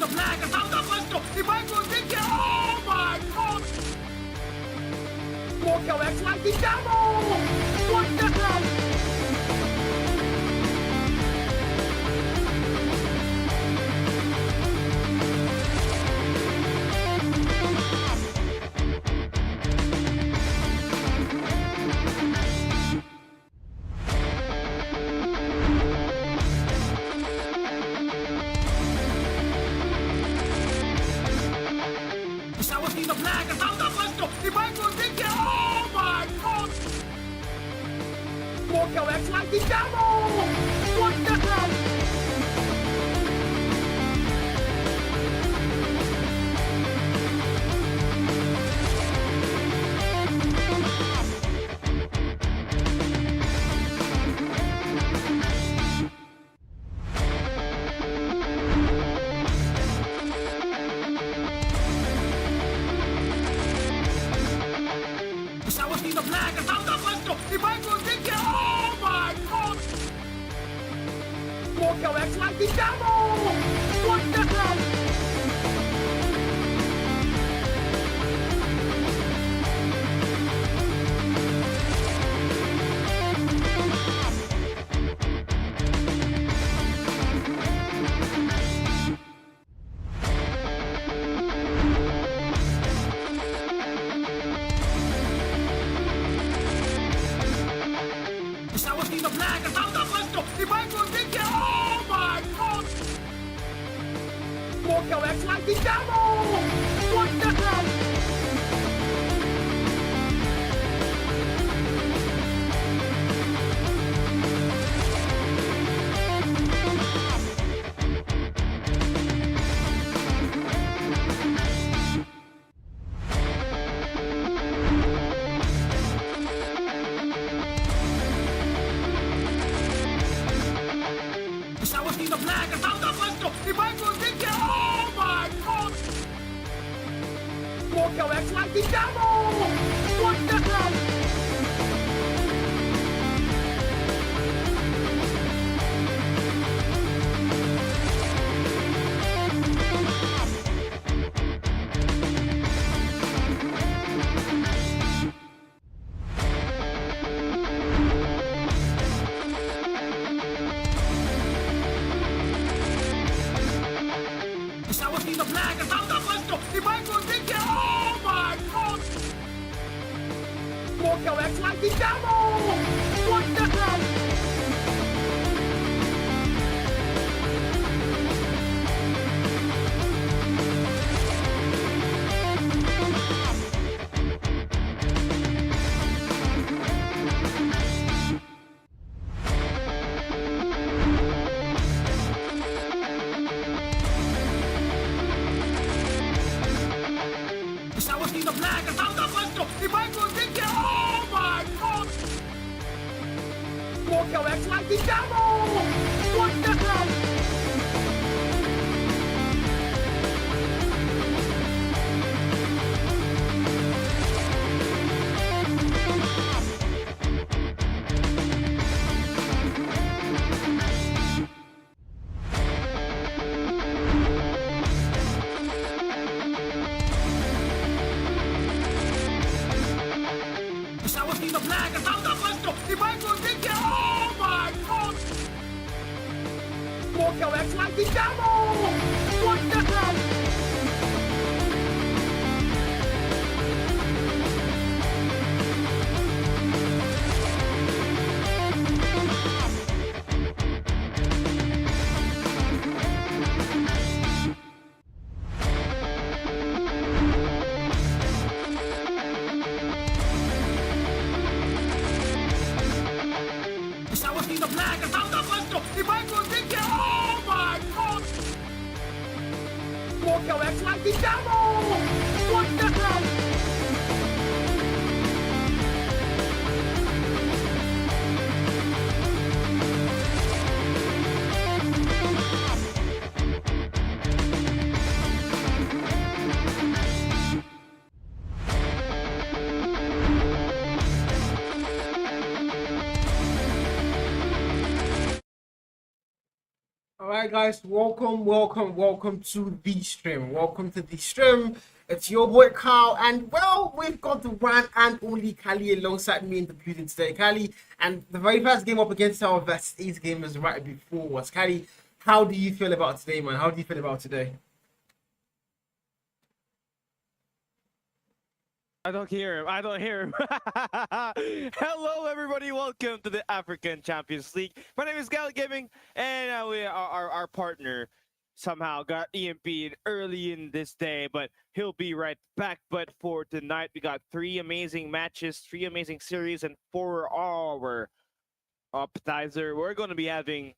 the plaga, salta questo, ti vai così che oh my god! Muoio ex andiamo! What the hell? The plaga, salta questo, ti vai così che oh my god! Muoio ex andiamo! What the hell? The plaga, salta questo, ti vai così che oh my god! Muoio ex andiamo! What the hell? The plaga, salta questo, ti vai così che oh my god! Muoio ex andiamo! What the hell? The plaga, salta questo, ti vai così che oh my god! Muoio ex andiamo! What the hell? The plaga, salta questo, ti vai così che oh my god! Muoio ex andiamo! What the hell? The plaga, salta questo, ti vai così che oh my god! Muoio ex andiamo! What the hell? The plaga, salta questo, ti vai così che oh my god! Muoio ex andiamo! What the hell? The plaga, salta questo, ti vai così che oh my god! Muoio ex andiamo! What the hell? Alright guys, welcome to the stream. Welcome to the stream. It's your boy Carl, and well, we've got the one and only Kali alongside me in the building today. Kali, and the very first game up against our best East gamers right before us. Kali, how do you feel about today, man? How do you feel about today? I don't hear him. I don't hear him. Hello, everybody. Welcome to the African Champions League. My name is Gal Gaming, and our partner somehow got EMP'd early in this day, but he'll be right back. But for tonight, we got 3 amazing matches, 3 amazing series, and for our appetizer, we're going to be having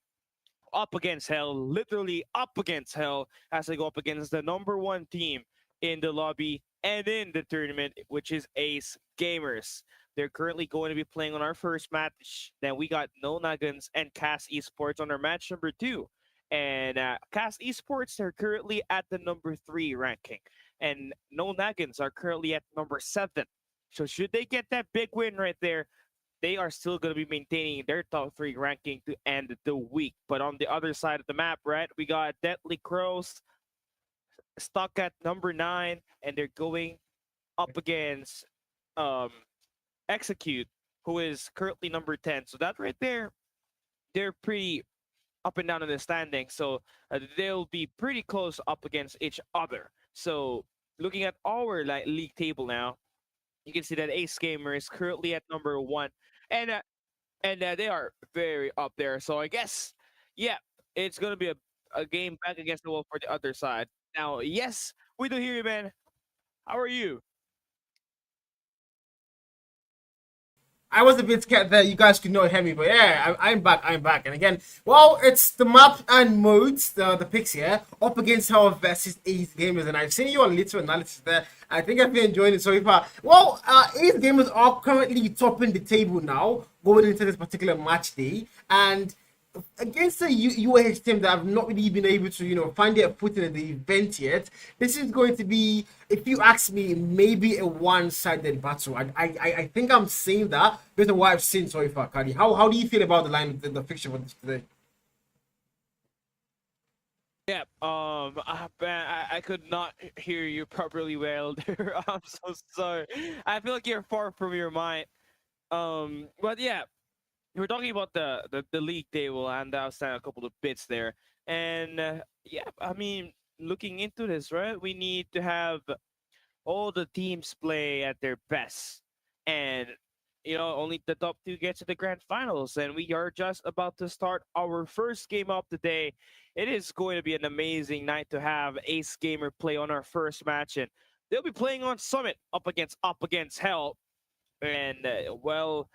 up against hell, literally up against hell, as I go up against the #1 team in the lobby and in the tournament, which is Ace Gamers. They're currently going to be playing on our first match. Then we got No Nagins and Cast Esports on our match number 2. And Cast Esports are currently at the #3 ranking. And No Nagins are currently at #7. So should they get that big win right there, they are still going to be maintaining their top 3 ranking to end the week. But on the other side of the map, right, we got Deadly Crows stuck at #9, and they're going up against Execute, who is currently #10. So that right there, they're pretty up and down in the standing. So they'll be pretty close up against each other. So looking at our league table now, you can see that Ace Gamer is currently at #1, and they are very up there. So I guess, yeah, it's gonna be a game back against the wall for the other side. Now, yes, we do hear you, man. How are you? I was a bit scared that you guys could not hear me, but yeah, I'm back. And again, well, it's the map and modes, the picks here, up against our versus Ace Gamers, and I've seen your little analysis there. I think I've been enjoying it so far. Well, Ace Gamers are currently topping the table now, going into this particular match day, and against the UAH team that have not really been able to, find their footing in the event yet, this is going to be, if you ask me, maybe a one-sided battle. I think I'm saying that based on what I've seen so far, Kali. How do you feel about the line, the fixture for this today? Yeah, I could not hear you properly well there. I'm so sorry. I feel like you're far from your mind. But yeah, we're talking about the league table, and I was saying a couple of bits there. And yeah, I mean, looking into this, right? We need to have all the teams play at their best, and only the top 2 get to the grand finals. And we are just about to start our first game of the day. It is going to be an amazing night to have Ace Gamer play on our first match, and they'll be playing on Summit up against Hell. And well,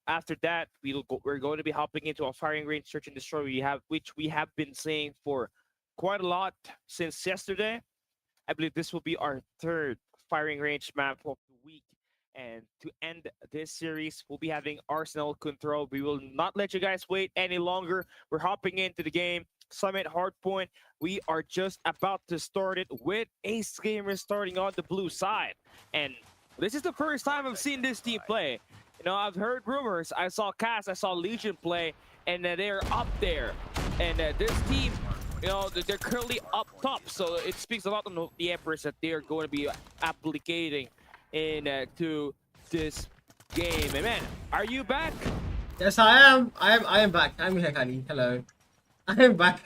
after that, we're going to be hopping into a firing range search and destroy. Which we have been saying for quite a lot since yesterday. I believe this will be our 3rd firing range map of the week. And to end this series, we'll be having Arsenal Control. We will not let you guys wait any longer. We're hopping into the game. Summit Hardpoint. We are just about to start it with Ace Gamers starting on the blue side. And this is the first time I've seen this team play. I've heard rumors. I saw Cass, I saw Legion play, and they're up there. And this team, they're currently up top. So it speaks a lot on the Empress that they are going to be applicating into this game. And man, are you back? Yes, I am. I am back. I'm here, Kali. Hello. I am back.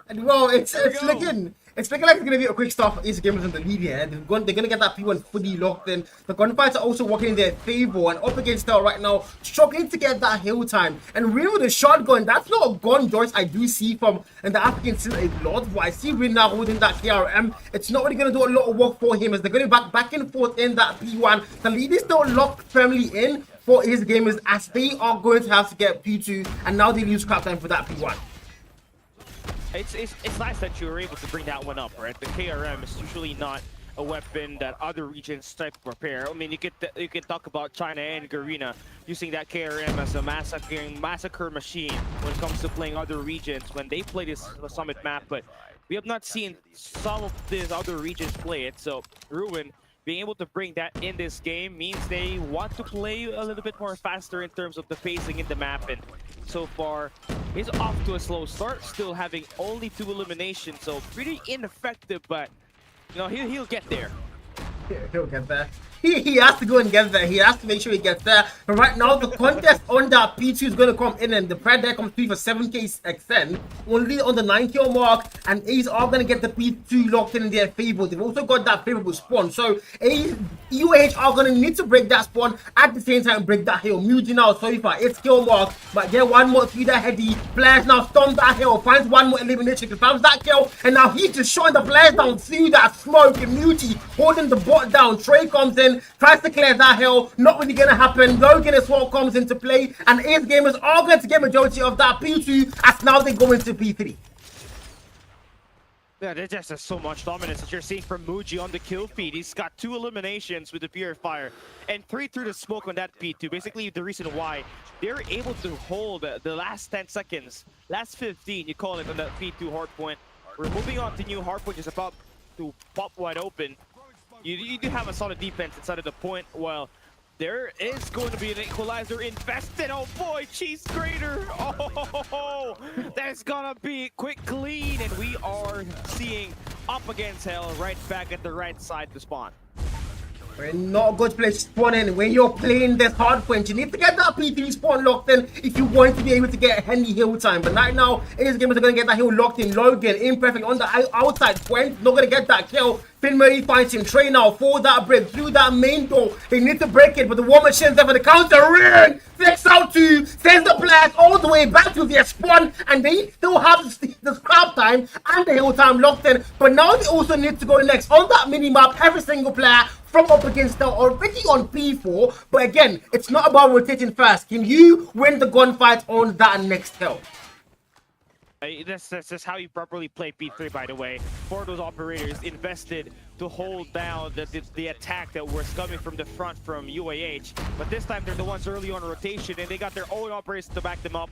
And well, it's looking like it's gonna be a quick start for Ace Gamers in the lead here. They're gonna get that P1 fully locked in. The gunfights are also working in their favor, and up against Hell right now, struggling to get that hill time. And Rin with the shotgun, that's not a gun choice I do see from and the African scene a lot. But I see Rin now holding that KRM. It's not really gonna do a lot of work for him as they're going back and forth in that P1. The lead is still locked firmly in for Ace Gamers as they are going to have to get P2, and now they lose crap time for that P1. It's nice that you were able to bring that one up, right? The KRM is usually not a weapon that other regions try to prepare. I mean, you can talk about China and Garena using that KRM as a massacre machine when it comes to playing other regions when they play this Summit map, but we have not seen some of these other regions play it. So Ruin being able to bring that in this game means they want to play a little bit more faster in terms of the pacing in the map, and so far He's off to a slow start, still having only 2 eliminations, so pretty ineffective, but you know, he'll get there. Yeah, he'll get there. He has to go and get there. He has to make sure he gets there. But right now, the contest on that P2 is going to come in, and the Predator comes through for 7k extend, only on the 9k mark, and A's are going to get the P2 locked in their favor. They've also got that favorable spawn, so UAH are going to need to break that spawn at the same time, break that hill. Muji now so far, it's kill mark, but get one more through that heady. Players now storm that hill, finds one more elimination, confirms that kill, and now he's just showing the players down through that smoke, and Muji holding the bot down. Trey comes in, tries to clear that hill, not really gonna happen. Logan as well comes into play, and Ace Gamers are going to get majority of that P2 as now they go into P3. Yeah, there's just so much dominance that you're seeing from Muji on the kill feed. He's got 2 eliminations with the Purifier and 3 through the smoke on that P2. Basically, the reason why they're able to hold the last 10 seconds, last 15, you call it, on that P2 hardpoint. We're moving on to new hardpoint, is about to pop wide open. You do have a solid defense inside of the point. Well, there is going to be an equalizer invested. Oh boy, cheese grater. Oh, that's gonna be quick clean, and we are seeing up against hell right back at the right side to spawn. We're not a good place to spawn in. When you're playing this hardpoint, you need to get that P3 spawn locked in if you want to be able to get a handy hill time. But right now, Ace Gamers are going to get that hill locked in. Logan, imperfect on the outside point, not going to get that kill. Finn Murray finds him. Trey now for that break through that main door. They need to break it, but the War Machine's there for the counter. Ring! Flex out to, sends the players all the way back to their spawn, and they still have the scrap time and the hill time locked in. But now they also need to go next on that mini map. Every single player from up against them already on P4, but again, it's not about rotating fast. Can you win the gunfight on that next hill? That's how you properly play P3, by the way. For those operators invested to hold down the attack that was coming from the front from UAH. But this time they're the ones early on rotation, and they got their own operators to back them up.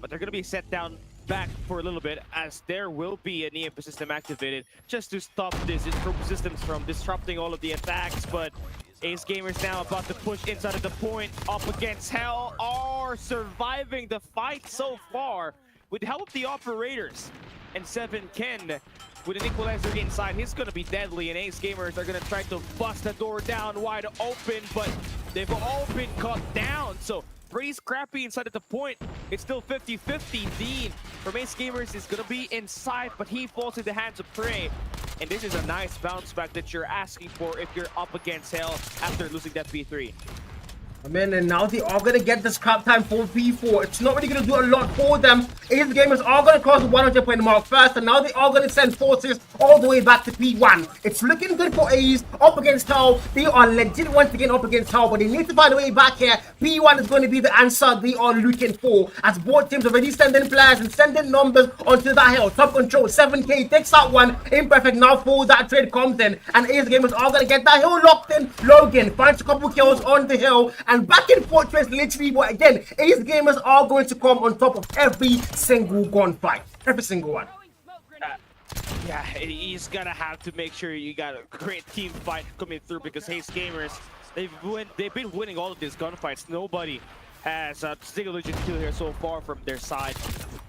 But they're going to be set down back for a little bit, as there will be an EMP system activated just to stop this systems from disrupting all of the attacks. But Ace Gamers now about to push inside of the point, up against hell, are surviving the fight so far with the help of the operators. And 7 Ken with an equalizer inside, he's going to be deadly, and Ace Gamers are going to try to bust the door down wide open, but they've all been cut down. So pretty scrappy inside of the point. It's still 50-50. Dean from Ace Gamers is going to be inside, but he falls in the hands of Prey. And this is a nice bounce back that you're asking for if you're up against hell after losing that P3. I mean, and now they are going to get the scrap time for P4. It's not really going to do a lot for them. Ace Gamers are going to cross the 100 point mark first, and now they are going to send forces all the way back to P1. It's looking good for Ace up against Hell. They are legit once again up against Hell, but they need to find a way back here. P1 is going to be the answer they are looking for, as both teams already sending players and sending numbers onto that hill. Top control, 7k takes out one. Imperfect now for that trade comes in, and Ace Gamers are going to get that hill locked in. Logan finds a couple kills on the hill, and back in Fortress literally, but again, Ace Gamers are going to come on top of every single gunfight. Every single one. Yeah, he's gonna have to make sure you got a great team fight coming through, because Ace Gamers, they've been winning all of these gunfights. Nobody has a single legit kill here so far from their side.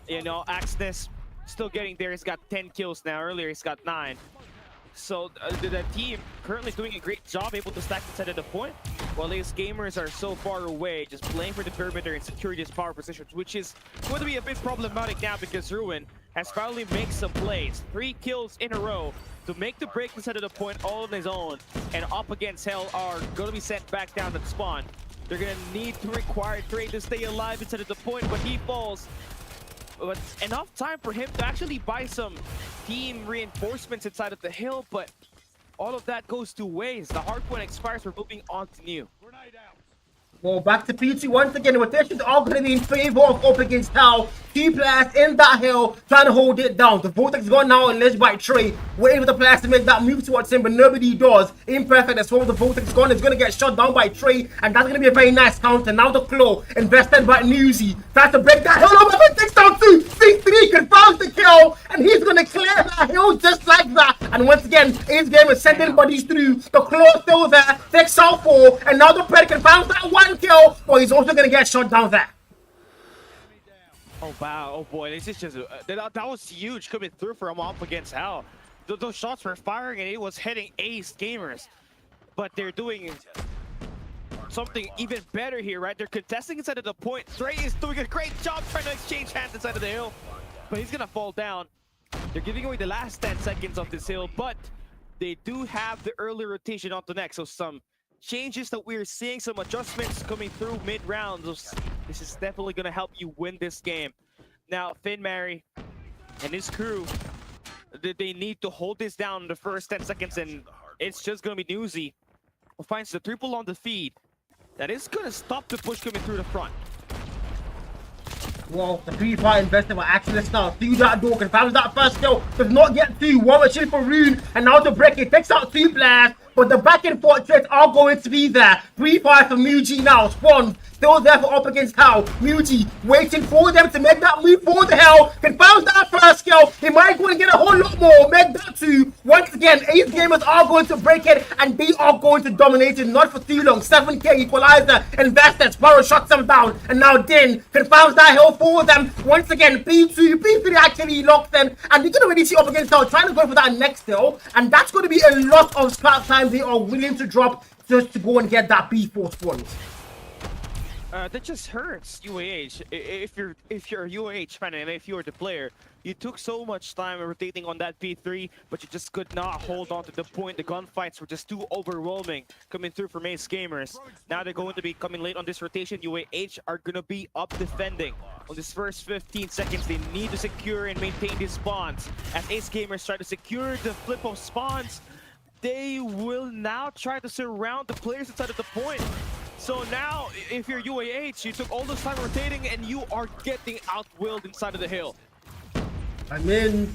You know, Axness still getting there. He's got 10 kills now. Earlier he's got 9. So the team currently doing a great job, able to stack inside of the point, while Ace Gamers are so far away, just playing for the perimeter and secure these power positions, which is going to be a bit problematic now, because Ruin has finally made some plays. 3 kills in a row to make the break inside of the point all on his own, and up against Hell are going to be sent back down to the spawn. They're going to need to require Trey to stay alive inside of the point, but he falls. But enough time for him to actually buy some team reinforcements inside of the hill, but all of that goes to waste. The hardpoint expires, we're moving on to new. Well, back to P2 once again. Rotations are going to be in favor of up against Hell. 2 players in that hill trying to hold it down. The Vortex is gone now and led by Trey. Waiting for the players to make that move towards him, but nobody does. Imperfect as well. The Vortex is gone. It's going to get shot down by Trey, and that's going to be a very nice counter. Now the Claw invested by Newsy tries to break that hill over, but takes down 2. C3 confirms the kill, and he's going to clear that hill just like that. And once again, Ace Game is sending bodies through. The Claw still there, takes out 4, and now the Predator confirms that 1 kill, but he's also going to get shot down there. Oh wow, oh boy, this is just that was huge coming through from up against Hell. Those shots were firing and it was hitting Ace Gamers, but they're doing something even better here, right? They're contesting inside of the point. Trey is doing a great job trying to exchange hands inside of the hill, but he's gonna fall down. They're giving away the last 10 seconds of this hill, but they do have the early rotation on the next, so some changes that we're seeing, some adjustments coming through mid-round. This is definitely going to help you win this game. Now, Finn Mary and his crew, they need to hold this down in the first 10 seconds, and it's just going to be Newsy who finds the triple on the feed. That is going to stop the push coming through the front. Well, the P5 investor will actually now through that door, confirms that first kill, does not get through. One machine for Rune, and now to break it, takes out 2 players, but the back and forth threats are going to be there. 3-5 for Muji now, Spawn still there for up against Hell. Muji waiting for them to make that move for the Hell, confirms that first kill. He might go and get a whole lot more, make that 2. Once again, Ace Gamers are going to break it, and they are going to dominate it, not for too long. 7k equalizer, investor, Sparrow shuts them down, and now Din confirms that Hell for them. Once again, P2, P3 actually locked in, and you're going to really see up against Hell trying to go for that next hill, and that's going to be a lot of scrap time they are willing to drop just to go and get that B4 spawns. That just hurts UAH. If you're a UAH fan and if you're the player, you took so much time rotating on that P3, but you just could not hold on to the point. The gunfights were just too overwhelming coming through from Ace Gamers. Now they're going to be coming late on this rotation. UAH are going to be up defending. On this first 15 seconds, they need to secure and maintain these spawns. As Ace Gamers try to secure the flip of spawns, they will now try to surround the players inside of the point. So now, if you're UAH, you took all this time rotating and you are getting outwilled inside of the hill. I mean,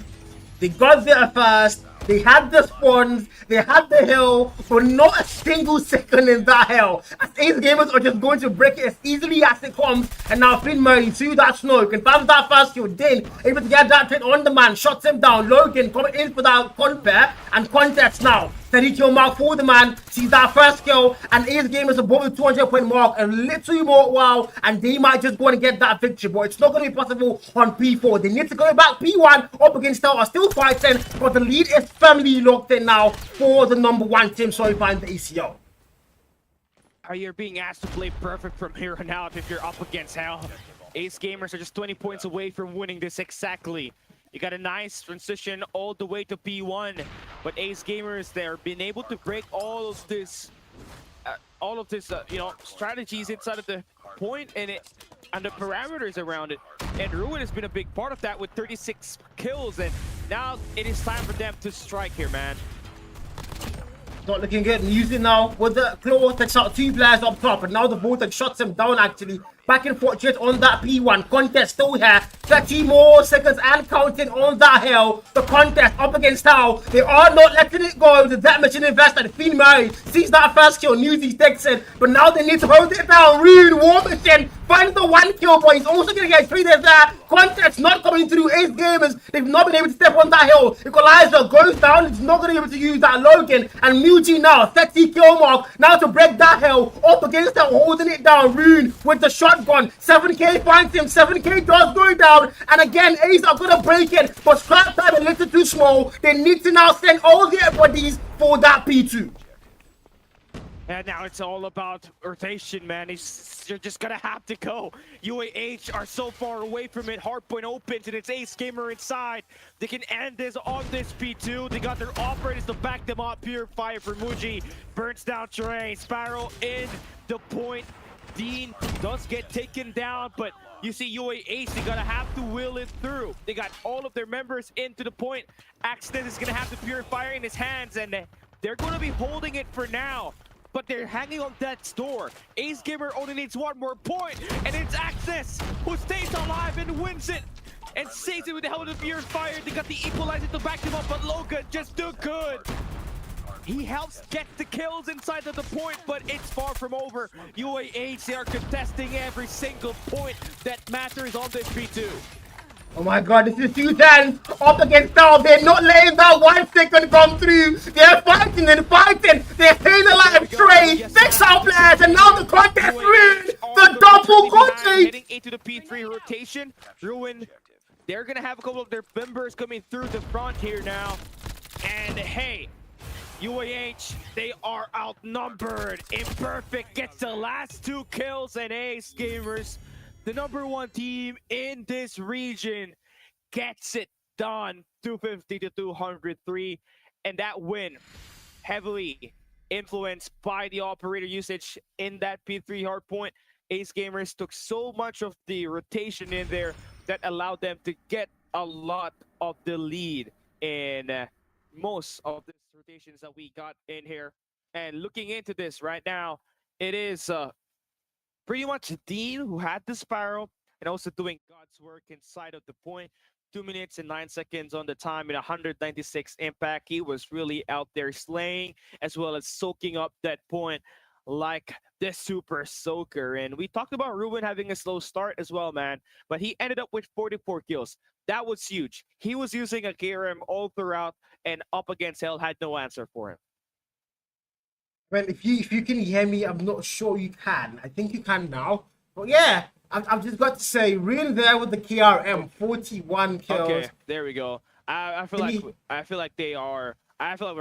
they got there first, they had the spawns, they had the hill, but not a single second in that hill. As Ace Gamers are just going to break it as easily as it comes, and now Finn Murray to that snow, confirms that first kill. Din able to get that hit on the man, shuts him down. Logan coming in for that compare and contest now. 30 kill mark for the man, sees that first kill, and Ace Gamers above the 200 point mark, a little more wow, and they might just go and get that victory, but it's not going to be possible on P4. They need to go back. P1 up against Star are still fighting, but the lead is firmly locked in now for the #1 team, so you find the ACL. You're being asked to play perfect from here on out if you're up against Hell. Ace Gamers are just 20 points away from winning this exactly. You got a nice transition all the way to P1, but Ace Gamers, they're been able to break all of this, you know, strategies inside of the point and the parameters around it. And Ruin has been a big part of that with 36 kills, and now it is time for them to strike here, man. Not looking good. Using now with the claw, takes out 2 players up top, and now the Voltage shuts him down actually. Back and forth jet on that P1. Contest still here. 30 more seconds and counting on that hill. The contest up against Hell. They are not letting it go. The that mission investor, Finn Murray, sees that first kill. Newsy takes it. But now they need to hold it down. Rune, War Machine finds the 1 kill, but he's also going to get treated there. Contest not coming through. Ace Gamers, they've not been able to step on that hill. Equalizer goes down. It's not going to be able to use that Logan. And Muji now, 30 kill mark. Now to break that hill. Up against them, holding it down. Rune with the shotgun. 7k finds him, 7k does go down, and again Ace are gonna break it, but scrap time a little too small. They need to now send all their bodies for that P2. And now it's all about rotation, man. You're just gonna have to go. UAH are so far away from it. Hardpoint opens and it's Ace Gamer inside. They can end this on this P2. They got their operators to back them up. Pure fire for Muji. Burns down Trey. Sparrow in the point. Dean does get taken down, but you see UAH, they gotta have to will it through. They got all of their members into the point. Accident is gonna have the purifier in his hands, and they're gonna be holding it for now. But they're hanging on that door. Ace Gamer only needs 1 more point, and it's Access who stays alive and wins it. And saves it with the help of the purifier. They got the equalizer to back them up, but Logan just too good. He helps get the kills inside of the point, but it's far from over. UAH, they are contesting every single point that matters on this P2. Oh my god, this is 210 up against Hell. They're not letting that 1 second come through. They're fighting and fighting. They're staying alive. Trey, 6 out players, and now the contest wins. The double currently behind, contact. heading into the P3 rotation. Ruin, they're gonna have a couple of their members coming through the front here now. And hey, UAH, they are outnumbered. Imperfect gets the last 2 kills, and Ace Gamers, the #1 team in this region, gets it done. 250 to 203, and that win heavily influenced by the operator usage in that P3 hardpoint. Ace Gamers took so much of the rotation in there that allowed them to get a lot of the lead in most of these rotations that we got in here. And looking into this right now, it is pretty much Dean who had the Spiral and also doing God's work inside of the point. 2 minutes and 9 seconds on the time and 196 impact. He was really out there slaying as well as soaking up that point like the super soaker. And we talked about Ruben having a slow start as well, man, but he ended up with 44 kills. That was huge. He was using a KRM all throughout, and up against Hell had no answer for him. Man, if you can hear me, I'm not sure you can. I think you can now. But yeah, I've just got to say, really there with the KRM, 41 kills. Okay, there we go. I feel like we're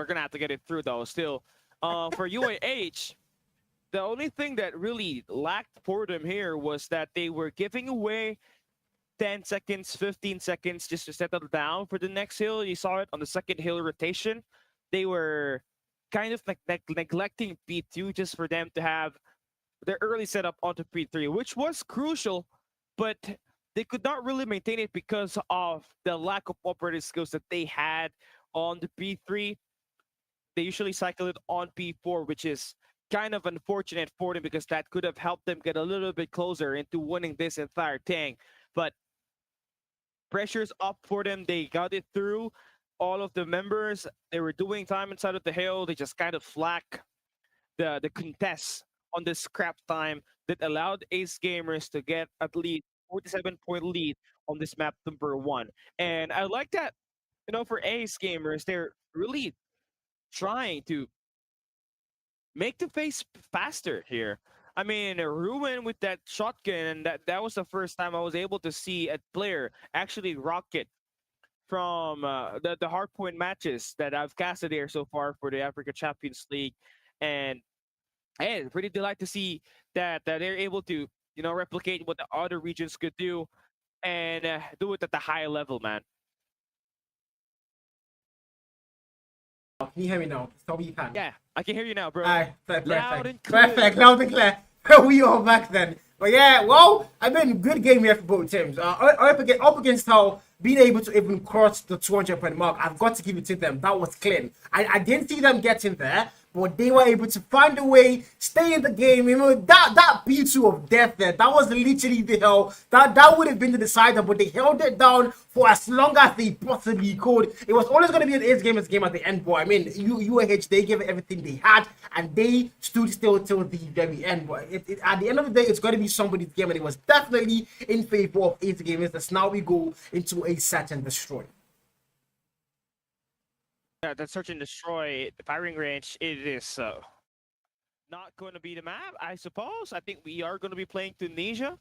gonna have to get it through though. Still, for UAH, the only thing that really lacked for them here was that they were giving away 10 seconds, 15 seconds just to settle down for the next hill. You saw it on the second hill rotation. They were kind of neglecting P2 just for them to have their early setup onto P3, which was crucial, but they could not really maintain it because of the lack of operating skills that they had on the P3. They usually cycle it on P4, which is kind of unfortunate for them because that could have helped them get a little bit closer into winning this entire thing. But pressure's up for them. They got it through. All of the members, they were doing time inside of the hill. They just kind of flack the contest on the scrap time that allowed Ace Gamers to get at least 47-point lead on this map #1. And I like that, for Ace Gamers, they're really trying to make the pace faster here. I mean, Ruin with that shotgun, and that was the first time I was able to see a player actually rocket from the hardpoint matches that I've casted here so far for the Africa Champions League. And hey, pretty delighted to see that they're able to, replicate what the other regions could do and do it at the high level, man. Can you hear me now? Tell me you can. Yeah, I can hear you now, bro. Perfect. Loud and clear. Perfect, loud and clear. We are back then. But yeah, well, I mean, good game here for both teams. Up against how being able to even cross the 200-point mark, I've got to give it to them. That was clean. I didn't see them getting there, but they were able to find a way, stay in the game. That B2 of death there, that was literally the hell. That would have been the decider, but they held it down for as long as they possibly could. It was always going to be an Ace Gamers game at the end, but I mean, UAH, they gave it everything they had, and they stood still till the very end. But at the end of the day, it's going to be somebody's game, and it was definitely in favor of Ace Gamers. As now we go into a search and destroy. Yeah, that search and destroy, the firing range, it is not going to be the map, I suppose. I think we are going to be playing Tunisia.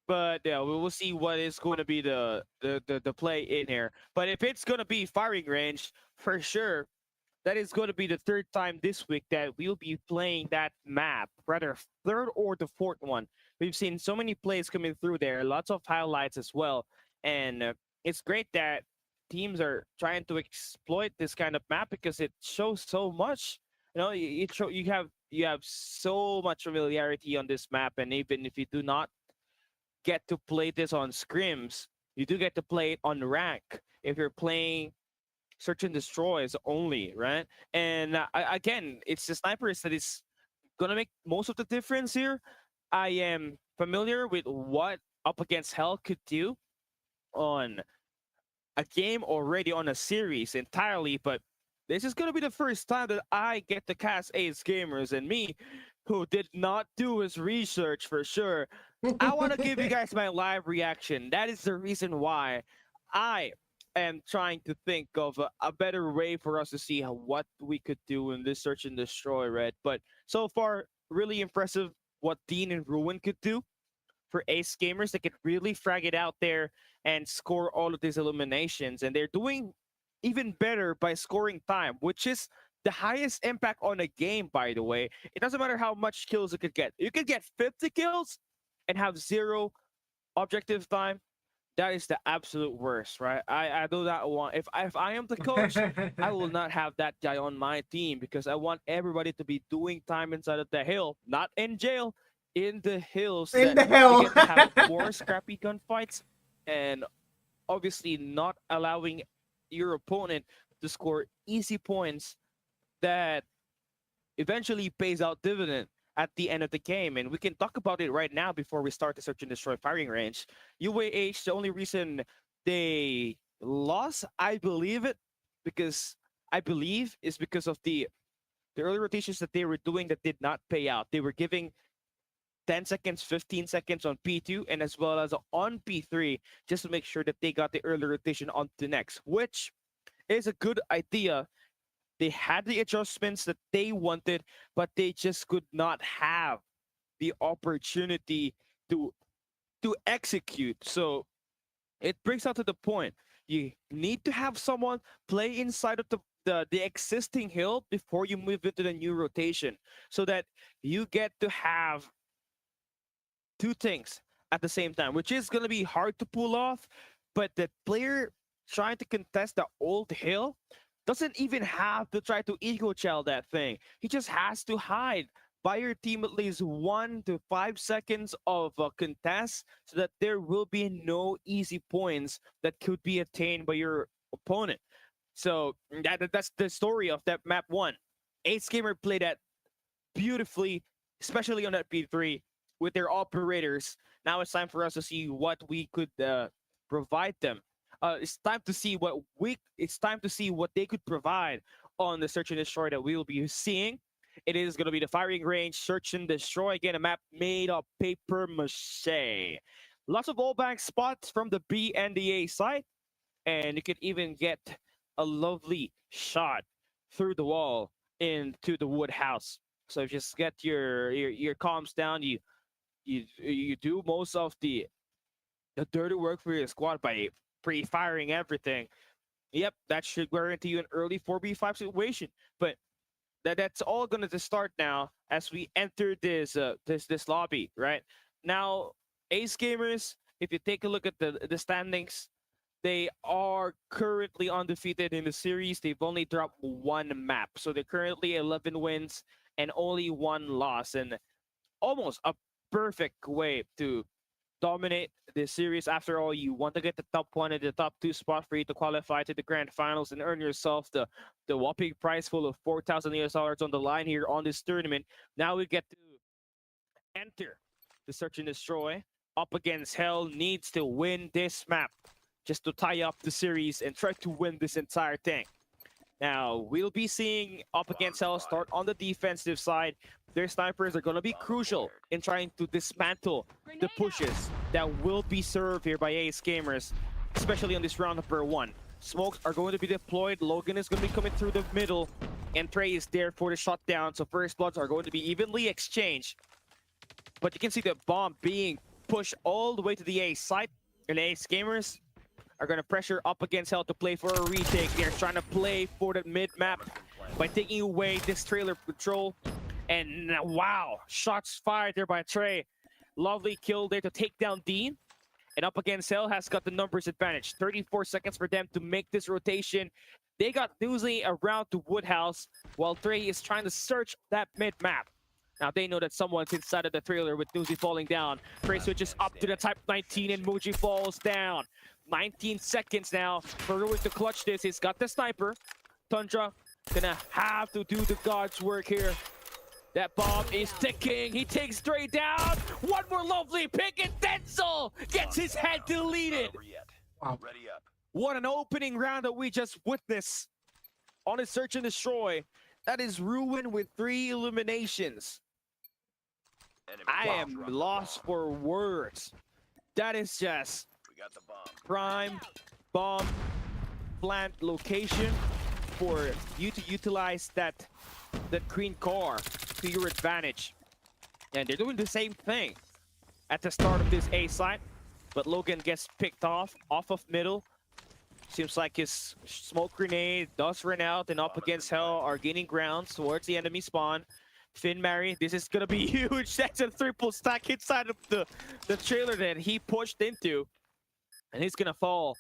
But yeah, we will see what is going to be the play in here. But if it's going to be firing range, for sure, that is going to be the third time this week that we'll be playing that map. Rather, third or the fourth one. We've seen so many plays coming through there, lots of highlights as well. And it's great that teams are trying to exploit this kind of map because it shows so much. You have so much familiarity on this map, and even if you do not get to play this on scrims, you do get to play it on rank if you're playing search and destroys only, right? And again, it's the snipers that is gonna make most of the difference here. I am familiar with what Up Against Hell could do on a game already, on a series entirely, but this is gonna be the first time that I get to cast Ace Gamers, and me, who did not do his research for sure, I want to give you guys my live reaction. That is the reason why I am trying to think of a better way for us to see what we could do in this search and destroy, right? But so far, really impressive what Dean and Ruin could do. for Ace Gamers. They could really frag it out there and score all of these eliminations. And they're doing even better by scoring time, which is the highest impact on a game, by the way. It doesn't matter how much kills you could get. You could get 50 kills and have 0 objective time. That is the absolute worst, right? I do not want, if I am the coach, I will not have that guy on my team, because I want everybody to be doing time inside of the hill, not in jail, in the hills. In That the hell. you get to have more scrappy gunfights, and obviously not allowing your opponent to score easy points that eventually pays out dividend at the end of the game. And we can talk about it right now before we start the search and destroy firing range. UAH, the only reason they lost, I believe it, is because of the early rotations that they were doing that did not pay out. They were giving 10 seconds, 15 seconds on P2 and as well as on P3, just to make sure that they got the early rotation on the next, which is a good idea. They had the adjustments that they wanted, but they just could not have the opportunity to execute. So it brings out to the point. You need to have someone play inside of the existing hill before you move into the new rotation, so that you get to have 2 things at the same time, which is going to be hard to pull off. But the player trying to contest the old hill doesn't even have to try to eco chill that thing. He just has to hide by your team at least 1 to 5 seconds of a contest, so that there will be no easy points that could be attained by your opponent. So that's the story of that map 1. Ace Gamer played that beautifully, especially on that P3 with their operators. Now it's time for us to see what we could provide them. It's time to see what they could provide on the search and destroy that we will be seeing. It is going to be the firing range, search and destroy. Again, a map made of paper mache. Lots of wallbang spots from the B and the A side, and you could even get a lovely shot through the wall into the wood house. So just get your comms down. You do most of the dirty work for your squad by pre-firing everything. Yep, that should guarantee you an early 4v5 situation. But that's all going to start now as we enter this lobby, right? Now, Ace Gamers, if you take a look at the standings, they are currently undefeated in the series. They've only dropped 1 map. So they're currently 11 wins and only 1 loss. And almost a perfect way to dominate this series. After all, you want to get the top 1 and the top 2 spot for you to qualify to the grand finals and earn yourself the whopping prize full of $4,000 on the line here on this tournament. Now we get to enter the search and destroy. Up against Hell needs to win this map just to tie up the series and try to win this entire thing. Now, we'll be seeing Up Against Hell start on the defensive side. Their snipers are going to be crucial in trying to dismantle the pushes that will be served here by Ace Gamers, especially on this round number 1. Smokes are going to be deployed. Logan is going to be coming through the middle, and Trey is there for the shutdown. So first bloods are going to be evenly exchanged. But you can see the bomb being pushed all the way to the A site, and Ace Gamers are going to pressure Up Against Hell to play for a retake. They're trying to play for the mid-map by taking away this trailer patrol. And wow, shots fired there by Trey. Lovely kill there to take down Dean. And Up Against Hell has got the numbers advantage. 34 seconds for them to make this rotation. They got Newsy around to Woodhouse while Trey is trying to search that mid-map. Now they know that someone's inside of the trailer with Newsy falling down. Trey switches up to the Type 19 and Muji falls down. 19 seconds now for Ruin to clutch this. He's got the sniper. Tundra gonna have to do the God's work here. That bomb is ticking. He takes Trey down. One more lovely pick, and Denzel gets his head deleted. Wow. What an opening round that we just witnessed on his search and destroy. That is Ruin with 3 eliminations. I am lost for words. That is just prime bomb plant location for you to utilize that green car to your advantage. And they're doing the same thing. at the start of this A site, but Logan gets picked off of middle. Seems like his smoke grenade does run out, and up against Hell are gaining grounds towards the enemy spawn. Finn Mary, this is gonna be huge. That's a triple stack inside of the trailer that he pushed into, and he's gonna fall.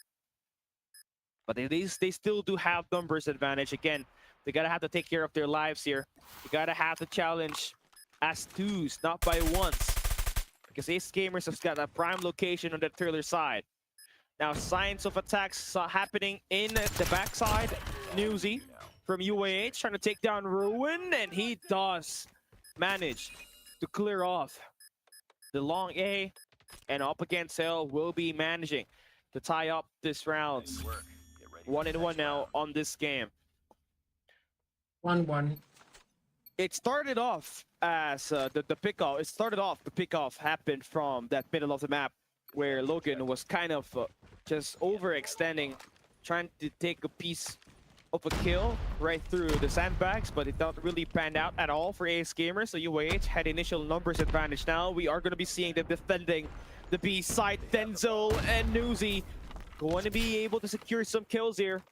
But at least they still do have numbers advantage. Again, they gotta have to take care of their lives here. They gotta have the challenge as twos, not by ones, because Ace Gamers has got a prime location on the trailer side. Now, signs of attacks happening in the backside. Newsy from UAH trying to take down Ruin, and he does manage to clear off the long A, and up against Hell will be managing to tie up this round. 1-1 now on this game. 1-1. It started off as the pickoff. It started off, the pickoff happened from that middle of the map where Logan was kind of just overextending, trying to take a piece of a kill right through the sandbags, but it don't really pan out at all for Ace Gamers. So UAH had initial numbers advantage. Now we are going to be seeing them defending the B side. Denzel and Newsy going to be able to secure some kills here.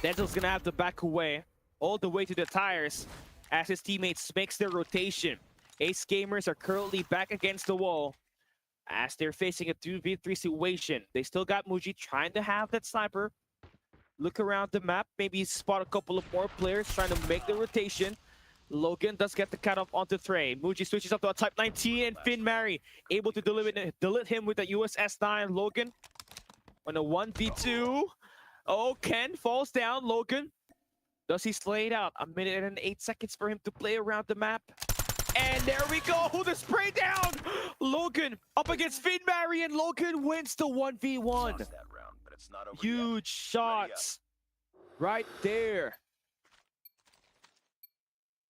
Denzel's going to have to back away all the way to the tires as his teammates makes their rotation. Ace Gamers are currently back against the wall as they're facing a 2v3 situation. They still got Muji trying to have that sniper. Look around the map, maybe spot a couple of more players trying to make the rotation. Logan does get the cut off onto Trey. Muji switches up to a Type 19, and Finn Mary able to delete him with a USS-9. Logan on a 1v2. Oh, Ken falls down. Logan, does he slay it out? 1 minute and 8 seconds for him to play around the map. And there we go, the spray down! Logan up against Finn Mary, and Logan wins the 1v1. Huge shots right there.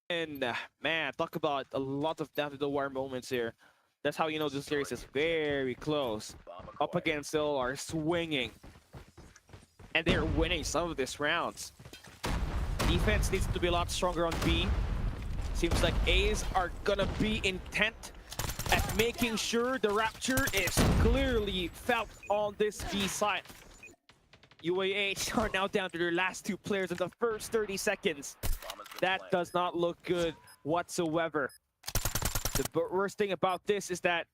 And man, talk about a lot of down to the wire moments here. That's how you know this series is very close. Up against Hill are swinging, and they're winning some of these rounds. Defense needs to be a lot stronger on B. Seems like A's are gonna be intent at making sure the Rapture is clearly felt on this B side. UAH are now down to their last 2 players in the first 30 seconds. That does not look good whatsoever. The worst thing about this is that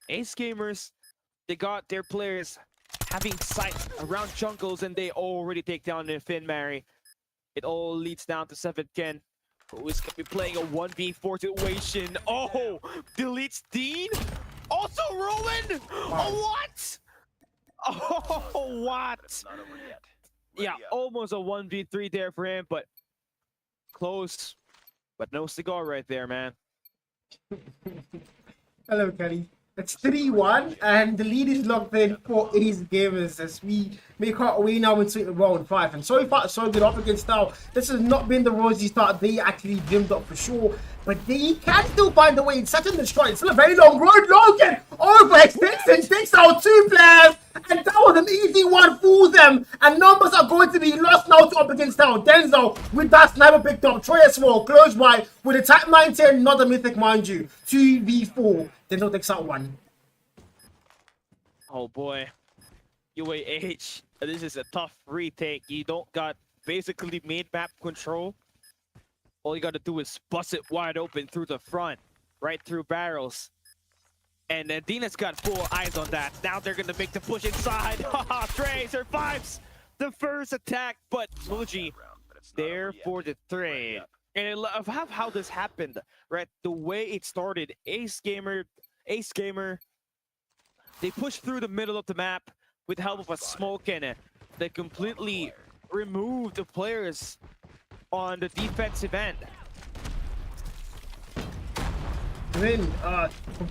Ace Gamers, they got their players having sights around jungles, and they already take down the Finn Mary. It all leads down to 7 Ken, who is going to be playing a 1v4 situation. Oh, deletes Dean. Also Rowan. Oh, what? Oh, what? Yeah, almost a 1v3 there for him, but close. But no cigar right there, man. Hello, Kelly. It's 3-1, and the lead is locked in for Ace Gamers as we make our way now into round 5. And so far, so good up against now. This has not been the rosy start they actually dreamed up for sure, but they can still find a way. It's such a destroy. It's still a very long road. Logan overextends and takes out 2 players, and that was an easy one for them. And numbers are going to be lost now to up against now. Denzel with that sniper picked up. Troy as well, close by with a Type 19, not a mythic, mind you. 2v4. Denzel takes out 1. Oh boy, UAH, this is a tough retake. You don't got basically mid map control. All you gotta do is bust it wide open through the front, right through barrels. And Dina's got full eyes on that. Now they're gonna make the push inside. Haha, Trey survives the first attack, but Muji there for the trade. And I love how this happened, right? The way it started, Ace Gamer, they pushed through the middle of the map with the help of a smoke, and they completely removed the players on the defensive end. I mean,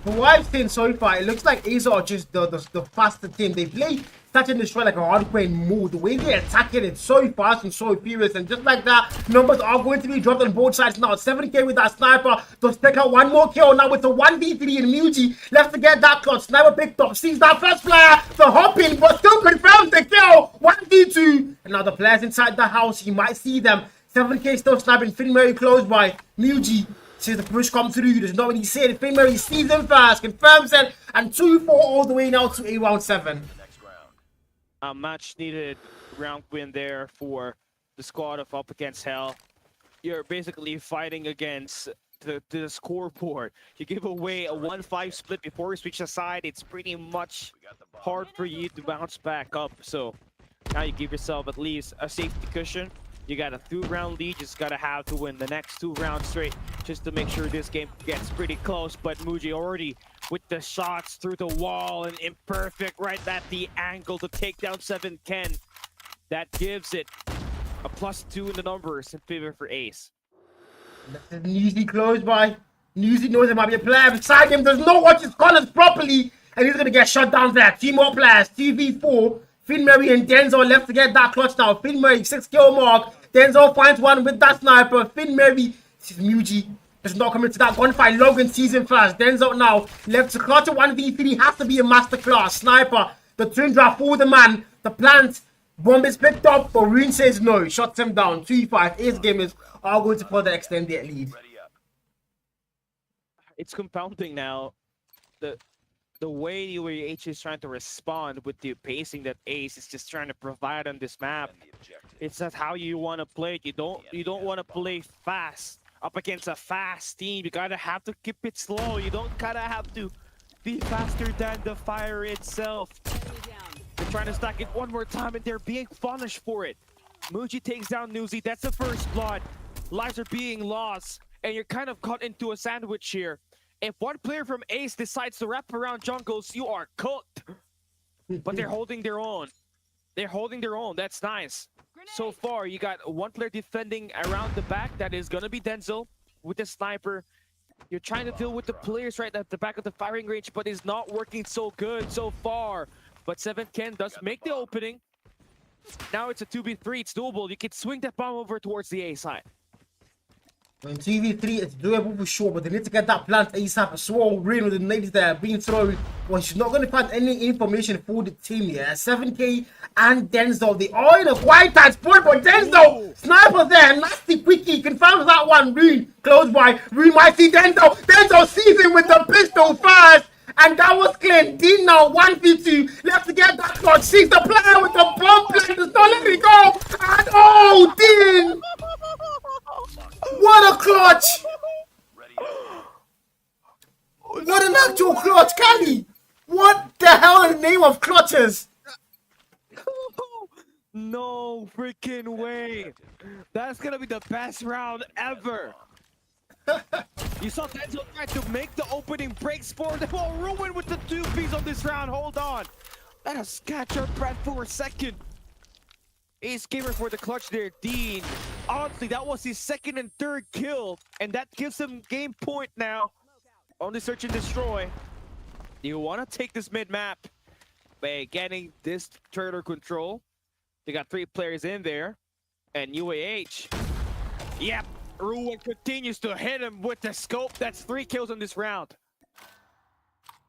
from what I've seen so far, it looks like Ace are just the faster team. They play such and destroy like a hardpoint move. The way they attack it, it's so fast and so furious. And just like that, numbers are going to be dropped on both sides now. 7K with that sniper. Does take out 1 more kill now with the 1v3, and Muji left to get that clutch. Sniper picked up, sees that first player, the hopping, but still confirms the kill. 1v2. And now the players inside the house, you might see them. 7K still sniping, Finn very close by. Muji Sees the push come through. There's no one he said. Finmary sees him fast, confirms it, and 2-4 all the way now to a round 7. A much needed round win there for the squad of Up Against Hell. You're basically fighting against the scoreboard. You give away a 1-5 split before you switch aside. It's pretty much hard for you to bounce back up. So now you give yourself at least a safety cushion. You got a 2-round lead. Just gotta have to win the next 2 rounds straight just to make sure this game gets pretty close. But Muji already with the shots through the wall and imperfect right at the angle to take down 7ken. That gives it a +2 in the numbers in favor for Ace. Newsy close by. Newsy knows there might be a player beside him. Does not watch his corners properly. And he's going to get shot down there. 2 more players. 2v4. Finmary and Denzel left to get that clutch now. Finmary, 6-kill mark. Denzel finds one with that sniper. Finmary, this is Muji. Does not come into that gunfight. Logan sees him flash. Denzel now left to clutch a 1v3. Has to be a masterclass. Sniper. The Tundra for the man. The plant. Bomb is picked up, but Rune says no. Shuts him down. 2-5. Ace gamers are going to further extend their lead. It's compounding now. The way UAH is trying to respond with the pacing that Ace is just trying to provide on this map. It's not how you want to play it. You don't want to play fast up against a fast team. You gotta have to keep it slow. You don't gotta have to be faster than the fire itself. They're trying to stack it one more time and they're being punished for it. Muji takes down Newsy. That's the first blood. Lives are being lost and you're kind of caught into a sandwich here. If one player from Ace decides to wrap around jungles, you are cooked. But they're holding their own. They're holding their own. That's nice. So far, you got one player defending around the back. That is going to be Denzel with the sniper. You're trying to deal with the players right at the back of the firing range, but it's not working so good so far. But 7ken does make the opening. Now it's a 2v3. It's doable. You can swing that bomb over towards the A side. In 2v3, it's doable for sure, but they need to get that plant ASAP. A small ring with the nades there being thrown. Well, she's not going to find any information for the team here. 7K and Denzel, they are in a quite tight spot, but Denzel, sniper there, nasty quickie, confirms that one. Rune, close by. Rune might see Denzel. Denzel sees him with the pistol first. And that was clean. Dean now 1v2. Left to get that clutch. Sees the player with the bomb plan. Does not let it go. And oh, Dean! What a clutch! What an actual clutch, Cali! What the hell is the name of clutches? No freaking way! That's gonna be the best round ever! You saw Denzel try to make the opening breaks for them. Oh, Ruin with the 2Ps on this round. Hold on. Let us catch our breath for a second. Ace Gamer for the clutch there. Dean. Honestly, that was his 2nd and 3rd kill. And that gives him game point now. On the search and destroy. You want to take this mid-map by getting this trailer control. They got 3 players in there. And UAH. Yep. Ruin continues to hit him with the scope. That's 3 kills in this round.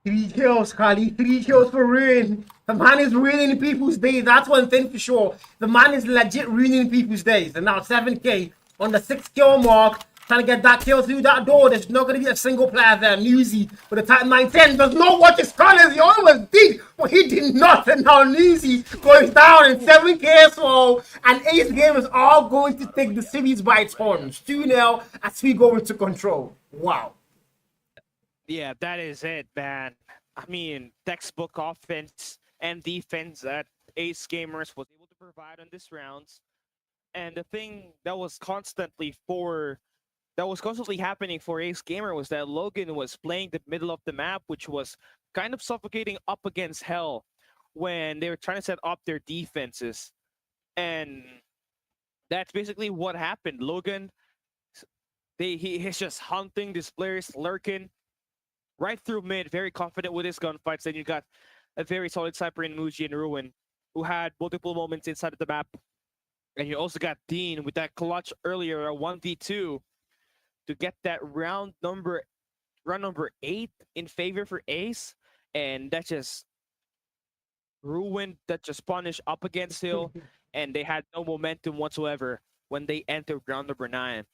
3 kills, Kali. 3 kills for Ruin. The man is ruining people's days. That's one thing for sure. The man is legit ruining people's days. And now 7K on the 6-kill mark. Trying to get that kill through that door. There's not going to be a single player there. Newsy with a Titan 910 does not watch his corners. He almost did, but he did not. And now Newsy goes down in 7K as well. And Ace Gamers are going to take the series by its horns. 2-0 as we go into control. Wow. Yeah, that is it, man. I mean, textbook offense and defense that Ace Gamers was able to provide on this rounds. And the thing that was constantly happening for Ace Gamer was that Logan was playing the middle of the map, which was kind of suffocating Up Against Hell when they were trying to set up their defenses. And that's basically what happened. Logan, he's just hunting these players, lurking right through mid, very confident with his gunfights. Then you got a very solid sniper in Muji and Ruin, who had multiple moments inside of the map. And you also got Dean with that clutch earlier, a 1v2. To get that round number 8 in favor for Ace, and that just ruined, that just punished Up Against Hill, and they had no momentum whatsoever when they entered round number 9.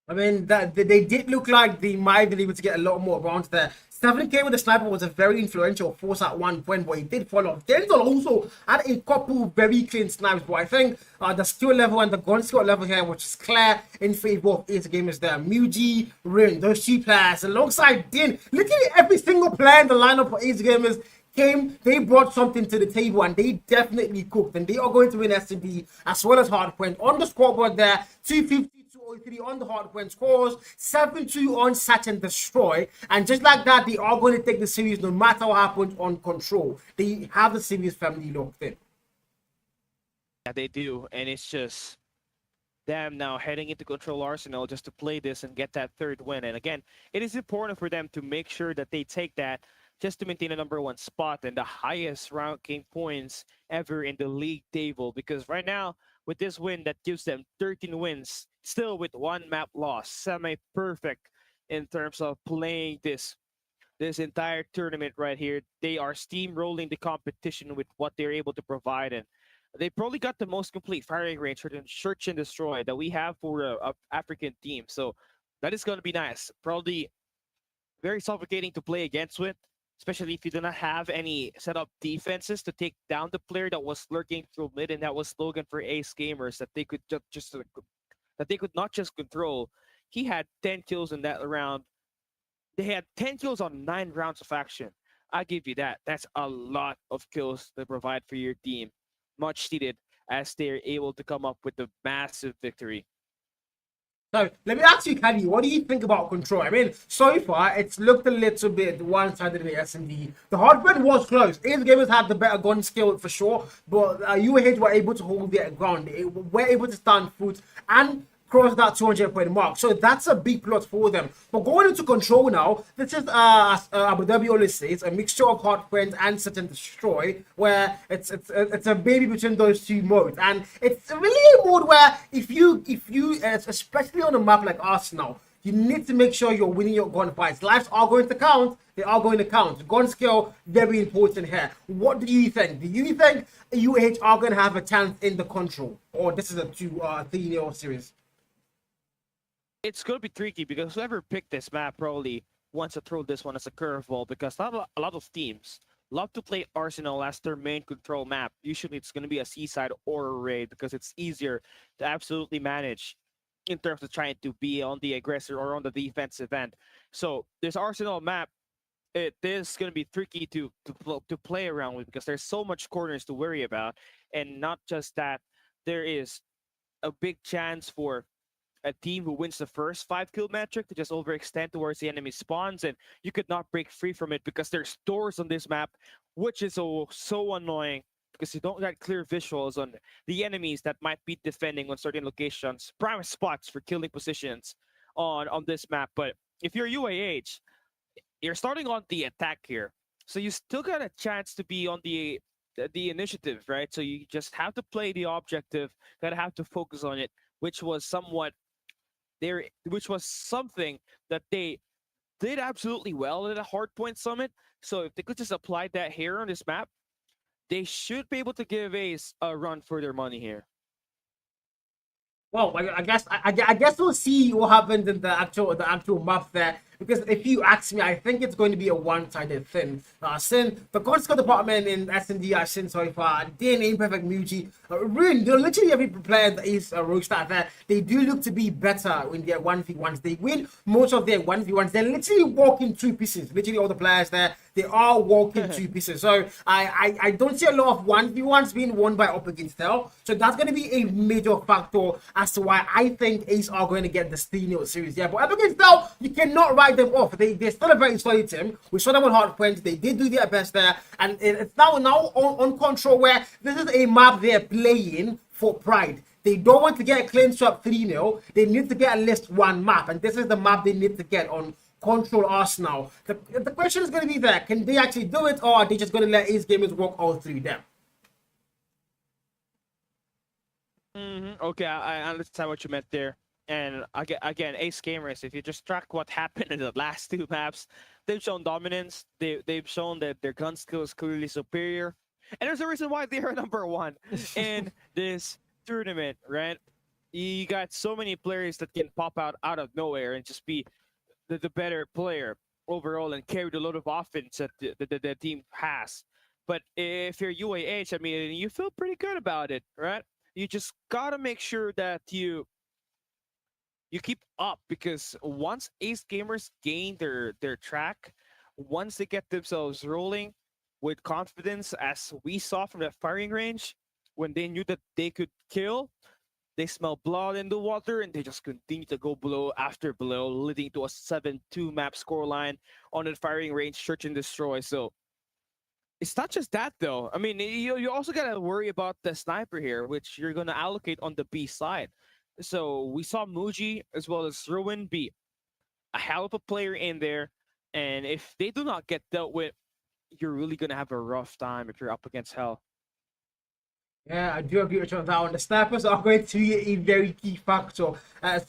I mean, that they did look like they might have been able to get a lot more rounds there. 7K with the sniper was a very influential force at one point, but he did fall off. Denzel also had a couple very clean snipes, but I think the skill level and the gun skill level here, which is clear in favor of Ace Gamers there. Muji, Rin, those two players, alongside Din, literally every single player in the lineup for Ace Gamers came, they brought something to the table and they definitely cooked, and they are going to win SMB as well as Hardpoint on the scoreboard there. 250 203 on the Hardpoint scores, 7-2 on Search and Destroy, and just like that, they are going to take the series no matter what happens on Control. They have the series family locked in. Yeah, they do, and it's just them now heading into Control Arsenal just to play this and get that third win. And again, it is important for them to make sure that they take that just to maintain a #1 spot and the highest ranking points ever in the league table. Because right now, with this win, that gives them 13 wins, still with 1 map loss, semi-perfect in terms of playing this entire tournament right here. They are steamrolling the competition with what they're able to provide, and they probably got the most complete firing range for the search and destroy that we have for a African team. So that is going to be nice. Probably very suffocating to play against with, especially if you do not have any set up defenses to take down the player that was lurking through mid, and that was slogan for Ace Gamers that they could just that they could not just control. He had 10 kills in that round. They had 10 kills on 9 rounds of action. I give you that. That's a lot of kills to provide for your team. Much needed as they're able to come up with a massive victory. So let me ask you, Caddy, what do you think about Control? I mean, so far it's looked a little bit one-sided in the S&D. The hardpoint was close. Ace Gamers had the better gun skill for sure, but UAH were able to hold their ground. They were able to stand foot and cross that 200-point mark. So that's a big plus for them. But going into Control now, this is, as Abu Dhabi always says, a mixture of Hardpoint and Set and Destroy, where it's a baby between those two modes. And it's really a mode where if you especially on a map like Arsenal, you need to make sure you're winning your gunfights. Lives are going to count. They are going to count. Gun skill, very important here. What do you think? Do you think UH are going to have a chance in the Control? Or this is a 3-0 series? It's going to be tricky because whoever picked this map probably wants to throw this one as a curveball, because a lot of teams love to play Arsenal as their main control map. Usually it's going to be a seaside or a raid because it's easier to absolutely manage in terms of trying to be on the aggressor or on the defensive end. So this Arsenal map, it is going to be tricky to play around with because there's so much corners to worry about. And not just that, there is a big chance for a team who wins the first 5-kill metric to just overextend towards the enemy spawns, and you could not break free from it because there's doors on this map, which is so annoying because you don't get clear visuals on the enemies that might be defending on certain locations, prime spots for killing positions on this map. But if you're UAH, you're starting on the attack here, so you still got a chance to be on the initiative, right? So you just have to play the objective, gotta have to focus on it, which was something that they did absolutely well at a Hardpoint Summit. So if they could just apply that here on this map, they should be able to give Ace a run for their money here. Well, I guess we'll see what happens in the actual map there. Because if you ask me, I think it's going to be a one-sided thing. Sin the gun skill department in S&D are Sin so far. DNA Imperfect Muji, Rin, they're literally every player that is a Rockstar there. They do look to be better in their 1v1s. They win most of their 1v1s. They're literally walking 2 pieces. Literally all the players there, they are walking 2 pieces. So I don't see a lot of 1v1s being won by up against Tel. So that's going to be a major factor as to why I think Ace are going to get the 3-0 series. Yeah, but up against Tel, you cannot write them off. They're still a very solid team. We saw them on Hardpoint. They did do their best there, and it's now on Control, where this is a map they're playing for pride. They don't want to get a clean swap 3-0. They need to get at least 1 map, and this is the map they need to get on Control Arsenal. The question is going to be there: can they actually do it, or are they just going to let Ace Gamers walk all through them? Okay, I understand what you meant there. And again, Ace Gamers, if you just track what happened in the last 2 maps, they've shown dominance. They've shown that their gun skill is clearly superior. And there's a reason why they are #1 in this tournament, right? You got so many players that can pop out of nowhere and just be the better player overall and carry the load of offense that the team has. But if you're UAH, I mean, you feel pretty good about it, right? You just gotta make sure that you keep up, because once Ace Gamers gain their track, once they get themselves rolling with confidence, as we saw from that firing range, when they knew that they could kill, they smell blood in the water and they just continue to go blow after blow, leading to a 7-2 map scoreline on the firing range, search and destroy. So it's not just that though. I mean, you also gotta worry about the sniper here, which you're gonna allocate on the B side. So we saw Muji as well as Ruin be a hell of a player in there, and if they do not get dealt with, you're really gonna have a rough time if you're up against Hell. Yeah, I do agree with you on that one. The snipers are going to be a very key factor.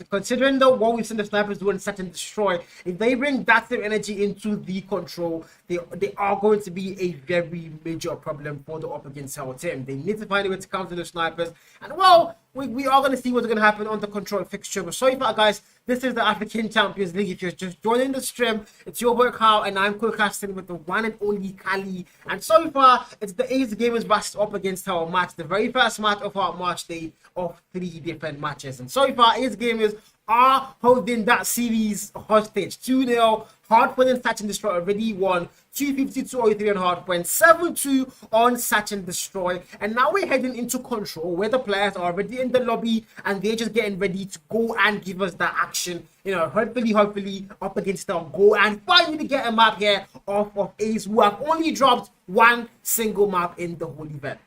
Considering what we've seen the snipers do in Set and Destroy, if they bring that same energy into the control, they are going to be a very major problem for the up against our team. They need to find a way to counter the snipers. And well, we are going to see what's going to happen on the control fixture. But so far, guys, this is the African Champions League. If you're just joining the stream, it's your boy Carl, and I'm co-casting with the one and only Kali. And so far, it's the Ace Gamers versus up against our match, the very first match of our March day of 3 different matches. And so far, Ace Gamers are holding that series hostage. 2-0. Hardpoint and Search and Destroy already won. 250-203 on Hardpoint. 7-2 on Search and Destroy. And now we're heading into control, where the players are already in the lobby and they're just getting ready to go and give us that action. You know, hopefully up against them. Go and finally get a map here of Ace, who have only dropped one single map in the whole event.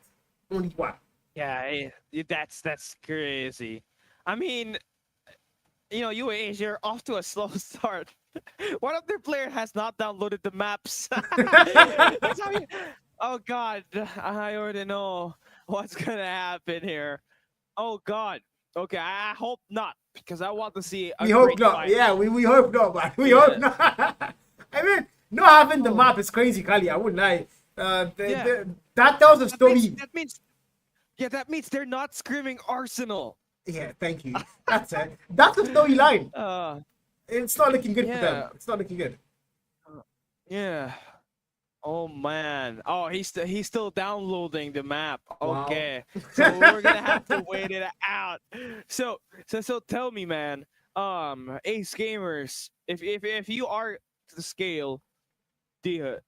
Only one. Yeah, that's crazy. I mean, you know, UAH, you're off to a slow start. One of their players has not downloaded the maps. That's how oh God, I already know what's gonna happen here. Oh God. Okay, I hope not, because I want to see a We hope great not. fight. Yeah, we hope not, man. We hope not. I mean, not having the map is crazy, Kali. I wouldn't lie. That tells a story. That means they're not screaming Arsenal. Yeah, thank you. That's it. That's the storyline. It's not looking good for them. It's not looking good. Yeah. Oh man. Oh, he's still downloading the map. Okay. Wow. So we're gonna have to wait it out. So tell me, man. Ace Gamers, if you are to scale the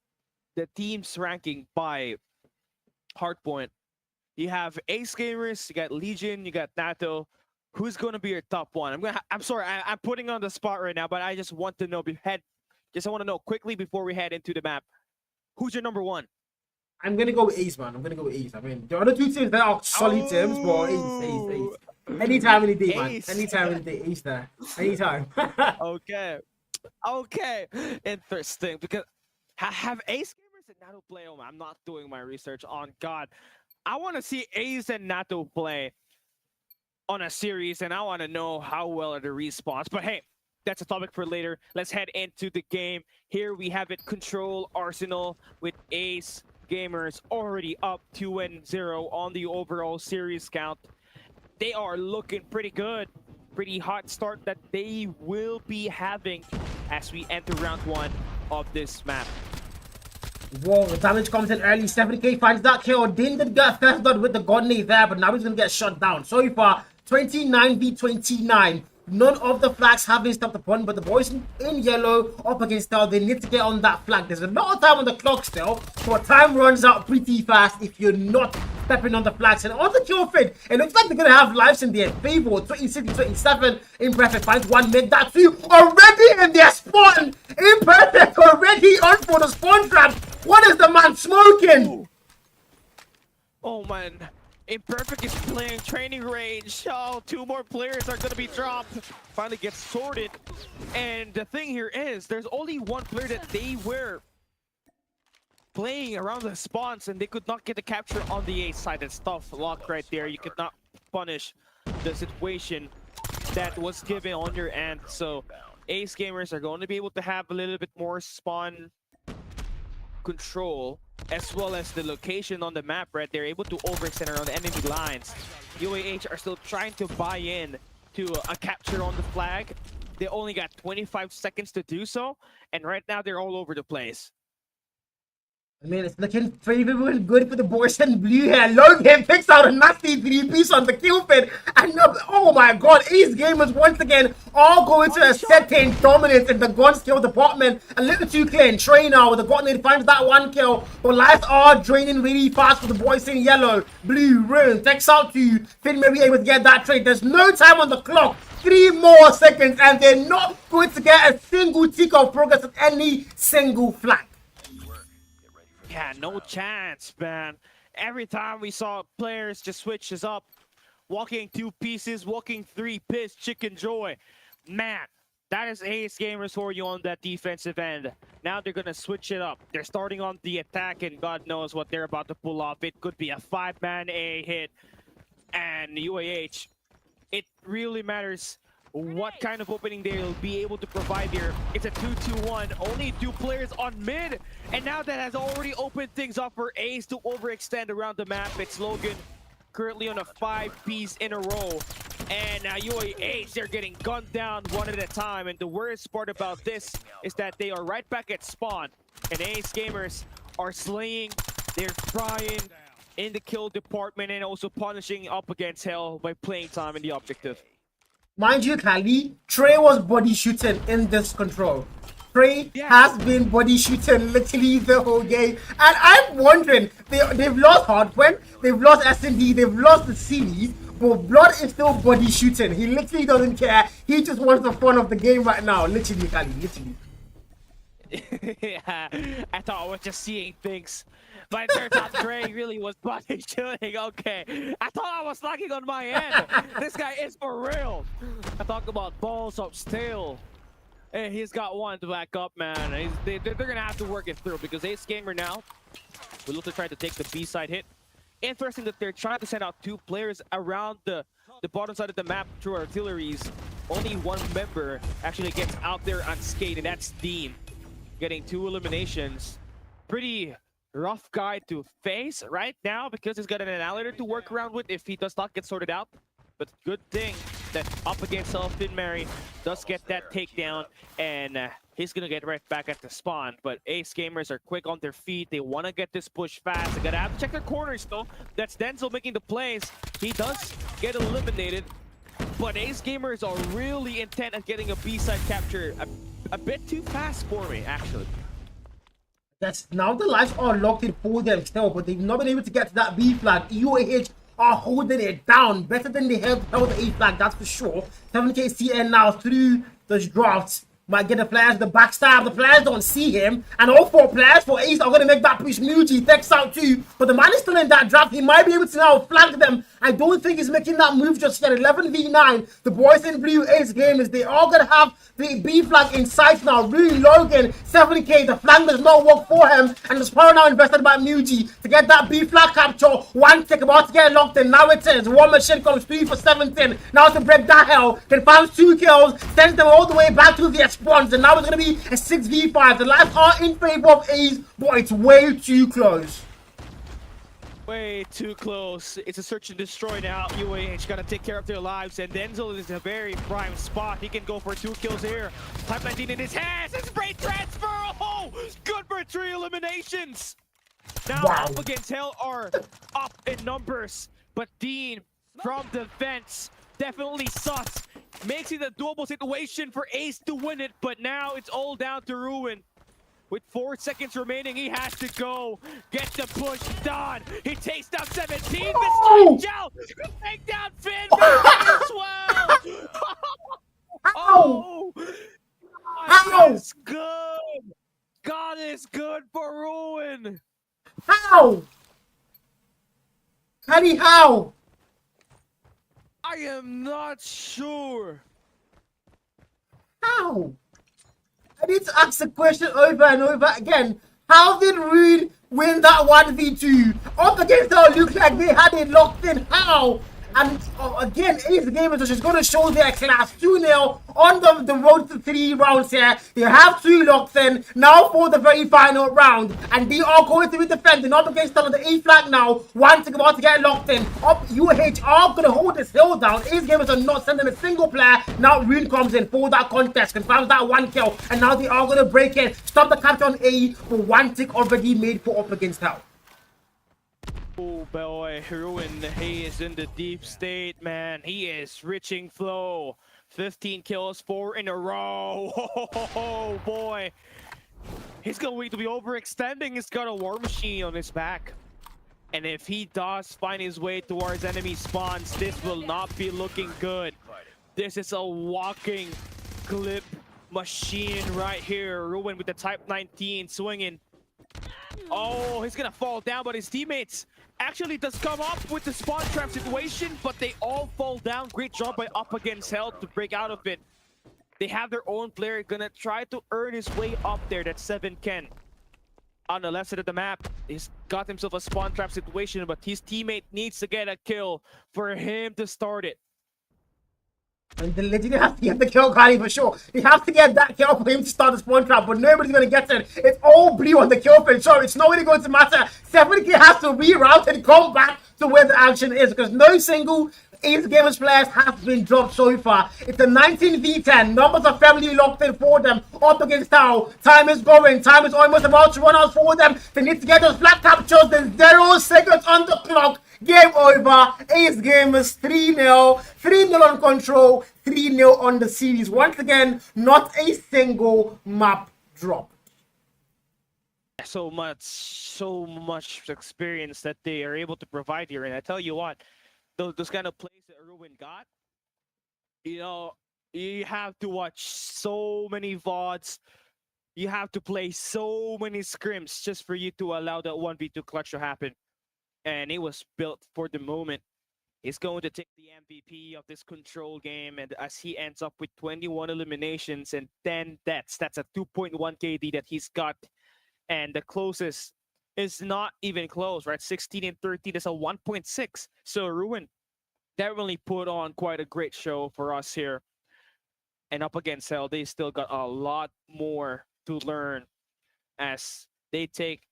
team's ranking by Hardpoint, you have Ace Gamers, you got Legion, you got NATO. Who's going to be your top one? I'm sorry, I'm putting on the spot right now, but I just want to know I want to know quickly before we head into the map. Who's your number one? I'm gonna go with Ace, man. I'm gonna go with Ace. I mean, the other two teams that are solid teams, but Ace. Anytime, any day, man. Anytime, any day, Ace there. Anytime. Okay. Interesting, because have Ace Gamers and NATO play? Oh, I'm not doing my research on God. I want to see Ace and NATO play on a series, and I want to know how well are the respawns. But hey, that's a topic for later. Let's head into the game. Here we have it, Control Arsenal with Ace Gamers already up 2-0 on the overall series count. They are looking pretty good. Pretty hot start that they will be having as we enter round 1 of this map. Whoa, the damage comes in early. 7K finds that kill. Didn't get first blood with the Godney there, but now he's going to get shot down. So far, 29v29. None of the flags have been stopped upon, but the boys in yellow up against Star, they need to get on that flag. There's a lot of time on the clock still, but time runs out pretty fast if you're not stepping on the flags. And on the kill feed, it looks like they're going to have lives in their favor. 26, 27. Imperfect finds one mid. That two already in their spawn. Imperfect already on for the spawn trap. What is the man smoking? Oh man. Imperfect is playing training range. Oh, 2 more players are going to be dropped. Finally gets sorted. And the thing here is, there's only 1 player that they were playing around the spawns, and they could not get the capture on the A side. That's tough luck right there. You could not punish the situation that was given on your end. So Ace Gamers are going to be able to have a little bit more spawn control as well as the location on the map, right? They're able to overextend around the enemy lines. UAH are still trying to buy in to a capture on the flag. They only got 25 seconds to do so, and right now they're all over the place. I mean, it's looking favorable, good for the boys in blue here. Logan picks out a nasty 3-piece on the kill pin. And oh my god, Ace Gamers once again all going to a certain dominance in the gun skill department. A little too clear in Trey now with the Gotnade finds that one kill. But lives are draining really fast for the boys in yellow. Blue, Ruin, takes out to Finn Mary able to get that trade. There's no time on the clock. 3 more seconds and they're not going to get a single tick of progress at any single flank. Yeah, no chance, man. Every time we saw players just switches up, walking 2 pieces, walking 3 piss, chicken joy. Man, that is Ace Gamers for you on that defensive end. Now they're gonna switch it up. They're starting on the attack, and God knows what they're about to pull off. It could be a 5-man A hit, and UAH. It really matters what kind of opening they'll be able to provide here. It's a 2-2-1, only 2 players on mid, and now that has already opened things up for Ace to overextend around the map. It's Logan currently on a 5-piece in a row, and now UAH, they're getting gunned down one at a time, and the worst part about this is that they are right back at spawn, and Ace Gamers are slaying, they're trying in the kill department and also punishing up against Hell by playing time in the objective. Mind you, Kali, Trey was body shooting in this control. Trey has been body shooting literally the whole game. And I'm wondering, they've lost Hardpoint, they've lost S&D, they've lost the series, but Blood is still body shooting. He literally doesn't care. He just wants the fun of the game right now. Literally, Kali, literally. Yeah, I thought I was just seeing things. But it turns out Trey really was body shooting. Okay, I thought I was lagging on my end. This guy is for real. I talk about balls of steel. Hey, he's got one to back up, man. They're gonna have to work it through because Ace Gamer now will look to try to take the B-side hit. Interesting that they're trying to send out 2 players around the bottom side of the map through artilleries. Only 1 member actually gets out there unscathed, and that's Dean. Getting 2 eliminations. Pretty rough guy to face right now because he's got an annihilator to work around with if he does not get sorted out. But good thing that up against Finn Mary does get that takedown, and he's gonna get right back at the spawn. But Ace Gamers are quick on their feet. They want to get this push fast. They gotta have to check their corners though. That's Denzel making the plays. He does get eliminated, but Ace Gamers are really intent on getting a B-side capture a bit too fast for me, actually. That's now the lives are locked in for them still, but they've not been able to get to that B flag. UAH are holding it down better than they held the A flag, that's for sure. 7K CN now through those drafts. Might get the players, the backstab, the players don't see him, and all 4 players for Ace are going to make that push. Muji takes out 2, but the man is still in that draft. He might be able to now flank them. I don't think he's making that move just yet. 11v9, the boys in blue, Ace Gamers, they are going to have the B flag in sight now. Rui Logan, 7K, the flank does not work for him, and the Sparrow now invested by Muji to get that B flag capture. 1 tick about to get locked in. Now it is one machine comes 3 for 17. Now to break that hell, can find 2 kills, sends them all the way back to the spawns, and now it's going to be a 6v5. The lives are in favor of Ace, but it's way too close. Way too close. It's a search and destroy now. UAH got to take care of their lives, and Denzel is in a very prime spot. He can go for 2 kills here. Type 19 in his hands. It's great transfer. Oh, good for 3 eliminations. Now up against Hell are up in numbers, but Dean from the fence definitely sus. Makes it a doable situation for Ace to win it, but now it's all down to Ruin. With 4 seconds remaining, he has to go get the push done. He takes down 17. Oh! Take down Finn as well. Oh, God is good. God is good for Ruin. How? Honey, how? I am not sure. How? I need to ask the question over and over again. How did Rude win that 1v2? Up against our look like they had it locked in. How? And again, Ace Gamers are just going to show their class 2-0 on the road to 3 rounds here. They have 2 locked in now for the very final round. And they are going to be defending up against them on the A flag now. One thing about to get locked in. Up UH are going to hold this hill down. Ace Gamers are not sending a single player. Now Rune comes in for that contest. Confirms that 1 kill. And now they are going to break in. Stop the capture on A for 1 tick already made for up against Hell. Oh boy, Ruin, he is in the deep state, man. He is reaching flow. 15 kills, 4 in a row. Oh boy. He's going to be overextending. He's got a war machine on his back. And if he does find his way towards enemy spawns, this will not be looking good. This is a walking clip machine right here. Ruin with the Type 19 swinging. Oh, he's gonna fall down, but his teammates actually does come up with the spawn trap situation, but they all fall down. Great job by Up Against Hell to break out of it. They have their own player gonna try to earn his way up there. That's 7 Ken. On the left side of the map, he's got himself a spawn trap situation, but his teammate needs to get a kill for him to start it. And they legitimately have to get the kill, Carly, for sure. They have to get that kill for him to start the spawn trap, but nobody's going to get it. It's all blue on the kill field, so it's not really going to matter. 7K has to reroute and come back to where the action is, because no single Ace Gamers players have been dropped so far. It's a 19v10. Numbers are firmly locked in for them. Up against Tao. Time is going. Time is almost about to run out for them. They need to get those flat captures. There's 0 seconds on the clock. Game over. Ace Gamers 3-0. 3-0 on control. 3-0 on the series. Once again, not a single map drop. So much experience that they are able to provide here. And I tell you what, those kind of plays that Ruin got, you know, you have to watch so many VODs. You have to play so many scrims just for you to allow that 1v2 clutch to happen. And it was built for the moment. He's going to take the MVP of this control game, and as he ends up with 21 eliminations and 10 deaths, that's a 2.1 KD that he's got. And the closest is not even close, right? 16 and 13 is a 1.6. So Ruin definitely put on quite a great show for us here. And Up Against Hell, they still got a lot more to learn as they take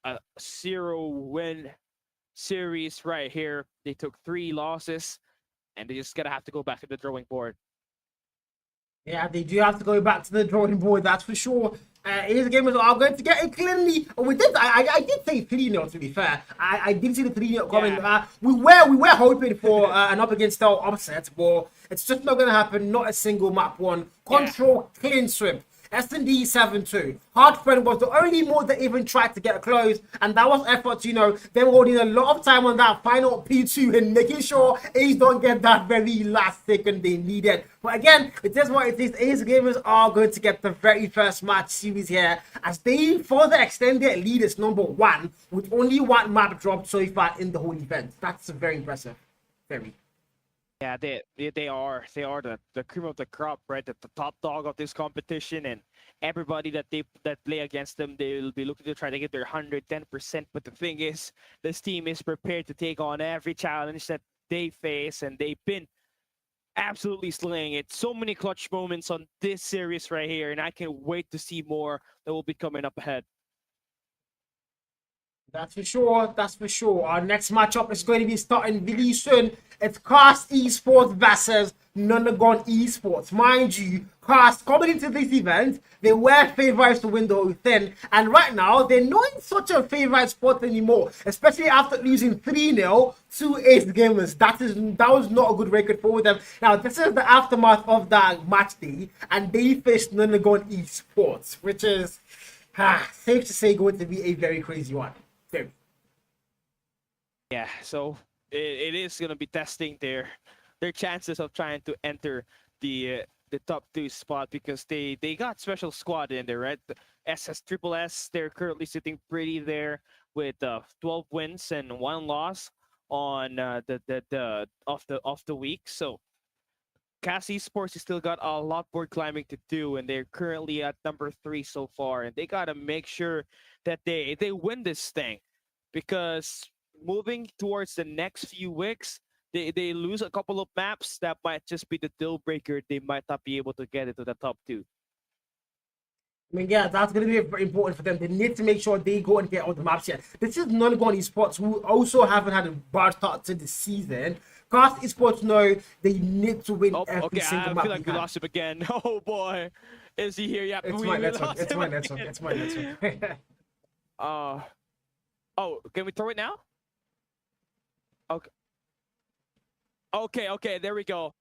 a 0-win series right here. They took 3 losses, and they just gonna have to go back to the drawing board. Yeah, they do have to go back to the drawing board, that's for sure. Ace Gamers are going to get it cleanly. I did say 3-0, to be fair. I did see the 3-0 coming. Yeah. We were hoping for an Up Against Hell upset, but it's just not going to happen. Not a single map one. Control, clean sweep. S&D 7-2. Hardpoint was the only mode that even tried to get close, and that was effort, you know. They were holding a lot of time on that final P2 and making sure Ace don't get that very last second they needed. But again, it is what it is. Ace Gamers are going to get the very first match series here as they further extend their lead as #1 with only 1 map dropped so far in the whole event. That's very impressive. Very. Yeah, they are the cream of the crop, right? The top dog of this competition, and everybody that play against them, they'll be looking to try to get their 110%. But the thing is, this team is prepared to take on every challenge that they face, and they've been absolutely slaying it. So many clutch moments on this series right here, and I can't wait to see more that will be coming up ahead. That's for sure. That's for sure. Our next matchup is going to be starting really soon. It's Cast Esports versus Nagin Esports. Mind you, Cast coming into this event, they were favorites to win the whole thing. And right now, they're not in such a favorite spot anymore, especially after losing 3-0 to Ace Gamers. That was not a good record for them. Now, this is the aftermath of that match day, and they faced Nagin Esports, which is safe to say going to be a very crazy one. Yeah, so it is gonna be testing their chances of trying to enter the top 2 spot, because they got special squad in there, right? The SSSS, they're currently sitting pretty there with 12 wins and 1 loss on of the week. So Cast Esports has still got a lot more climbing to do, and they're currently at number 3 so far, and they gotta make sure that they win this thing, because moving towards the next few weeks, they lose a couple of maps, that might just be the deal breaker. They might not be able to get into the top two. I mean, yeah, that's going to be very important for them. They need to make sure they go and get all the maps here. This is non-Gone Esports, who also haven't had a bad start to the season. Cast Esports know they need to win every single map. I feel like we lost him again. Oh boy, is he here? Yeah, it's my network. It's my network. It's my network. Oh, can we throw it now? Okay. Okay. There we go.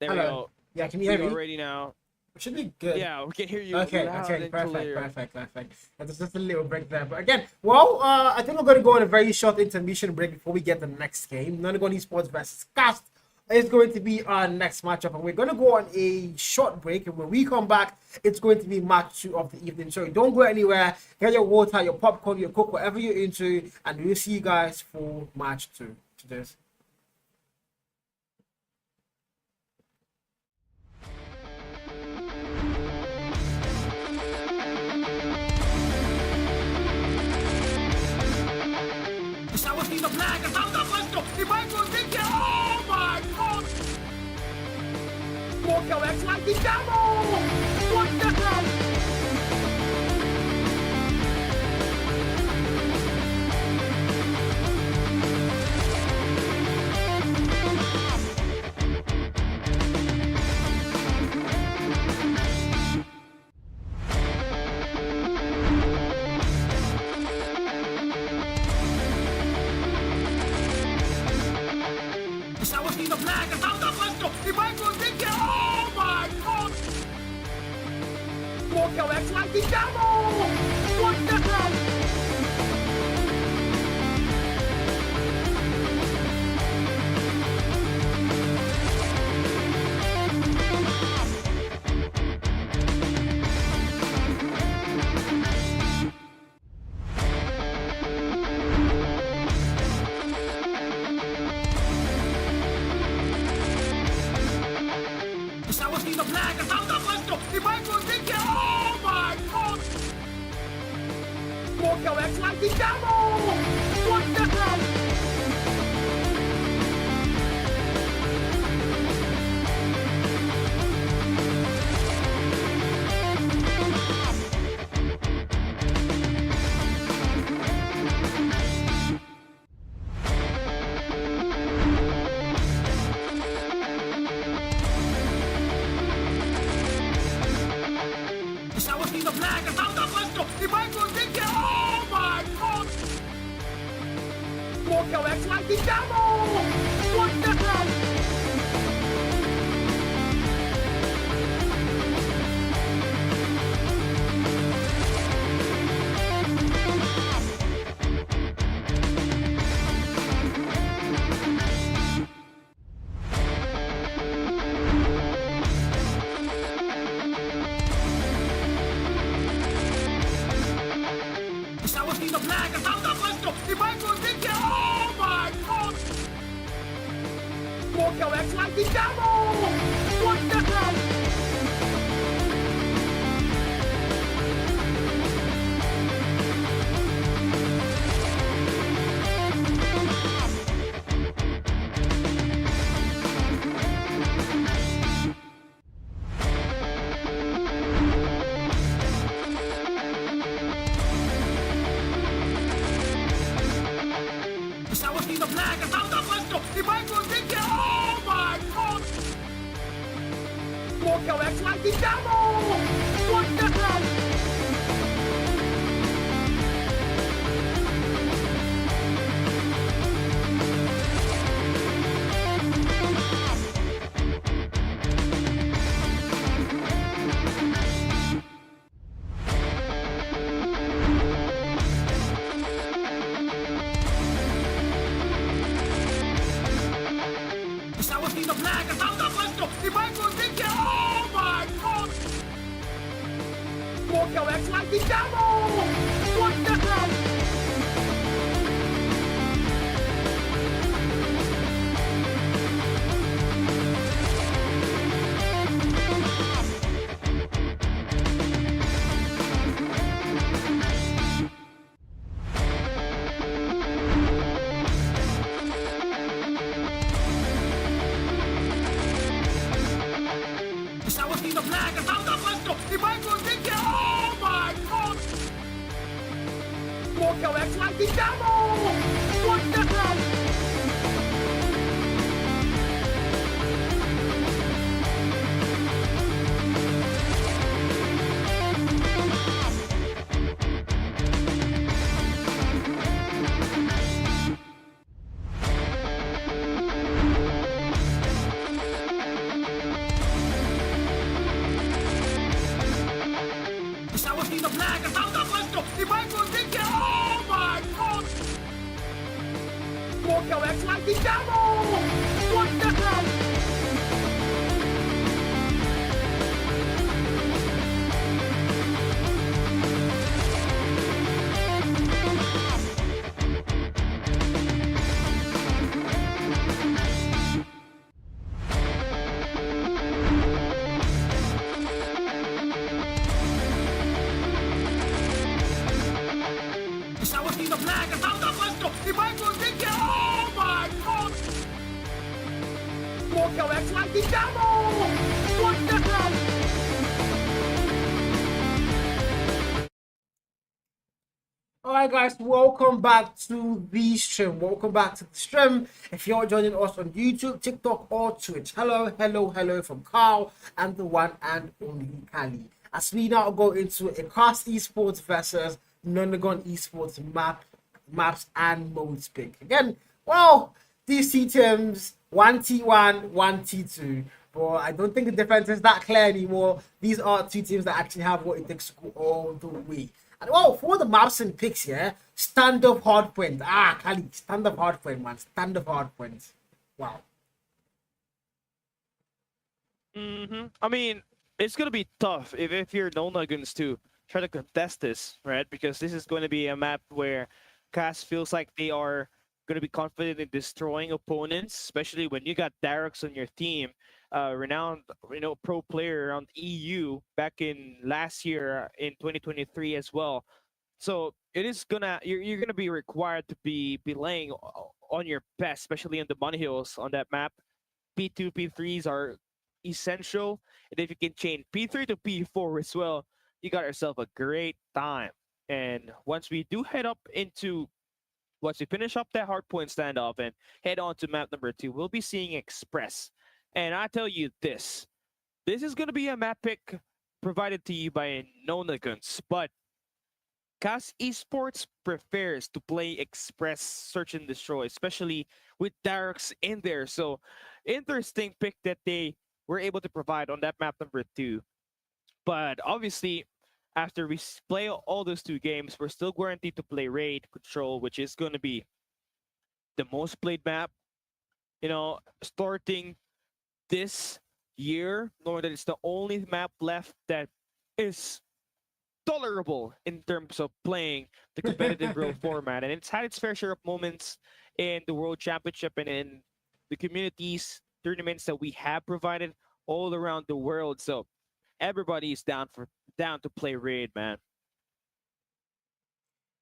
There we go. Yeah, can you hear me? We're ready now. It should be good. Yeah, we can hear you. Okay, perfect. That's just a little break there. But again, well, I think we're going to go on a very short intermission break before we get the next game. Non-Gone Esports versus Cast is going to be our next matchup, and we're going to go on a short break. And when we come back, it's going to be match 2 of the evening. So don't go anywhere. Get your water, your popcorn, your coke, whatever you're into, and we'll see you guys for match 2. Cheers. The flag is out of Westro. He might go dig it. Oh my god! Walker X like the devil! What the hell? The flag is out of Westro. He might go dig it. Oh my god! Walker X like the devil! What the hell? The flag is out of Westro. He might go dig it. Oh my god! Walker X like the devil! What the hell? The flag is out of Westro. He might go dig it. Oh my god! Walker X like the devil! What the hell? The flag is out of Westro. He might go dig it. Oh my god! Walker X like the devil! What the hell? The flag is out of Westro. He might go dig it. Oh my god! Walker X like the devil! What the hell? The flag is out of Westro. He might go dig it. Oh my god! Walker X like the devil! What the hell? Walker X lightning double! What the hell? That was the flag, and how the first go? If I go think, oh my god! Walker X lightning double! What the hell? That was the flag, and how the first go? If I go think, oh my god! Walker X lightning double! What the hell? Alright guys, welcome back to the stream. Welcome back to the stream. If you're joining us on YouTube, TikTok or Twitch, hello from Carl and the one and only Kali. As we now go into a Cast Esports versus Nagin Esports maps and modes pick. Again, well, these two teams, 1T1, 1T2. But I don't think the difference is that clear anymore. These are two teams that actually have what it takes to go all the way. And well, for the maps and picks here, stand up Hardpoint. Kali, stand up Hardpoint, man. Stand up Hardpoint. Wow. I mean, it's gonna be tough if you're no Nuggins to try to contest this, right? Because this is going to be a map where Cass feels like they are going to be confident in destroying opponents, especially when you got Darex on your team, renowned, pro player around EU back in last year in 2023 as well. So it is gonna you're gonna be required to be laying on your best, especially in the money hills on that map. P2, P3s are essential, and if you can chain P3 to P4 as well, you got yourself a great time. And once we finish up that hardpoint standoff and head on to map number 2, we'll be seeing Express. And I tell you this is going to be a map pick provided to you by Nonagons, but Cast Esports prefers to play Express Search and Destroy, especially with Darex in there. So interesting pick that they were able to provide on that map number 2. But obviously, after we play all those 2 games, we're still guaranteed to play Raid Control, which is going to be the most played map, starting this year, knowing that it's the only map left that is tolerable in terms of playing the competitive world format. And it's had its fair share of moments in the World Championship and in the communities tournaments that we have provided all around the world. So everybody is down to play Raid, man.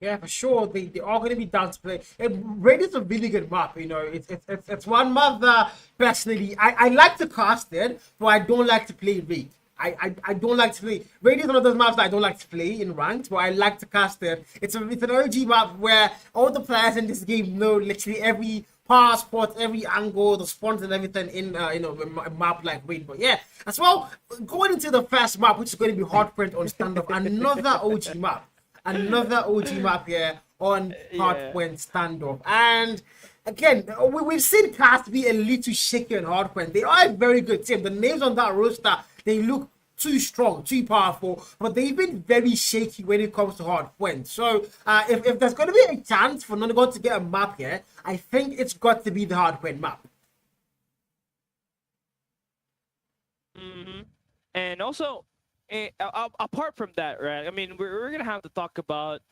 Yeah, for sure. They are going to be down to play. Raid is a really good map. It's one map that personally I like to cast it, but I don't like to play Raid. I don't like to play. Raid is one of those maps that I don't like to play in ranked, but I like to cast it. It's an OG map where all the players in this game know literally every power spot, every angle, the spawns and everything in a map like Raid. But yeah, as well, going into the first map, which is going to be Hardpoint on standoff, another OG map. Another OG map here on Hardpoint standoff. And again, we've seen Cast be a little shaky on Hardpoint. They are a very good team. The names on that roster, they look too strong, too powerful, but they've been very shaky when it comes to Hardpoint. So if there's going to be a chance for Nanagon to get a map here, I think it's got to be the Hardpoint map. And also, apart from that, right? I mean, we're gonna have to talk about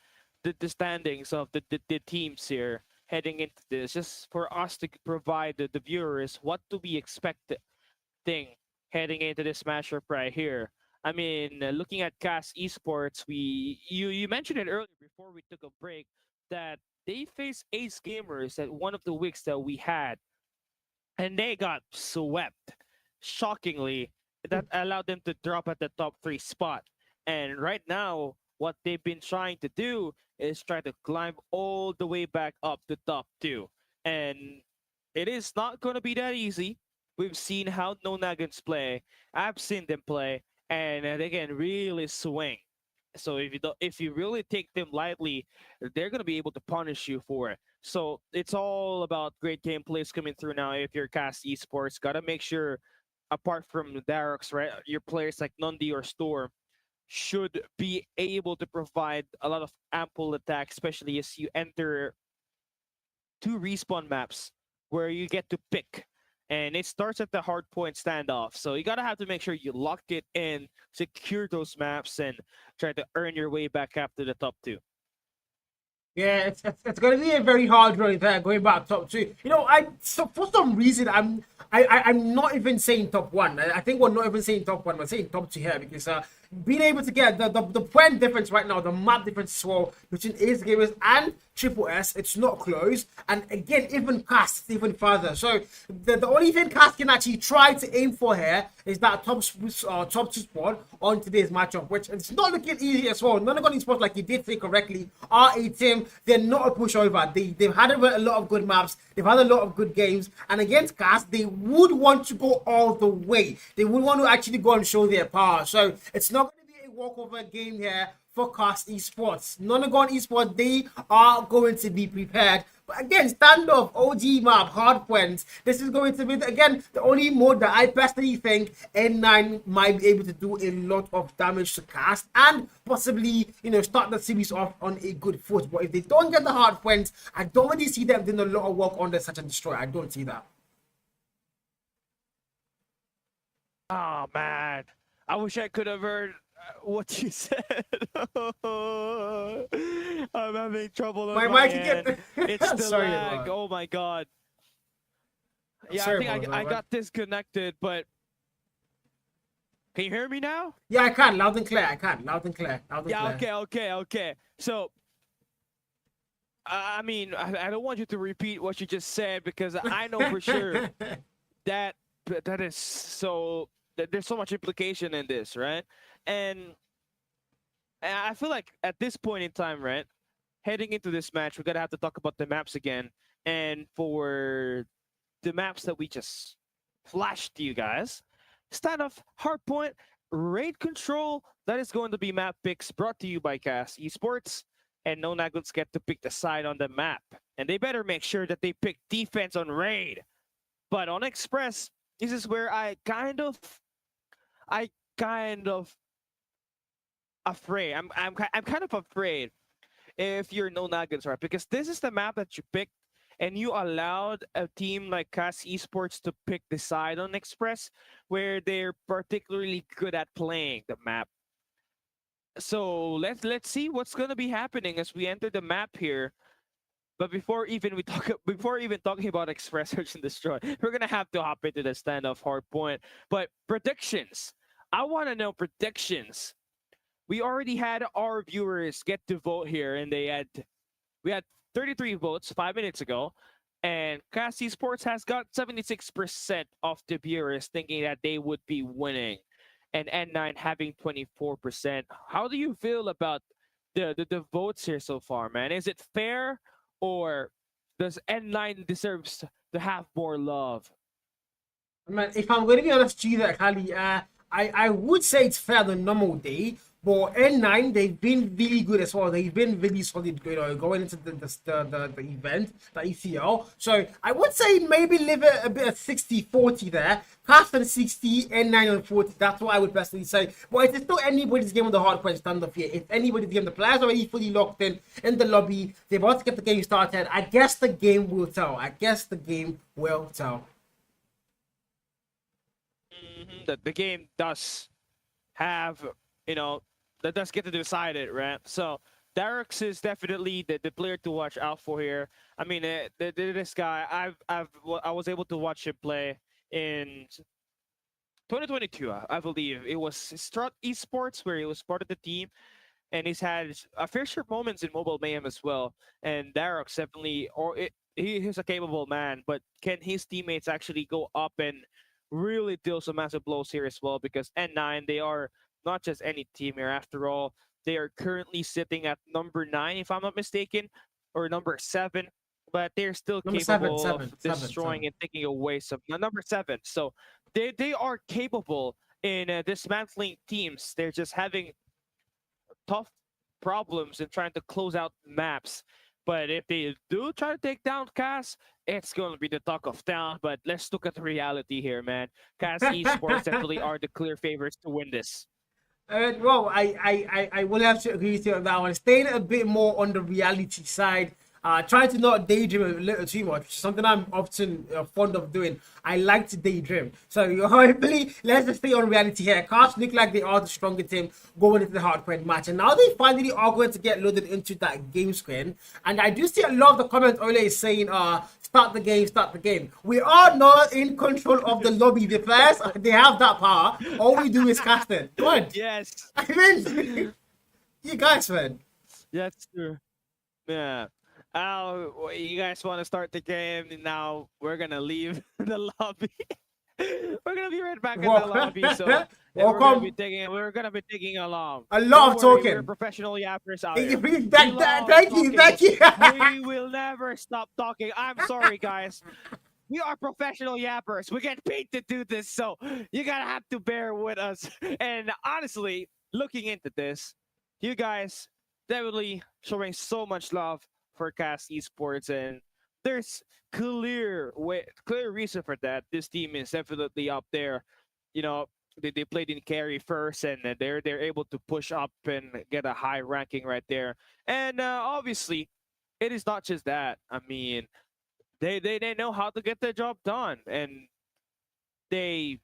the standings of the teams here heading into this, just for us to provide the viewers what to be expecting heading into this matchup right here. I mean, looking at Cast Esports, you mentioned it earlier before we took a break that they faced Ace Gamers at one of the weeks that we had, and they got swept. Shockingly, that allowed them to drop at the top 3 spot. And right now, what they've been trying to do is try to climb all the way back up to top two. And it is not going to be that easy. We've seen how no Nagins play. I've seen them play, and they can really swing. So if you really take them lightly, they're gonna be able to punish you for it. So it's all about great gameplays coming through now. If you're Cast Esports, gotta make sure, apart from the Darox, right, your players like Nundi or Storm should be able to provide a lot of ample attack, especially as you enter two respawn maps where you get to pick. And it starts at the hardpoint standoff. So you gotta have to make sure you lock it in, secure those maps, and try to earn your way back up to the top two. Yeah, it's going to be a very hard road there going back top two. You know, for some reason I'm not even saying top one. I think we're not even saying top one. We're saying top two here because being able to get the point difference right now, the map difference as well between Ace Gamers and Triple S, it's not close. And again, even Cast, it's even further. So the only thing Cast can actually try to aim for here is that top two spot on today's matchup, which it's not looking easy as well. None of these spots, like you did say correctly, are a team. They're not a pushover. They've had a lot of good maps. They've had a lot of good games. And against Cast, they would want to go all the way. They would want to actually go and show their power. So it's not going to be a walkover game here for Cast Esports. Nonagon Esports, they are going to be prepared. But again, standoff, OG map, Hardpoint. This is going to be, again, the only mode that I personally think N9 might be able to do a lot of damage to Cast and possibly, you know, start the series off on a good foot. But if they don't get the Hardpoint, I don't really see them doing a lot of work on the Search and Destroy. I don't see that. Oh man, I wish I could have heard what you said. I'm having trouble. My my mic end. It's the Sorry lag. about Oh my god. Yeah, Sorry I think about I that. got disconnected, but can you hear me now? Yeah, I can. Loud and clear. I can. Loud and clear. Loud and Yeah. clear. Okay. So, I mean, I don't want you to repeat what you just said because I know for sure that that is so that there's so much implication in this, right? And I feel like at this point in time, right, heading into this match, we're gonna have to talk about the maps again. And for the maps that we just flashed to you guys, standoff, hardpoint, raid control, that is going to be map picks brought to you by Cast Esports. And no Naglets get to pick the side on the map. And they better make sure that they pick defense on raid. But on Express, this is where I kind of afraid. I'm kind of afraid if you're no Nuggets, right? Because this is the map that you picked, and you allowed a team like Cast Esports to pick the side on Express, where they're particularly good at playing the map. So let's see what's gonna be happening as we enter the map here. But before even talking about Express Search and Destroy, we're gonna have to hop into the standoff hardpoint. But predictions. I want to know predictions. We already had our viewers get to vote here, and we had 33 votes 5 minutes ago, and Cast Esports has got 76% of the viewers thinking that they would be winning, and N9 having 24%. How do you feel about the votes here so far, man? Is it fair, or does N9 deserves to have more love? Man, if I'm going to be honest with you, that Kali, I would say it's fair the normal day, but N9 they've been really good as well. They've been really solid, you know, going into the event, the ECL. So I would say maybe leave it a bit of 60-40 there. Cast on 60, N9 on 40. That's what I would personally say. But it's still anybody's game on the hardcore stand-up here. It's anybody's game. The players are already fully locked in the lobby. They're about to get the game started. I guess the game will tell. That the game does have, you know, that does get to decide it, right? So Darex is definitely the player to watch out for here. I mean, this guy, I was able to watch him play in 2022, I believe. It was Strut Esports where he was part of the team, and he's had a fair share of moments in Mobile Mayhem as well. And Darex definitely, he is a capable man, but can his teammates actually go up and really deal some massive blows here as well? Because N9, they are not just any team here. After all, They are currently sitting at number 9, if I'm not mistaken, or number 7. But they're still Number seven, capable of seven, seven, destroying seven. and taking away some. No, number 7. So they are capable in dismantling teams. They're just having tough problems in trying to close out maps. But if they do try to take down Cass, it's going to be the talk of town. But let's look at the reality here, man. Cass Esports definitely are the clear favorites to win this. Well, I will have to agree with you on that one. Staying a bit more on the reality side, trying to not daydream a little too much, which is something I'm often fond of doing. I like to daydream. So, hopefully, let's just stay on reality here. Cars look like they are the stronger team going into the Hardpoint match. And now they finally are going to get loaded into that game screen. And I do see a lot of the comments Ole is saying, start the game, start the game. We are not in control of the lobby. The players, they have that power. All we do is cast it. Good. Yes. I mean, you guys, man. That's true. Yeah. You guys want to start the game? Now we're gonna leave the lobby. We're gonna be right back in the lobby. So Welcome. We're gonna be taking along. A lot Don't of worry, talking. We're professional yappers out Thank here. you, We thank love you, talking. thank you. We will never stop talking. I'm sorry, guys. We are professional yappers. We get paid to do this, so you gotta have to bear with us. And honestly, looking into this, you guys definitely showing so much love for Cast Esports, and there's clear reason for that. This team is definitely up there. You know, they played in carry first, and they're able to push up and get a high ranking right there. And obviously, it is not just that. I mean, they know how to get the job done, and they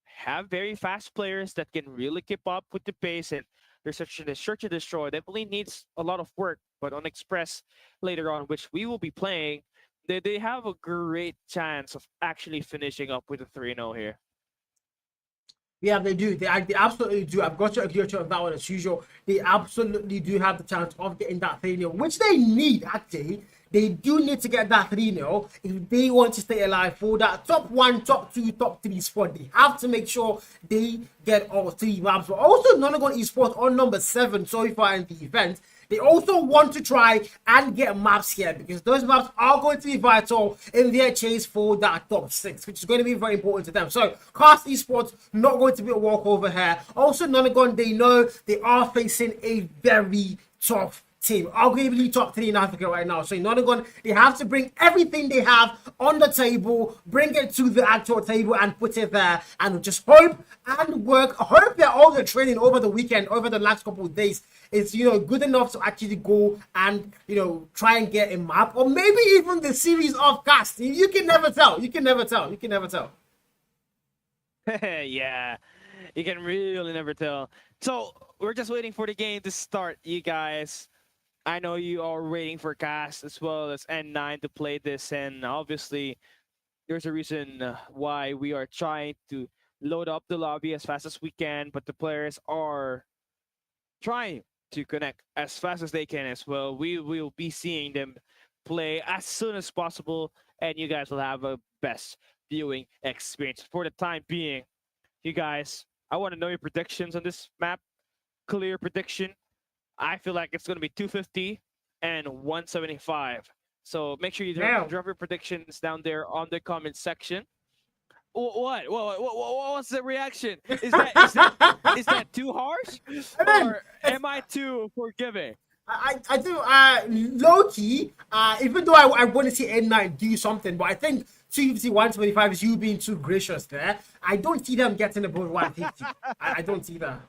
have very fast players that can really keep up with the pace, and their search and destroy definitely needs a lot of work. But on Express later on, which we will be playing, they have a great chance of actually finishing up with a 3-0 here. Yeah, they do. They absolutely do. I've got to agree with you on that one as usual. They absolutely do have the chance of getting that 3-0, which they need, actually. They do need to get that 3-0 if they want to stay alive for that top 1, top 2, top 3 spot. They have to make sure they get all 3 maps. But also, Nonagon Esports on number 7 so far in the event. They also want to try and get maps here because those maps are going to be vital in their chase for that top 6, which is going to be very important to them. So, Cast Esports not going to be a walkover here. Also, Nonagon, they know they are facing a very tough team, arguably top 3 in Africa right now. So Nonagon, they have to bring everything they have on the table, bring it to the actual table and put it there, and just hope and work. Hope that all the training over the weekend, over the last couple of days, is good enough to actually go and try and get a map, or maybe even the series of cast. You can never tell. You can never tell. You can never tell. Yeah, you can really never tell. So we're just waiting for the game to start, you guys. I know you are waiting for Cast as well as N9 to play this, and obviously there's a reason why we are trying to load up the lobby as fast as we can, but the players are trying to connect as fast as they can as well. We will be seeing them play as soon as possible, and you guys will have a best viewing experience. For the time being, you guys, I want to know your predictions on this map. Clear prediction. I feel like it's going to be 250 and 175. So make sure you drop your predictions down there on the comment section. What's the reaction? Is that too harsh? Or am I too forgiving? I do, low key, even though I want to see N9 do something, but I think 250, 125 is you being too gracious there. I don't see them getting above 150. I don't see that.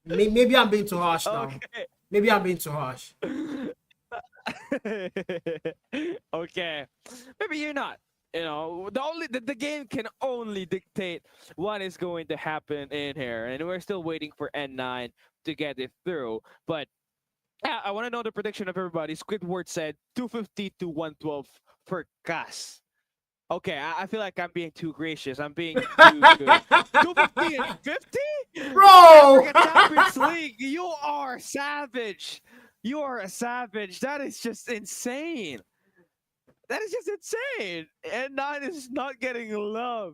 Maybe I'm being too harsh now. Okay. Maybe I'm being too harsh. Okay. Maybe you're not. The game can only dictate what is going to happen in here, and we're still waiting for N9 to get it through. But yeah, I want to know the prediction of everybody. Squidward said 250 to 112 for Gas. Okay, I feel like I'm being too gracious. I'm being too good. 250 and 50? Bro! African Champions League, you are savage. You are a savage. That is just insane. That is just insane. N9 is not getting love.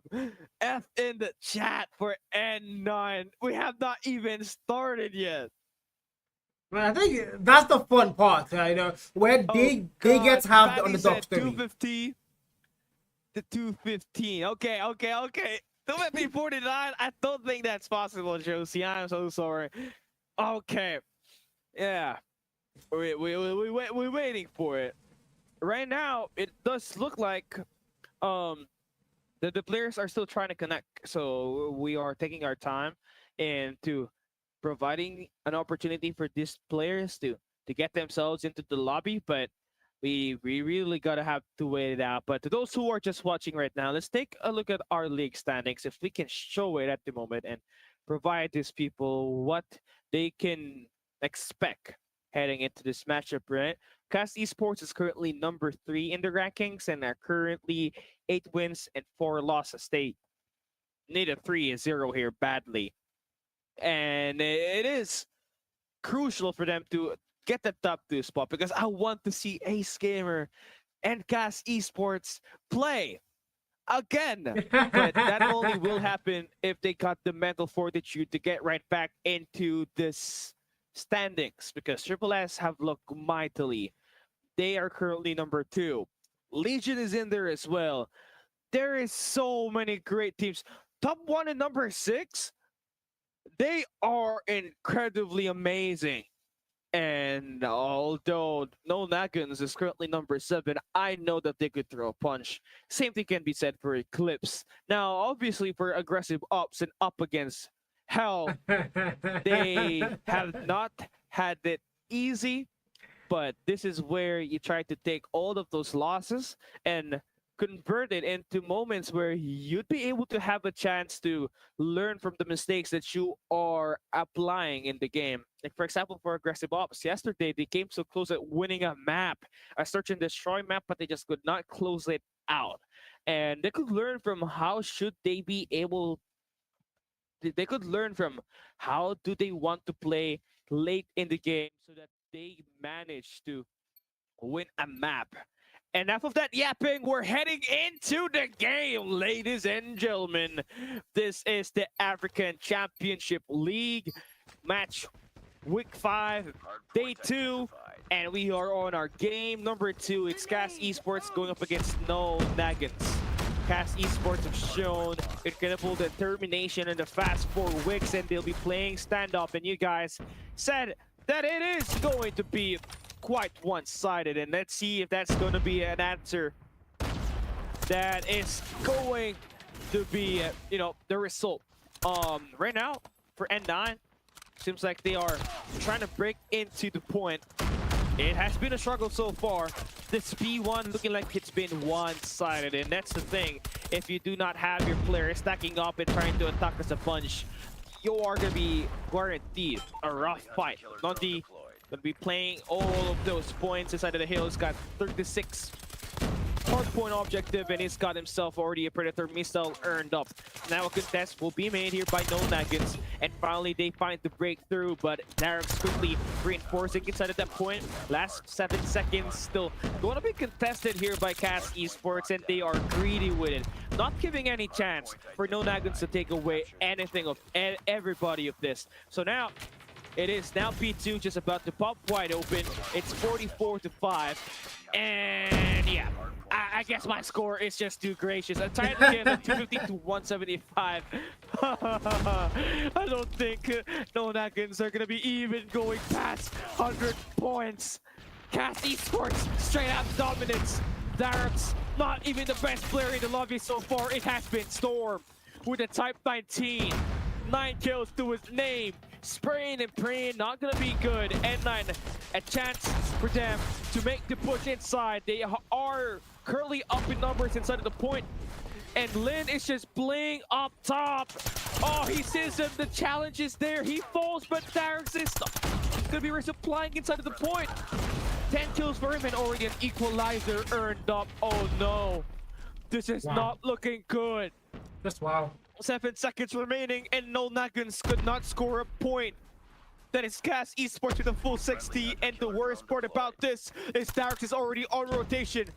F in the chat for N9. We have not even started yet. Well, I think that's the fun part, where Oh they get God, to have the Fatty underdog said story. 250 to 215. Okay. 250-49. I don't think that's possible, Josie. I'm so sorry. Okay, yeah, we're waiting for it. Right now, it does look like um the players are still trying to connect, so we are taking our time into providing an opportunity for these players to get themselves into the lobby, but we really gotta have to wait it out. But to those who are just watching right now, let's take a look at our league standings if we can show it at the moment and provide these people what they can expect heading into this matchup, right? Cast Esports is currently number 3 in the rankings and are currently 8 wins and 4 losses. They need a 3-0 here badly. And it is crucial for them to get the top 2 spot because I want to see Ace Gamer and Cast Esports play again. But that only will happen if they got the mental fortitude to get right back into this standings because Triple S have looked mightily. They are currently number 2. Legion is in there as well. There is so many great teams. Top 1 and number 6, they are incredibly amazing. And although No Nagins is currently number 7, I know that they could throw a punch. Same thing can be said for Eclipse. Now, obviously, for aggressive ops and up against Hell, they have not had it easy, but this is where you try to take all of those losses and convert it into moments where you'd be able to have a chance to learn from the mistakes that you are applying in the game. Like, for example, for aggressive ops, yesterday they came so close at winning a map, a search and destroy map, but they just could not close it out. And they could learn from how should they be able, they could learn from how do they want to play late in the game so that they manage to win a map. Enough of that yapping. We're heading into the game, ladies and gentlemen. This is the African Championship League match week 5, day 2, and we are on our game number 2. It's Cast Esports going up against No Nagins. Cast Esports have shown incredible determination in the fast 4 weeks, and they'll be playing stand-up. And you guys said that it is going to be quite one-sided, and let's see if that's going to be an answer that is going to be, the result. Right now for N9, seems like they are trying to break into the point. It has been a struggle so far. This P1 looking like it's been one-sided, and that's the thing. If you do not have your players stacking up and trying to attack as a bunch, you are going to be guaranteed a rough fight. Nondi going to be playing all of those points inside of the hills. Got 36 hardpoint objective, and he's got himself already a Predator missile earned up. Now a contest will be made here by No Nagins, and finally they find the breakthrough, but Darren's quickly reinforcing inside of that point. Last 7 seconds, still going to be contested here by Cast Esports, and they are greedy with it, not giving any chance for No Nagins to take away anything of everybody of this. So now it is now P2 just about to pop wide open. It's 44-5, and yeah, I guess my score is just too gracious. I'm tied again at 250-175. I don't think No Nagins are gonna be even going past 100 points. Cast Esports straight up dominance. Darren's not even the best player in the lobby so far. It has been Storm with a Type 19. 9 kills to his name. Spraying and praying, not gonna be good. N9, a chance for them to make the push inside. They are currently up in numbers inside of the point. And Lin is just playing up top. Oh, he sees him. The challenge is there. He falls, but Darren's is gonna be resupplying inside of the point. 10 kills for him and already an equalizer earned up. Oh no. This is not looking good. Just wow. 7 seconds remaining, and No Nagins could not score a point. That is Cast Esports with a full 60, and the worst part about this is Darrex is already on rotation.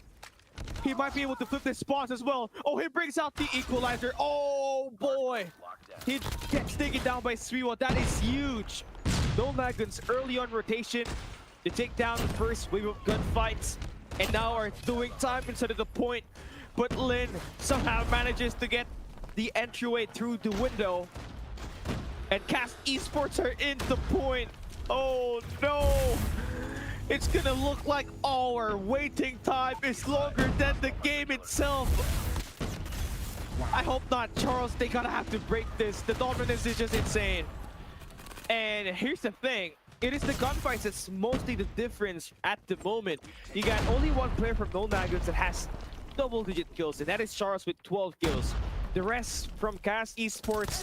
He might be able to flip this spot as well. Oh, he brings out the equalizer. Oh boy! He gets taken down by Swiwa. That is huge. No Nagins early on rotation to take down the first wave of gunfights, and now are doing time instead of the point. But Lin somehow manages to get the entryway through the window, and Cast Esports are in the point. Oh no! It's gonna look like our waiting time is longer than the game itself. I hope not, Charles. They gotta have to break this. The dominance is just insane. And here's the thing. It is the gunfights that's mostly the difference at the moment. You got only one player from No Nagins that has double-digit kills, and that is Charles with 12 kills. The rest from Cast Esports,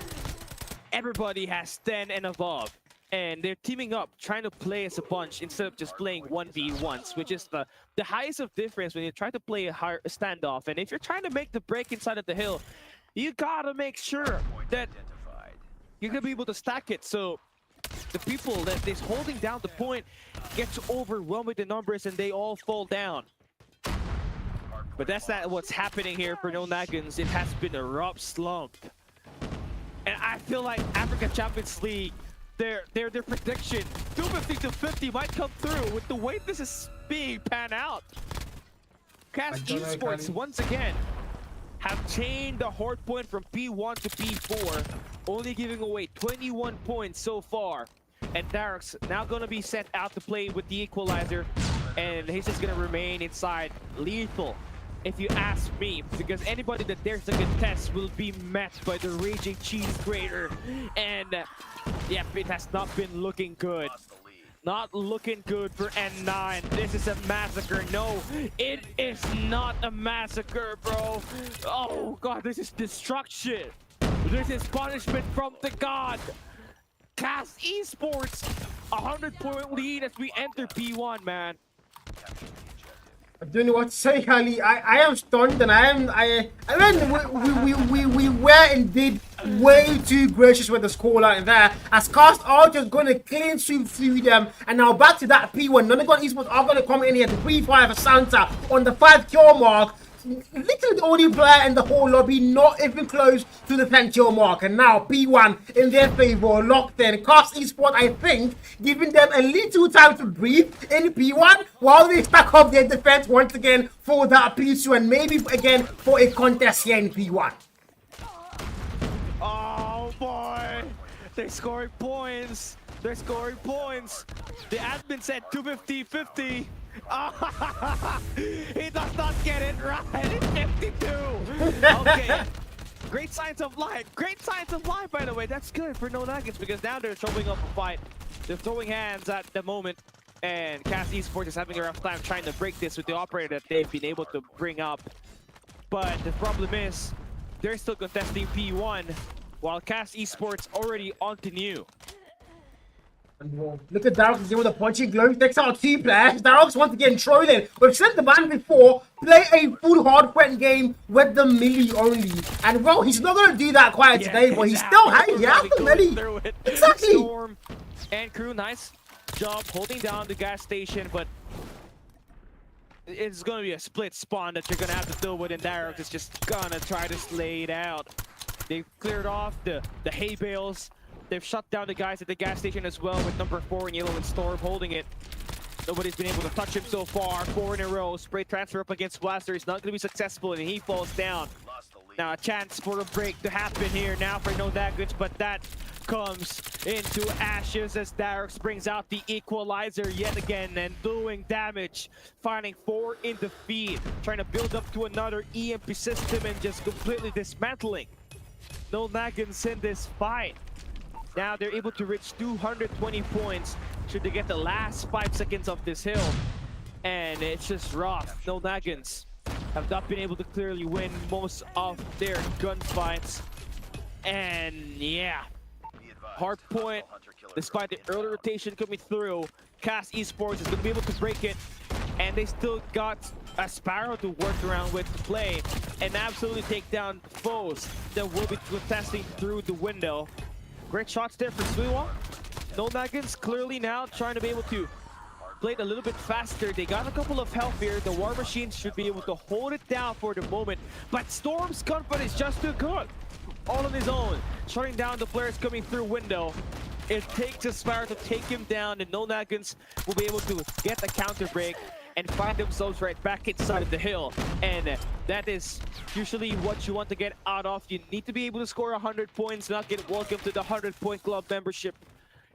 everybody has 10 and above. And they're teaming up, trying to play as a bunch instead of just playing 1v1s, which is the highest of difference when you try to play a standoff. And if you're trying to make the break inside of the hill, you gotta make sure that you're gonna be able to stack it. So the people that is holding down the point gets overwhelmed with the numbers and they all fall down. But that's not what's happening here for No Nagins. It has been a rough slump. And I feel like Africa Champions League, their prediction 250 to 50 might come through with the way this is being panned out. Cast Esports once again have changed the Hardpoint from P1 to P4, only giving away 21 points so far. And Dark's now gonna be sent out to play with the equalizer, and he's just gonna remain inside. Lethal, if you ask me, because anybody that dares to contest will be met by the raging cheese grater. And yep, it has not been looking good. Not looking good for N9. This is a massacre. No, it is not a massacre, bro. Oh god, this is destruction. This is punishment from the god. Cast Esports, 100-point lead as we enter P1, man. I don't know what to say, Ali. I am stunned, and I mean, we were indeed way too gracious with the scoreline there, as Cast are just going to clean sweep through them. And now back to that P1. Nanagon Esports are going to come in here to 3-5 for Santa on the 5-kill mark. Literally the only player in the whole lobby not even close to the 10-kill mark. And now P1 in their favor, locked in. Cast Esports, I think, giving them a little time to breathe in P1 while they stack up their defense once again for that P2 and maybe again for a contest here in P1. Oh boy, they're scoring points. They're scoring points. The admin said 250-50. He does not get it right. It's 52. Okay. Great signs of life. Great signs of life, by the way. That's good for No Nuggets because now they're showing up a fight. They're throwing hands at the moment. And Cast Esports is having a rough time trying to break this with the operator that they've been able to bring up. But the problem is, they're still contesting P1 while Cast Esports already on to new. Look at Darox with a punching glove. Takes out 2 players. Darox once again trolling. We've sent the man before. Play a full hardpoint game with the melee only. And well, he's not going to do that quite today, but he's still hanging. Yeah, the melee. Exactly. Storm and crew, nice job holding down the gas station, but it's going to be a split spawn that you're going to have to deal with, and Darox is just going to try to slay it out. They've cleared off the hay bales. They've shut down the guys at the gas station as well with number 4 in yellow and Storm holding it. Nobody's been able to touch him so far. 4 in a row. Spray transfer up against Blaster. He's not going to be successful and he falls down. Now a chance for a break to happen here now for No Nagins, but that comes into ashes as Darox brings out the equalizer yet again and doing damage. Finding 4 in the feed. Trying to build up to another EMP system and just completely dismantling No Nagins in this fight. Now they're able to reach 220 points should they get the last 5 seconds of this hill. And it's just rough. No Nagins have not been able to clearly win most of their gunfights. And yeah, Hardpoint, despite the early rotation coming through, Cast Esports is going to be able to break it. And they still got a Sparrow to work around with to play and absolutely take down foes that will be contesting through the window. Great shots there for Suiwa. No Nagins clearly now trying to be able to play it a little bit faster. They got a couple of health here. The War Machine should be able to hold it down for the moment. But Storm's confidence is just too good. All on his own. Shutting down the players coming through window. It takes a Spire to take him down, and no Nagins will be able to get the counter break and find themselves right back inside of the hill. And that is usually what you want to get out of. You need to be able to score 100 points, not get welcome to the 100-point club membership.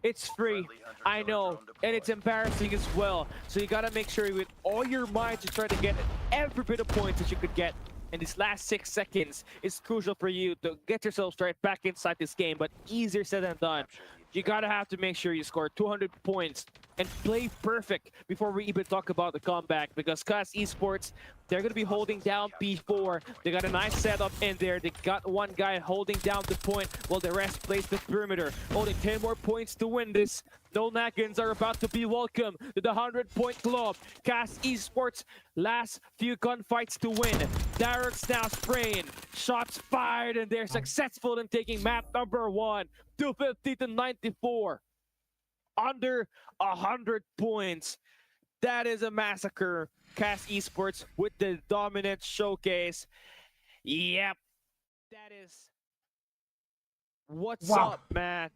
It's free, I know, and it's embarrassing as well. So you gotta make sure with all your might to try to get every bit of points that you could get. And these last 6 seconds is crucial for you to get yourself right back inside this game, but easier said than done. You gotta have to make sure you score 200 points and play perfect before we even talk about the comeback, because Class Esports, they're gonna be holding down B4. They got a nice setup in there. They got one guy holding down the point while the rest plays the perimeter. Only 10 more points to win this. No Nagins are about to be welcome to the 100-point club. Class Esports, last few gunfights to win. Darrek's now spraying. Shots fired, and they're successful in taking map number 1. 250 to 94. Under 100 points. That is a massacre. Class Esports with the dominant showcase. Yep. That is what's up, man.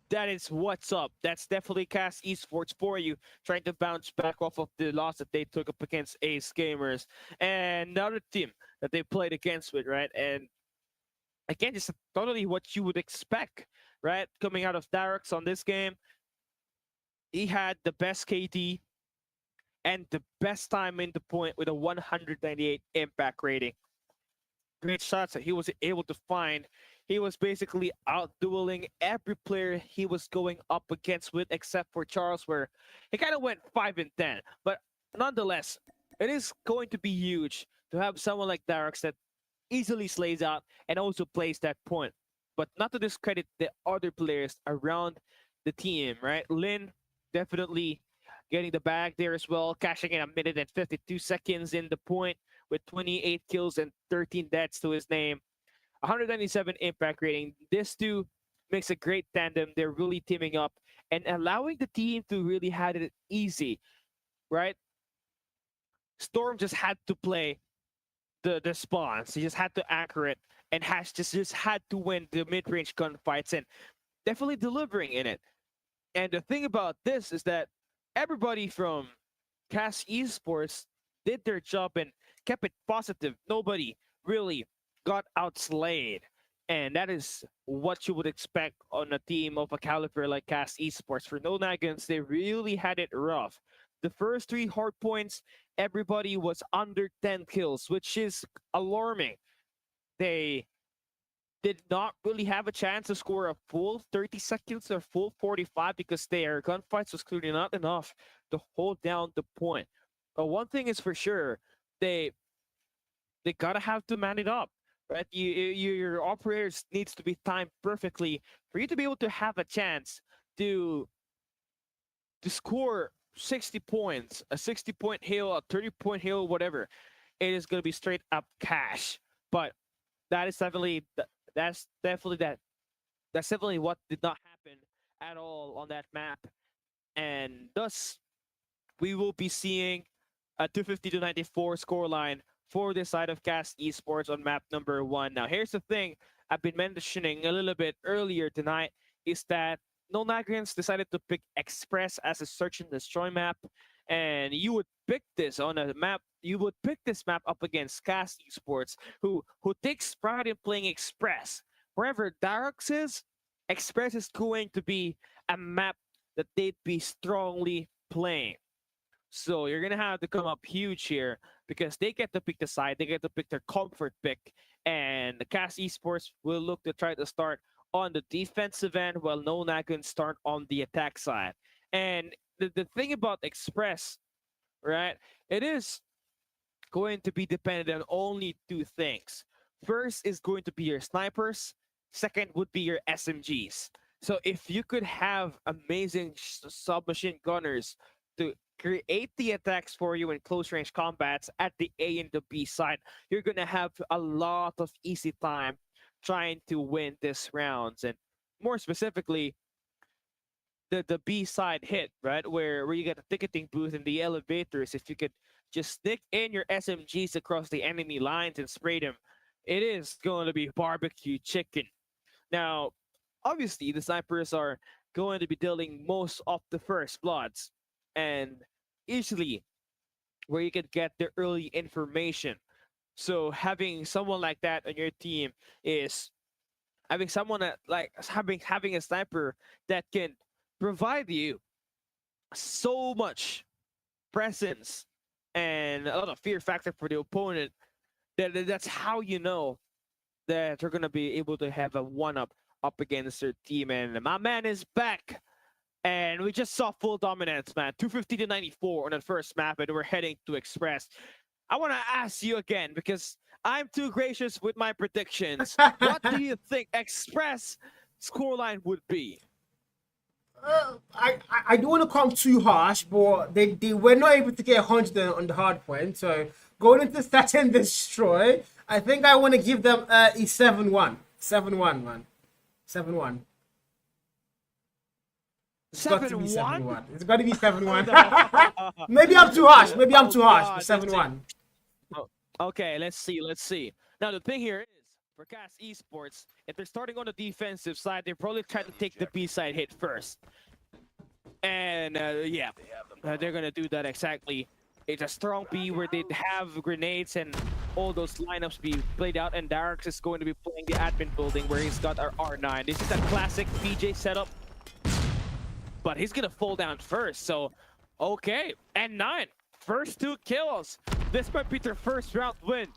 That is what's up. That's definitely Class Esports for you, trying to bounce back off of the loss that they took up against Ace Gamers. And another team that they played against with, right? And again, just totally what you would expect, right? Coming out of Darrek's on this game. He had the best KD and the best time in the point with a 198 impact rating. Great shots that he was able to find. He was basically out-dueling every player he was going up against with, except for Charles, where he kind of went 5 and 10. But nonetheless, it is going to be huge to have someone like Darrek's that easily slays out and also plays that point. But not to discredit the other players around the team, right? Lin definitely getting the bag there as well, cashing in 1 minute and 52 seconds in the point with 28 kills and 13 deaths to his name. 197 impact rating. This two makes a great tandem. They're really teaming up and allowing the team to really have it easy, right? Storm just had to play the spawns. He just had to anchor it and has just had to win the mid-range gunfights and definitely delivering in it. And the thing about this is that everybody from Class Esports did their job and kept it positive. Nobody really got outslayed. And that is what you would expect on a team of a caliber like Class Esports. For No Nagins, they really had it rough. The first 3 hard points, everybody was under 10 kills, which is alarming. They did not really have a chance to score a full 30 seconds or full 45 because their gunfights was clearly not enough to hold down the point. But one thing is for sure, they gotta have to man it up, right? Your operators needs to be timed perfectly for you to be able to have a chance to score 60 points, a 60-point hail, a 30-point hail, whatever. It is gonna be straight up cash. But that is definitely that's definitely what did not happen at all on that map, and thus we will be seeing a 250 to 94 scoreline for this side of Class Esports on map number 1. Now, here's the thing I've been mentioning a little bit earlier tonight is that No Nagins decided to pick Express as a search and destroy map, and you would pick this on a map. You would pick this map up against Class Esports, who takes pride in playing Express. Wherever Darrek's is, Express is going to be a map that they'd be strongly playing. So you're gonna have to come up huge here because they get to pick the side, they get to pick their comfort pick, and the Class Esports will look to try to start on the defensive end while No Nagins start on the attack side. And the thing about Express, right? It is going to be dependent on only 2 things. First is going to be your snipers. Second would be your SMGs. So if you could have amazing submachine gunners to create the attacks for you in close range combats at the A and the B side, you're going to have a lot of easy time trying to win this rounds. And more specifically, the B side hit, right? Where you get a ticketing booth in the elevators. If you could just stick in your SMGs across the enemy lines and spray them, it is going to be barbecue chicken. Now, obviously, the snipers are going to be dealing most of the first bloods, and easily where you can get the early information. So having someone like that on your team is having someone that like having a sniper that can provide you so much presence and a lot of fear factor for the opponent. That's how you know that they're gonna be able to have a one up against their team. And my man is back. And we just saw full dominance, man. 250 to 94 on the first map, and we're heading to Express. I want to ask you again because I'm too gracious with my predictions. What do you think Express scoreline would be? I don't want to come too harsh, but they were not able to get 100 on the hard point. So going into Stat and Destroy, I think I want to give them a 7-1. 7-1, man. 7-1. It's got to be 7-1. It's got to be 7-1. Maybe I'm too harsh. Maybe I'm too harsh. 7-1. Okay, let's see. Now the thing here is, for Cast Esports, if they're starting on the defensive side, they're probably trying to take the B side hit first. And yeah, they're gonna do that exactly. It's a strong B where they have grenades and all those lineups be played out, and Darix is going to be playing the admin building where he's got our R9. This is a classic PJ setup, but he's gonna fall down first. So, okay, and 9, first 2 kills. This might be their first round win.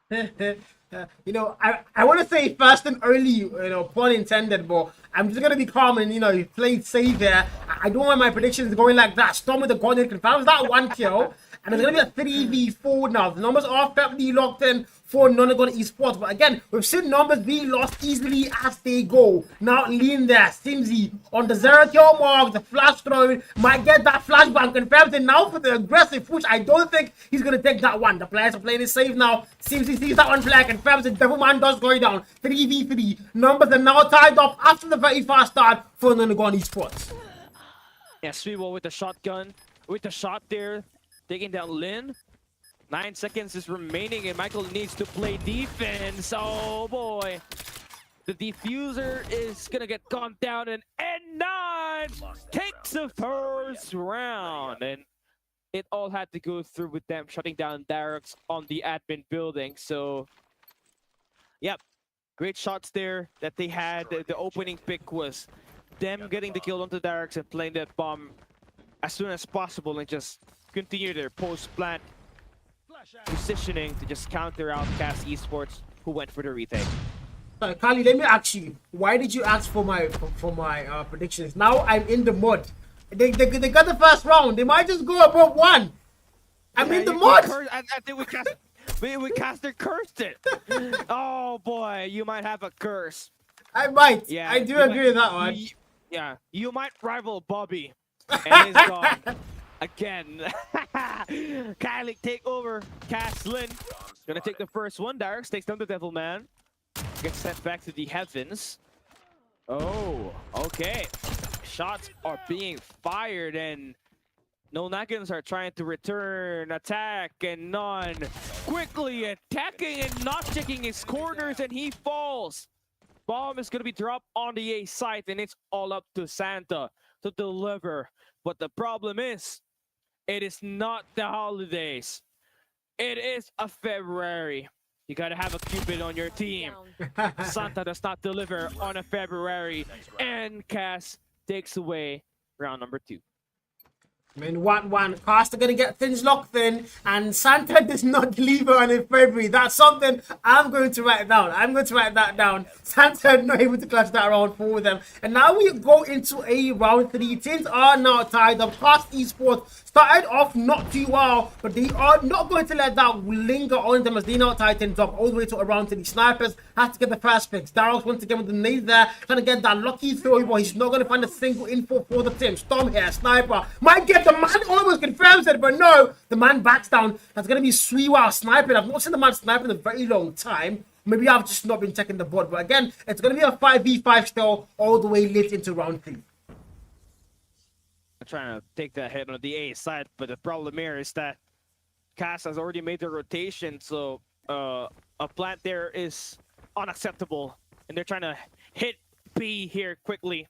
You know, I want to say fast and early, you know, pun intended, but I'm just going to be calm and, you know, play safe there. I don't want my predictions going like that. Storm with the Guardian confirms that 1 kill, and it's going to be a 3v4 now. The numbers are perfectly locked in for Nagin Esports, but again, we've seen numbers being lost easily as they go. Now, lean there, Simzy on the 0 kill mark, the flash throw might get that flashbang confirmed, and now for the aggressive push, I don't think he's going to take that one. The players are playing it safe now. Simzy sees that one player, confirms it. Devilman does go down. 3v3. Numbers are now tied up after the very fast start for Nagin Esports. Yeah, Sweeble with the shotgun, with the shot there, taking down Lin. 9 seconds is remaining, and Michael needs to play defense. Oh boy. The diffuser is gonna get gone down, and N9 takes the first round. And it all had to go through with them shutting down Darix on the admin building. So, yep, great shots there that they had. The opening pick was them getting the kill onto Darix and playing that bomb as soon as possible and just continue their post-plant positioning to just counter out Cast Esports, who went for the retake. Kali, let me ask you, why did you ask for my predictions? Now I'm in the mud. They got the first round. They might just go above 1. I'm in the mud. I think we caster cursed it. Oh boy, you might have a curse. I might. Yeah, I do agree with that one. Yeah, you might rival Bobby, and he's gone again. Kylie take over. Caslin gonna take the first one. Darix takes down the Devilman. Gets sent back to the heavens. Oh, okay. Shots are being fired, and no Nagins are trying to return attack, and none quickly attacking and not checking his corners, and he falls. Bomb is gonna be dropped on the A site, and it's all up to Santa to deliver. But the problem is, it is not the holidays. It is a February. You gotta have a Cupid on your team. Santa does not deliver on a February, and Cass takes away round number 2. I mean, 1-1. Cast are going to get things locked in, and Santa does not deliver on in February. That's something I'm going to write down. I'm going to write that down. Santa not able to clutch that round for them. And now we go into a round 3. Teams are now tied up. Cast Esports started off not too well, but they are not going to let that linger on them as they now tie things up all the way to around 3. Snipers have to get the first picks. Darryl once again with the nade there, trying to get that lucky throw, but he's not going to find a single info for the team. Storm here, Sniper might get the man, almost confirms it, but no, the man backs down. That's going to be Sweewa sniping. I've not seen the man snipe in a very long time. Maybe I've just not been checking the board, but again, it's going to be a 5v5 still all the way late into round 3. Trying to take that hit on the A side, but the problem here is that Cass has already made the rotation, so a plant there is unacceptable, and they're trying to hit B here quickly.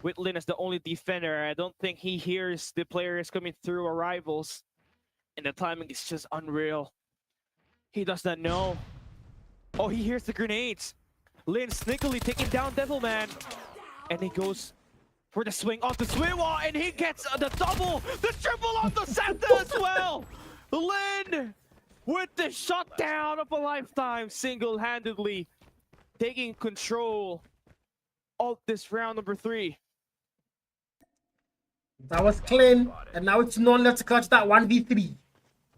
with Lin as the only defender. I don't think he hears the players coming through arrivals. And the timing is just unreal. He does not know. Oh, he hears the grenades. Lin sneakily taking down Devilman. And he goes for the swing off the swing wall, and he gets the double, the triple on the Santa as well. Lin with the shutdown of a lifetime, single-handedly taking control of this round number 3. That was clean, and now it's none left to clutch that 1v3.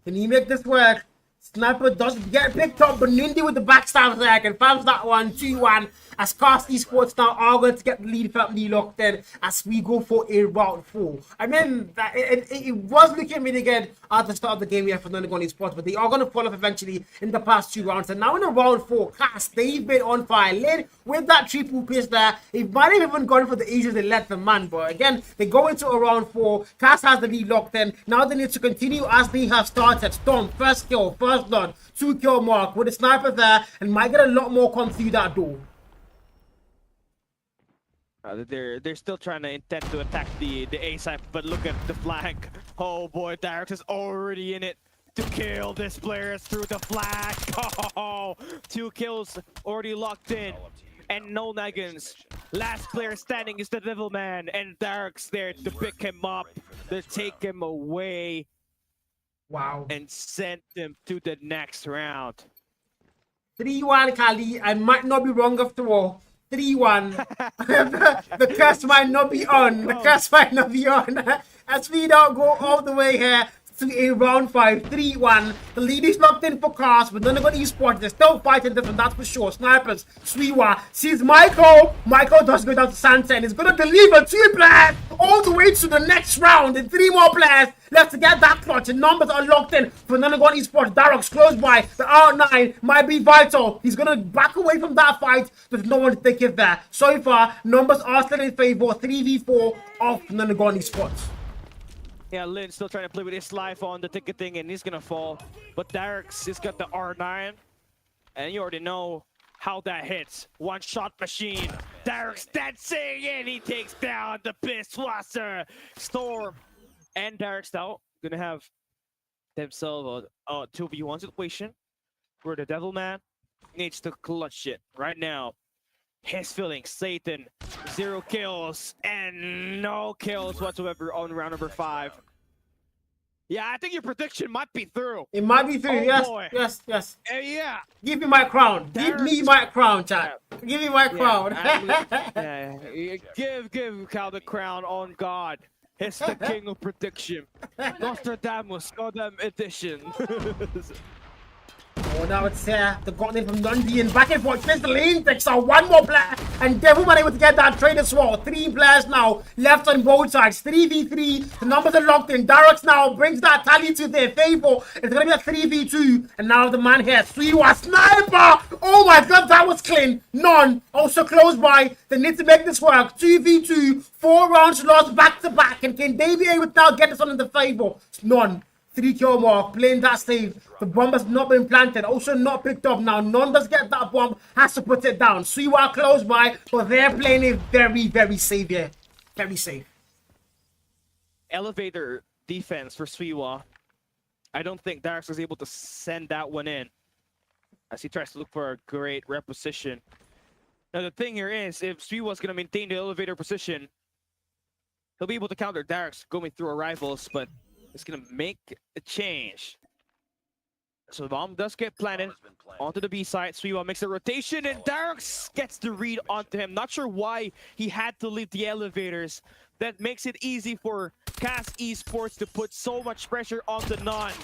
Can he make this work? Sniper does get picked up, but Nindy with the backstab there confirms that one, 2-1. As Cast Esports now are going to get the lead firmly locked in as we go for a round 4. I mean, it was looking really good at the start of the game here for Nagin Esports, but they are going to fall off eventually in the past 2 rounds. And now in the round 4, Cast, they've been on fire. Lid with that triple piss there. They might have even gone for the ages they let the man, but again, they go into a round 4. Cast has the lead locked in. Now they need to continue as they have started. Storm, first kill, first blood, 2 kill mark with a sniper there, and might get a lot more come through that door. They're still trying to intend to attack the A side, but look at the flank. Oh boy, Dyrix is already in it to kill this player through the flank. Oh, 2 kills already locked in, and no Nagins. Last player standing is the Devilman, and Dyrix there to pick him up, to take him away. Wow. And send him to the next round. 3-1, Kali. I might not be wrong after all. 3-1. The curse might not be on. The curse might not be on. As we now go all the way here to a round 5, 3-1. The lead is locked in for Cast, but Nagin Esports, they're still fighting this one, that's for sure. Snipers, Swiwa sees Michael. Michael does go down to Santa and is going to deliver 2 players all the way to the next round. And 3 more players left to get that clutch. And numbers are locked in for Nagin Esports. Darrox close by. The R9 might be vital. He's going to back away from that fight. There's no one to take it there. So far, numbers are still in favor. 3v4 of Nagin Esports. Yeah, Lin still trying to play with his life on the ticketing, and he's gonna fall. But Darix has got the R9, and you already know how that hits. One-shot machine. Darix dancing, and he takes down the Pisswasser. Storm and Darix now gonna have themselves a 2v1 situation where the Devilman needs to clutch it right now. His feelings, Satan, 0 kills and no kills whatsoever on round number 5. Yeah, I think your prediction might be through. It might be through, Oh, yes, boy. yes. Yeah. Give me my crown. Give me my crown, chat. Give me my crown. Give Cal the crown on God. He's the king of prediction. Nostradamus, Goddamn edition. Oh, now it's the Gauntlet from Dundee and back and forth. Chris the lane takes out 1 more player, and Devilman able to get that trade as well. 3 players now left on both sides. 3v3. The numbers are locked in. Darrox now brings that tally to their favor. It's gonna be a 3v2, and now the man here, Swiwa sniper. Oh my God, that was clean. None. Also close by. They need to make this work. 2v2. 4 rounds lost back to back, and can they be able to now get this one in the favor? None. 3 kill mark, playing that save. The bomb has not been planted, also not picked up. Now, none does get that bomb, has to put it down. Swiwa close by, but they're playing it very, very safe here. Very safe. Elevator defense for Swiwa. I don't think Darix was able to send that one in as he tries to look for a great reposition. Now, the thing here is, if Swiwa's going to maintain the elevator position, he'll be able to counter Darix going through arrivals, but it's gonna make a change. So the bomb does get planted onto the B side. Swiwa makes a rotation, and Darix gets the read onto him. Not sure why he had to leave the elevators. That makes it easy for Cast Esports to put so much pressure onto None.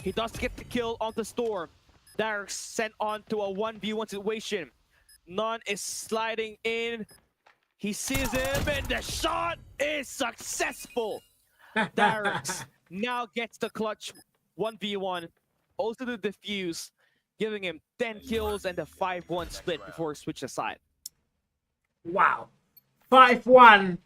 He does get the kill on the Storm. Darix sent on to a 1v1 situation. None is sliding in. He sees him, and the shot is successful. Darix now gets the clutch 1v1, also the defuse, giving him 10 kills and a 5-1 split before switch aside. Wow. 5-1.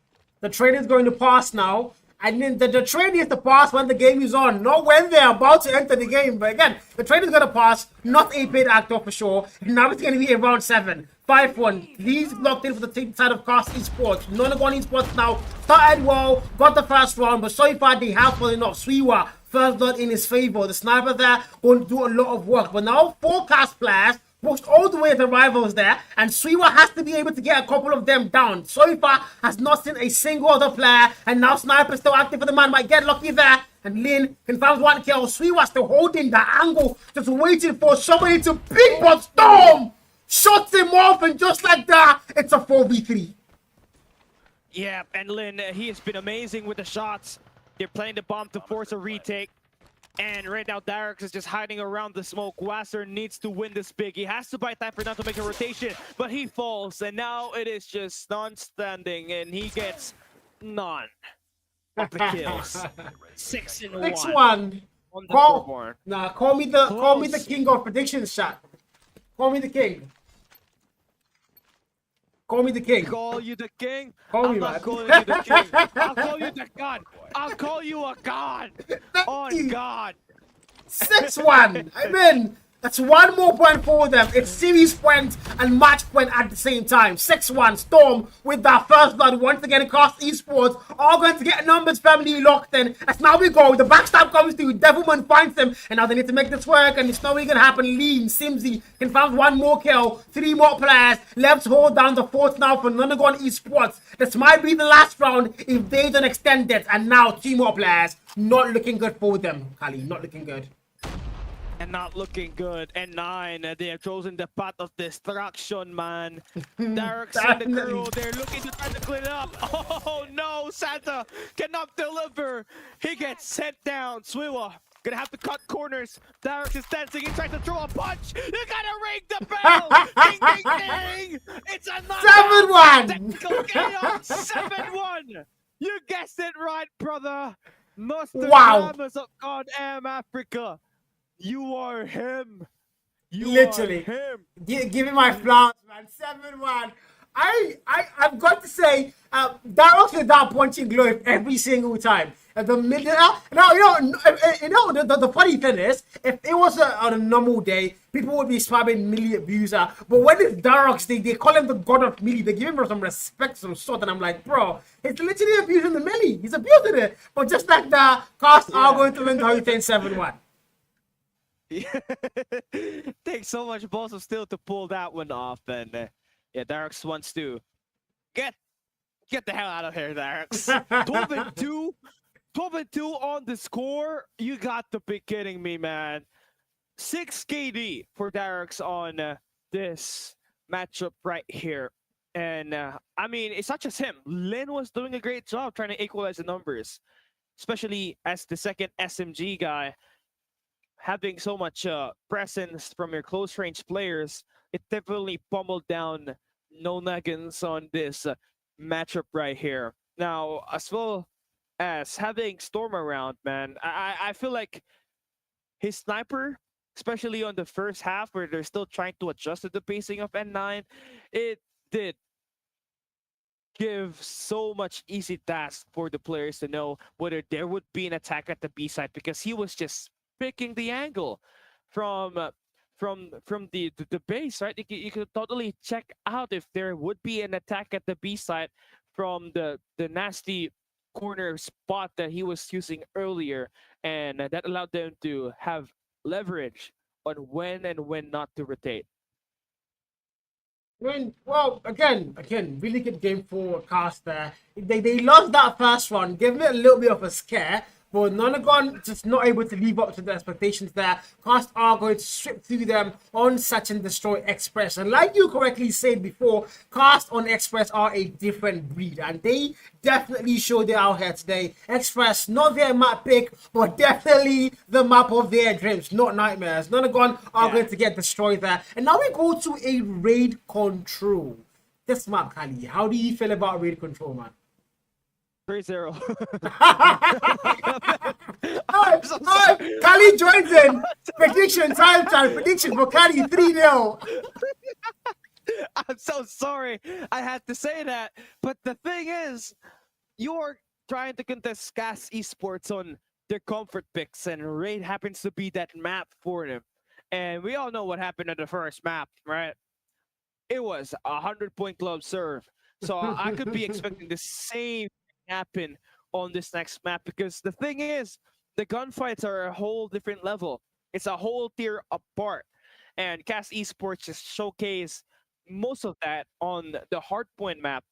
The trade is going to pass now. And then the train is to pass when the game is on, not when they're about to enter the game. But again, the train is going to pass, not a paid actor for sure. Now it's going to be in round 7. 5-1. Please locked in for the team side of Cast Esports. Nonagon Esports now started well, got the first round, but so far they have fallen off. Swiwa, first blood in his favor. The sniper there going to do a lot of work. But now 4 Cast players pushed all the way to the rivals there, and Swiwa has to be able to get a couple of them down. So far has not seen a single other player, and now Sniper still active for the man, might get lucky there. And Lin confirms 1 kill. Swiwa still holding the angle, just waiting for somebody to pick, but Storm shuts him off, and just like that, it's a 4v3. Yeah, and Lin, he has been amazing with the shots. They're playing the bomb to force a retake. And right now, Darex is just hiding around the smoke. Wasser needs to win this big. He has to buy time for now to make a rotation, but he falls. And now it is just non-standing, and he gets none of the kills. 6-1. 6-1. Call me the king of predictions, chat. Call me the king. Call me the king. Call you the king? Call I'm me, not man. calling you the king. I'll call you the god. I'll call you a god. On God. 6-1. I mean, that's 1 more point for them. It's series point and match point at the same time. 6-1. Storm with that first blood. Once again, Cast Esports are going to get numbers family locked in. As now we go. The backstab comes through. Devilman finds them. And now they need to make this work. And it's not really going to happen. Lean, Simsy confirms 1 more kill. 3 more players. Left to hold down the fort now for Nonagon Esports. This might be the last round if they don't extend it. And now 3 more players. Not looking good for them, Kali. Not looking good. And not looking good. And 9, they have chosen the path of destruction, man. Derek's and the crew, they're looking to try to clean it up. Oh no, Santa cannot deliver. He gets sent down. Swiwa gonna have to cut corners. Derek is dancing. He tries to throw a punch. You gotta ring the bell. Ding, ding, ding. It's another 7-1. chaos. 7-1. You guessed it right, brother. Wow. Of God Am Africa. You are him. You Literally. are him. Give me my flowers, man. 7-1. I've got to say, Daros is that punching glove every single time. At the middle, now the funny thing is, if it was on a normal day, people would be spamming Millie abuser. But when it's Darox, they call him the god of Millie. They give him some respect, some sort, and I'm like, bro, it's literally abusing the Millie. He's abusing it. But just like the Cast are going to win the Hurricane 7-1. Takes so much balls of steel to pull that one off, and yeah, Darex wants to get the hell out of here, Darex. 12-2 on the score. You got to be kidding me, man. 6 KD for Darex on this matchup right here, and I mean, it's not just him. Lin was doing a great job trying to equalize the numbers, especially as the second SMG guy. Having so much presence from your close range players, it definitely pummeled down no Nagins on this matchup right here. Now, as well as having Storm around, man, I feel like his sniper, especially on the first half where they're still trying to adjust to the pacing of N9, it did give so much easy task for the players to know whether there would be an attack at the B side, because he was just picking the angle from the base, right? You could totally check out if there would be an attack at the B side from the nasty corner spot that he was using earlier, and that allowed them to have leverage on when and when not to rotate. I mean, well, again, really good game for Cast there. They lost that first one, gave me a little bit of a scare. But Nonagon just not able to live up to the expectations there. Cast are going to strip through them on Search and Destroy Express. And like you correctly said before, Cast on Express are a different breed. And they definitely showed it out here today. Express, not their map pick, but definitely the map of their dreams, not nightmares. Nonagon are going to get destroyed there. And now we go to a raid control. This map, Kali, how do you feel about raid control, man? 3-0. Kali joins in. Prediction time. Prediction for Kali 3-0. I'm so sorry I had to say that, but the thing is, you're trying to contest Cast Esports on their comfort picks, and Raid happens to be that map for them. And we all know what happened on the first map, right? It was 100-point club serve. So I could be expecting the same happen on this next map, because the thing is, the gunfights are a whole different level. It's a whole tier apart. And Cast Esports just showcase most of that on the Hardpoint map.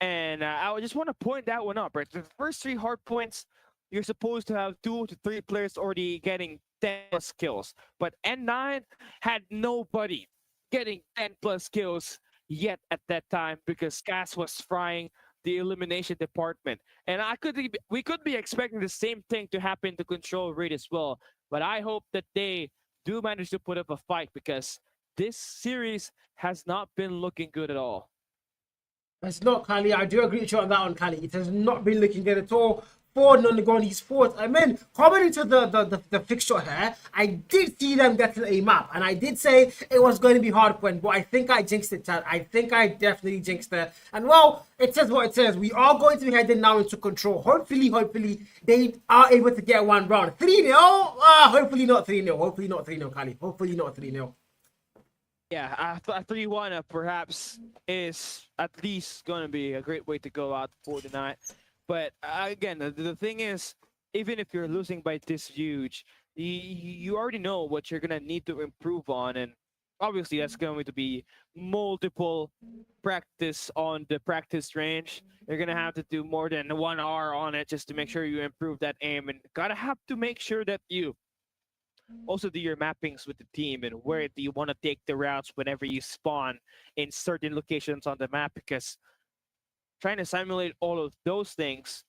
And I just want to point that one up, right? The first 3 Hardpoints, you're supposed to have 2 to 3 players already getting 10 plus kills. But N9 had nobody getting 10 plus kills yet at that time, because Cass was frying the elimination department. And we could be expecting the same thing to happen to Control Raid as well. But I hope that they do manage to put up a fight, because this series has not been looking good at all. It's not, Kali. I do agree with you on that one, Kali. It has not been looking good at all for Nagin Esports. I mean, coming into the fixture here, I did see them getting a map, and I did say it was going to be Hardpoint, but I think I jinxed it, Chad. I think I definitely jinxed it. And well, it says what it says. We are going to be heading now into Control. Hopefully, they are able to get one round. 3-0? Hopefully not 3-0. Hopefully not 3-0, Kali. Hopefully not 3-0. Yeah, a 3-1 perhaps is at least going to be a great way to go out for tonight. But again, the thing is, even if you're losing by this huge, you already know what you're going to need to improve on. And obviously, that's going to be multiple practice on the practice range. You're going to have to do more than 1 hour on it just to make sure you improve that aim. And gotta have to make sure that you also do your mappings with the team and where do you want to take the routes whenever you spawn in certain locations on the map, because trying to simulate all of those things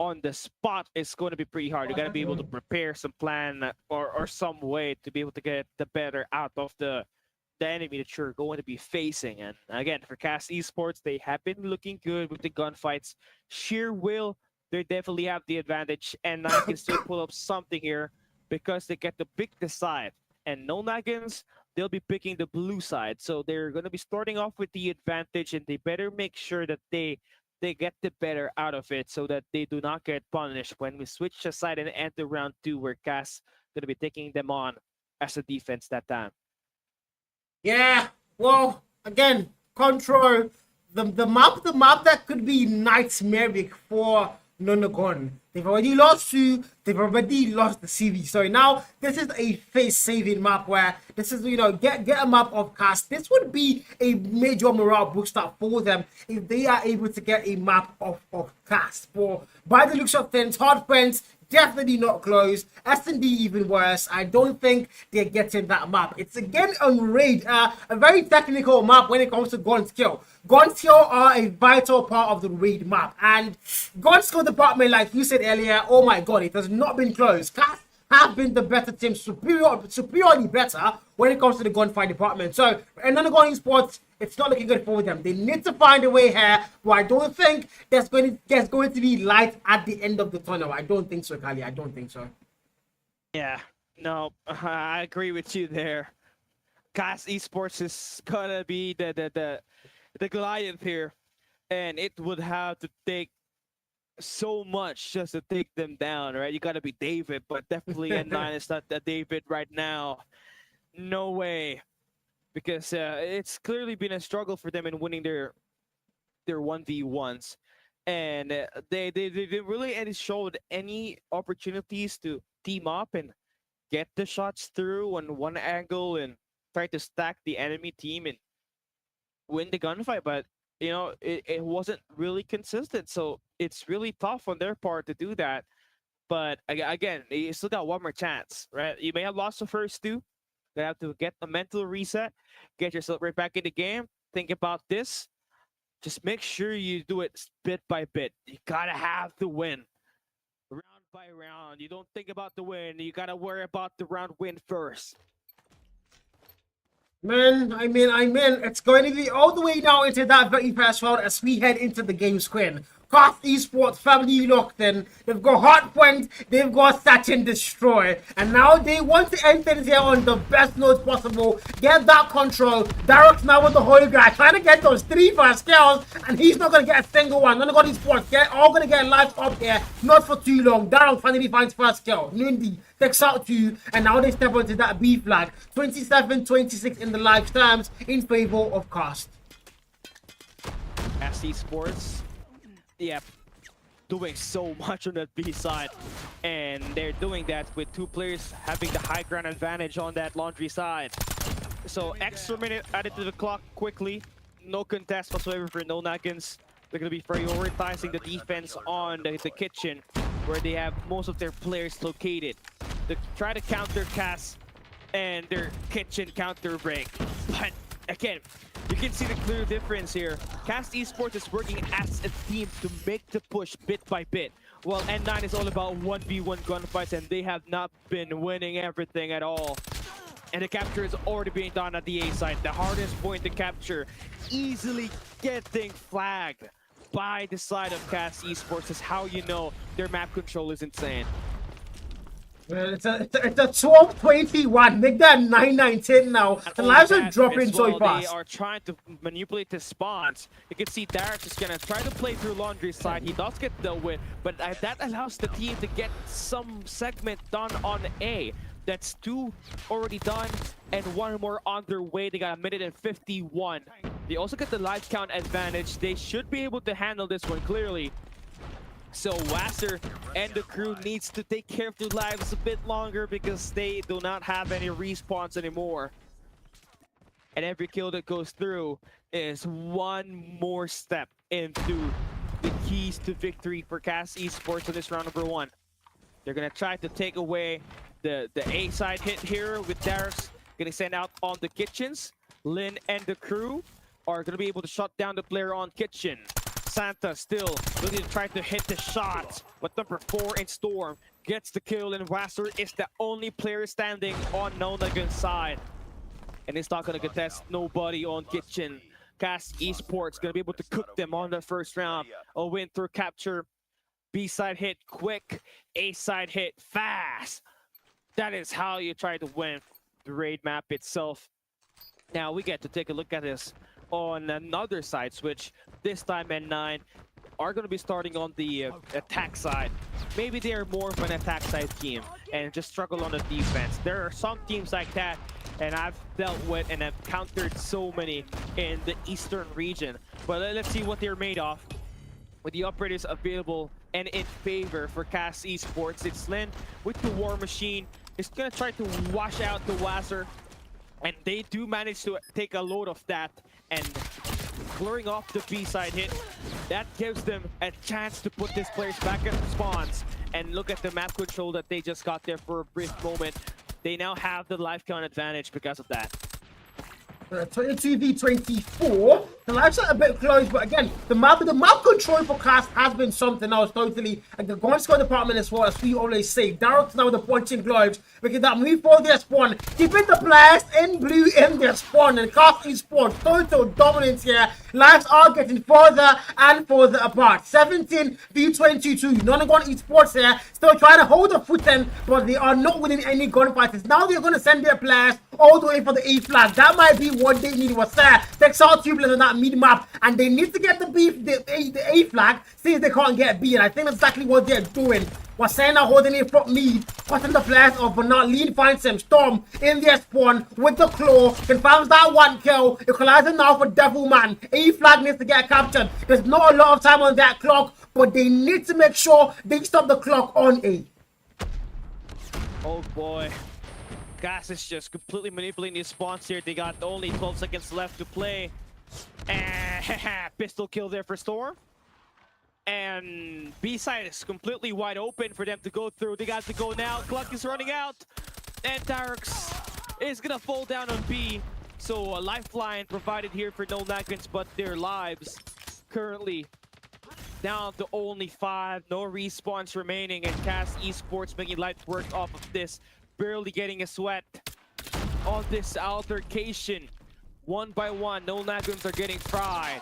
on the spot is going to be pretty hard. You got to be able to prepare some plan or some way to be able to get the better out of the enemy that you're going to be facing. And again, for Cast Esports, they have been looking good with the gunfights. Sheer will, they definitely have the advantage, and I can still pull up something here, because they get to pick the side. And no Nagins, they'll be picking the blue side. So they're going to be starting off with the advantage, and they better make sure that they get the better out of it, so that they do not get punished when we switch the side and enter round 2, where Cass going to be taking them on as a defense that time. Yeah, well, again, Control, the map that could be nightmaric for Nagin. They've already lost 2. They've already lost the series. So now this is a face-saving map, where this is, get a map of Cast. This would be a major morale booster for them if they are able to get a map of Cast. For by the looks of things, Hardpoint definitely not close. S&D even worse. I don't think they're getting that map. It's again on Raid, a very technical map when it comes to gun skill. Gun skill are a vital part of the Raid map, and gun skill department, like you said earlier, oh my god, it has not been close. Cast have been the better team, superiorly better when it comes to the gunfight department. So, another Nagin Esports, it's not looking good for them. They need to find a way here, but I don't think there's going to be light at the end of the tunnel. I don't think so, Kali. I don't think so. Yeah, no, I agree with you there. Cast Esports is gonna be the Goliath here, and it would have to take so much just to take them down, right? You gotta be David, but definitely N9 is not the David right now. No way, because it's clearly been a struggle for them in winning their 1v1s, and they really showed any opportunities to team up and get the shots through on one angle and try to stack the enemy team and win the gunfight, but it wasn't really consistent, so it's really tough on their part to do that. But again, you still got one more chance, right? You may have lost the first 2. You have to get a mental reset, get yourself right back in the game, think about this. Just make sure you do it bit by bit. You gotta have to win round by round. You don't think about the win, you gotta worry about the round win first. Man, I mean, it's going to be all the way now into that very first round as we head into the game screen. Cast Esports family locked in. They've got Hardpoint, they've got Search and Destroy. And now they want to end things here on the best note possible. Get that control. Darroch's now with the whole guy, trying to get those 3 first kills, and he's not going to get a single one. None of God Esports, all going to get lives up here. Not for too long. Darroch finally finds first kill. Nundi takes out 2, and now they step onto that B flag. 27-26 in the live terms in favor of Cast. Esports, yeah, doing so much on that B side, and they're doing that with 2 players having the high ground advantage on that laundry side. So extra minute added to the clock quickly. No contest whatsoever for no Nagins. They're going to be prioritizing the defense on the kitchen, where they have most of their players located. They try to counter cast and their kitchen counter break. But again, you can see the clear difference here. Cast Esports is working as a team to make the push bit by bit, while N9 is all about 1v1 gunfights, and they have not been winning everything at all. And the capture is already being done at the A side. The hardest point to capture, easily getting flagged by the side of Cast Esports, is how you know their map control is insane. Well, it's a 12-21. Make that 9-9-10 now. The lives are dropping so fast. They are trying to manipulate the spawns. You can see Darroch is gonna try to play through laundry side. He does get dealt with, but that allows the team to get some segment done on A. That's 2 already done and 1 more on their way. They got 1:51. They also get the life count advantage. They should be able to handle this one clearly. So Wasser and the crew needs to take care of their lives a bit longer, because they do not have any respawns anymore. And every kill that goes through is 1 more step into the keys to victory for Cast Esports in this round number 1. They're gonna try to take away the A side hit here with Darroch's gonna send out on the kitchens. Lin and the crew are gonna be able to shut down the player on kitchen. Santa still looking to try to hit the shot, but number 4 in Storm gets the kill, and Wasser is the only player standing on Nagin's side. And it's not going to contest nobody on kitchen. Cast Esports going to be able to cook them on the first round. A win through capture. B side hit quick, A side hit fast. That is how you try to win the raid map itself. Now we get to take a look at this on another side switch. This time N9 are going to be starting on the attack side. Maybe they are more of an attack side team and just struggle on the defense. There are some teams like that, and I've dealt with and have countered so many in the eastern region. But let's see what they're made of. With the operators available and in favor for Cast Esports, it's Lin with the War Machine. It's going to try to wash out the Wasser, and they do manage to take a load of that and clearing off the B side hit. That gives them a chance to put these players back in spawns. And look at the map control that they just got there for a brief moment. They now have the life count advantage because of that. 22v24. The lives are a bit close, but again, the map control for Cast has been something else totally. And the gun score department as well, as we always say. Darroch's now with the punching gloves, because that move for their spawn, keeping the players in blue in their spawn, and Cast Esports total dominance here. Lives are getting further and further apart. 17v22. Nanagon Esports here, still trying to hold the footing, but they are not winning any gunfights. Now they're going to send their players all the way for the A flag. That might be what they need. Was there. Takes out 2 players on that mid map, and they need to get the A flag, see if they can't get B. And I think that's exactly what they're doing. Wasena holding it from mid, cutting the players off, but not Lean finds him. Storm in their spawn with the claw, confirms that 1 kill. Equalizing now for Devilman. A flag needs to get captured. There's not a lot of time on that clock, but they need to make sure they stop the clock on A. Oh boy. Gas is just completely manipulating these spawns here. They got only 12 seconds left to play. And pistol kill there for Storm. And B side is completely wide open for them to go through. They got to go now. Clock is running out. And Darroch is gonna fall down on B. So a lifeline provided here for no Nagins, but their lives currently down to only 5. No respawns remaining, and Cast Esports making light work off of this. Barely getting a sweat on this altercation. 1 by 1, no Nagins are getting fried.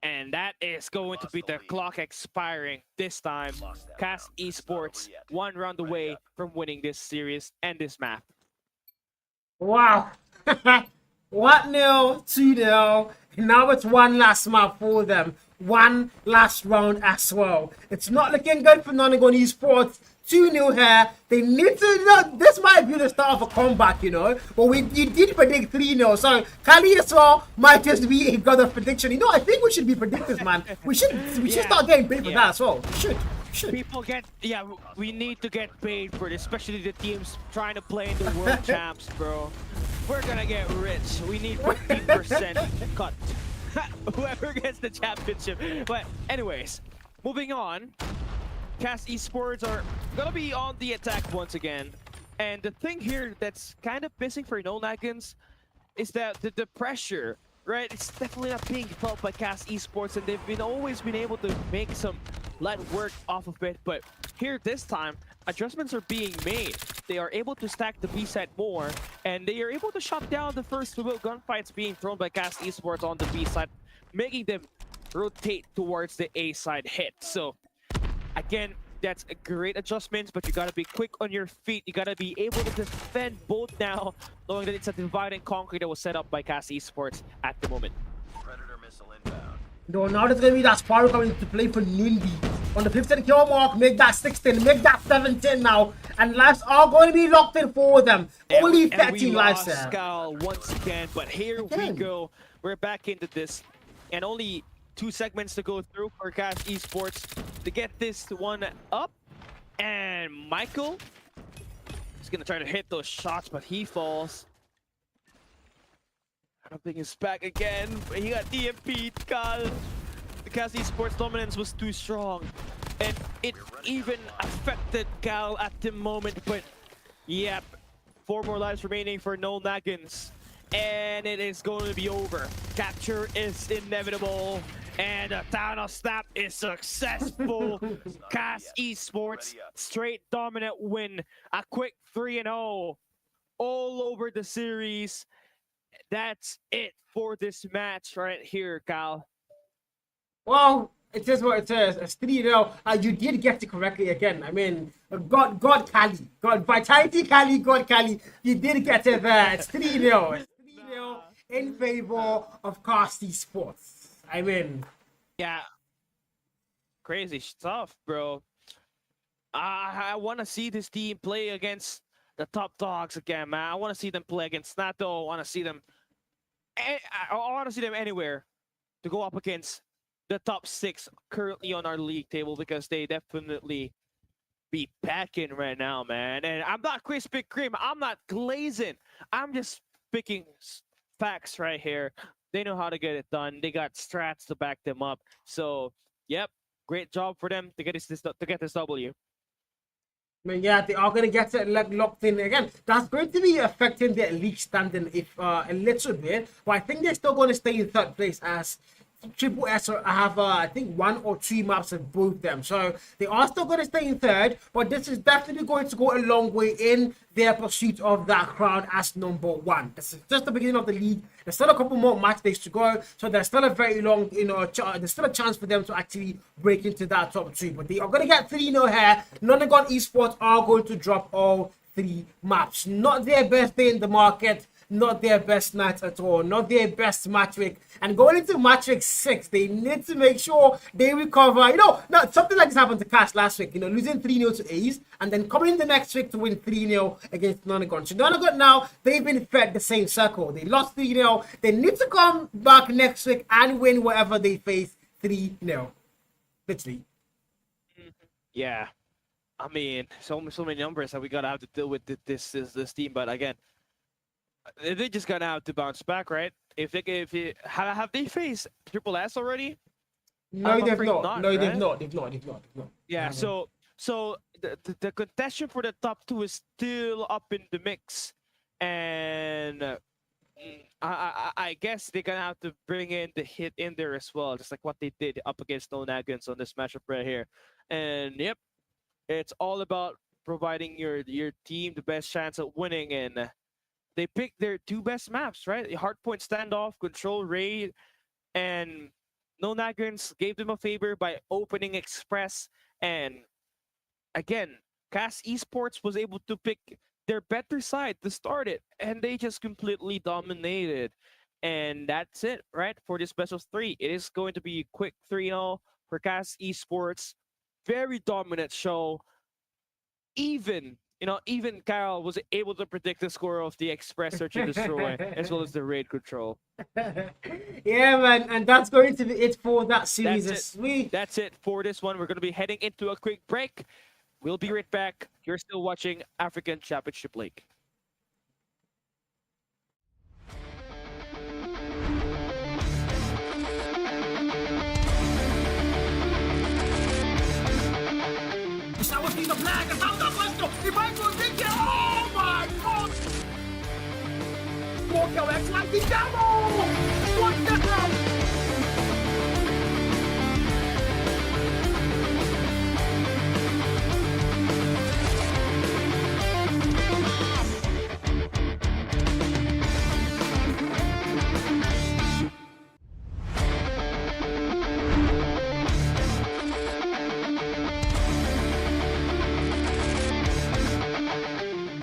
And that is going to be the clock expiring this time. Cast Esports 1 round away from winning this series and this map. Wow. 1-0, 2-0. Now it's one last map for them. One last round as well. It's not looking good for Nagin Esports. 2-0 here. They need to, this might be the start of a comeback, But you did predict 3-0. So Kali as well might just be a god of prediction. I think we should be predictors, man. We should start getting paid for that as well. We should. People we need to get paid for this, especially the teams trying to play in the world champs, bro. We're gonna get rich. We need 15% cut. Whoever gets the championship. But anyways, moving on. Cast Esports are gonna be on the attack once again. And the thing here that's kind of missing for no Nagins is that the pressure, right? It's definitely not being felt by Cast Esports, and they've always been able to make some light work off of it. But here this time, adjustments are being made. They are able to stack the B side more, and they are able to shut down the first two gunfights being thrown by Cast Esports on the B side, making them rotate towards the A side hit. So again, that's a great adjustment, but you gotta be quick on your feet. You gotta be able to defend both now, knowing that it's a divide and conquer that was set up by Cast Esports at the moment. Predator missile inbound. Now there's gonna be that Sparrow coming to play for Nindy. On the 15 kill mark, make that 16, make that 17 now. And lives are going to be locked in for them. Only 13 lives there. Skal once again, but here we go. We're back into this. And only 2 segments to go through for Cast Esports to get this one up. And Michael is going to try to hit those shots, but he falls. I don't think he's back again. He got DMP'd, Gal. The Cast Esports dominance was too strong. And it even affected Gal at the moment, but yep. 4 more lives remaining for no Nagins. And it is going to be over. Capture is inevitable. And a Thanos snap is successful. Cast Esports, straight dominant win. A quick 3-0 all over the series. That's it for this match right here, Cal. Well, it is what it is. It's 3-0. You did get it correctly again. I mean, God Kali. God Vitality Kali, God Kali. You did get it there. It's 3-0. It's 3-0 in favor of Cast Esports. I mean, yeah, crazy stuff, bro. I want to see this team play against the top dogs again, man. I want to see them play against NATO. I want to see them. I want to see them anywhere to go up against the top 6 currently on our league table, because they definitely be packing right now, man. And I'm not Krispy Kreme. I'm not glazing. I'm just picking facts right here. They know how to get it done. They got strats to back them up. So, yep, great job for them to get this W. I mean, yeah, they are going to get it locked in again. That's going to be affecting their league standing if a little bit, but I think they're still going to stay in 3rd place, as Triple S have I think 1 or 2 maps of both them, so they are still going to stay in 3rd. But this is definitely going to go a long way in their pursuit of that crown as number 1. This is just the beginning of the league. There's still a couple more match days to go, so there's still a very long, there's still a chance for them to actually break into that top 2. But they are going to get 3-0 here. Nagin Esports are going to drop all 3 maps. Not their best day in the market. Not their best night at all, not their best match week. And going into match week 6, they need to make sure they recover. Not something like this happened to Cash last week, losing 3-0 to Ace, and then coming in the next week to win 3-0 against Nagin. So Nagin now, they've been fed the same circle. They lost 3-0. They need to come back next week and win whatever they face 3-0. Literally. Yeah. I mean, so many numbers that we gotta have to deal with this team, but again, they just gonna have to bounce back, right? Have they faced Triple S already? No, they've not. No, right? they've not. Yeah. So the contention for the top 2 is still up in the mix, and I guess they're gonna have to bring in the hit in there as well, just like what they did up against No Nagins on this matchup right here. And yep, it's all about providing your team the best chance at winning, and they picked their 2 best maps, right? Hardpoint standoff, control raid, and No Nagrins gave them a favor by opening Express, and again, Cass Esports was able to pick their better side to start it, and they just completely dominated. And that's it, right? For this best of three, it is going to be a quick 3-0 for Cass Esports. Very dominant show. Even Carol was able to predict the score of the Express Search and Destroy as well as the Raid Control. Yeah, man, and that's going to be it for that series. That's it for this one. We're going to be heading into a quick break. We'll be right back. You're still watching African Championship League. Stavo finendo Black, stavo da questo, e vai con Vicky, oh my god! Walk our X-Line, what the hell?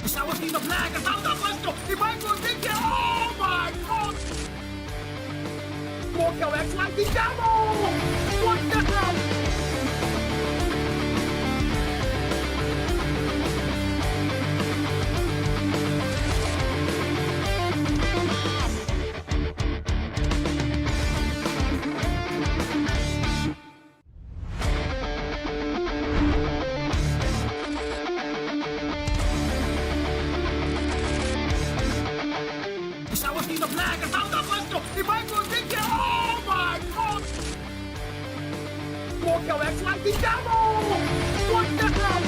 Stavo finendo Black, stavo da questo, e vai con Vicky, oh my god! Walk our X-Line, what the hell? Stavo finendo Black, stavo da questo, e vai con Vicky, oh my god! Walk our X-Line, what the hell?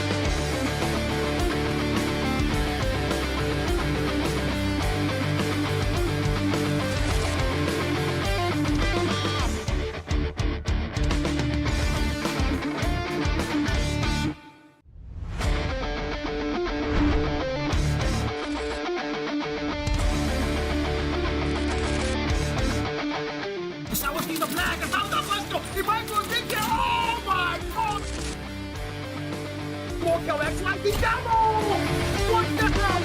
Stavo finendo Black, stavo da questo, e vai con Vicky, oh my god! Walk our X-Line, what the hell?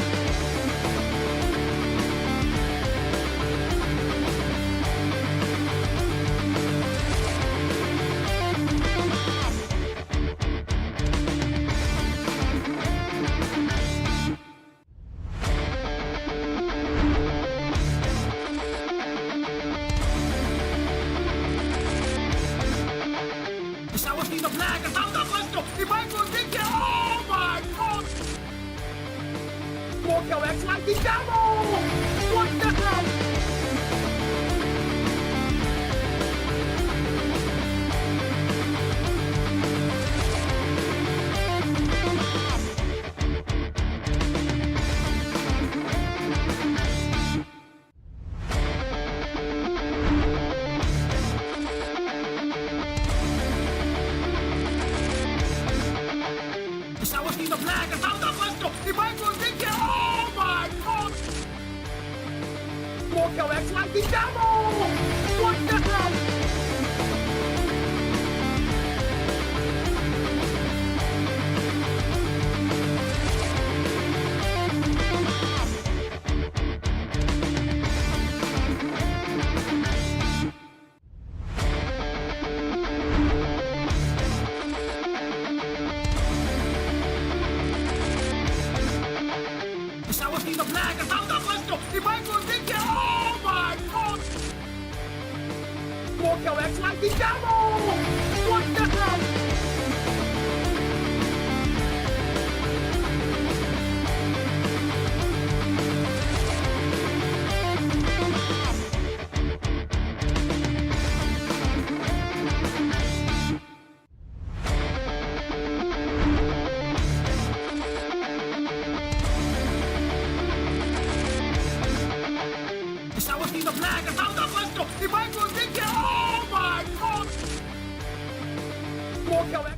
Stavo finendo Black, stavo da questo, e vai con Vicky, oh my god! Walk our X-Line, what the hell? Stavo finendo Black, stavo da questo, e vai con Vicky, oh my god! Walk our X-Line, what the hell? Stavo finendo Black, stavo da questo, e vai con Vicky, oh my god! Walk our X-Line, what the hell? Stavo finendo Black, stavo da questo, e vai con Vicky, oh my god! Walk our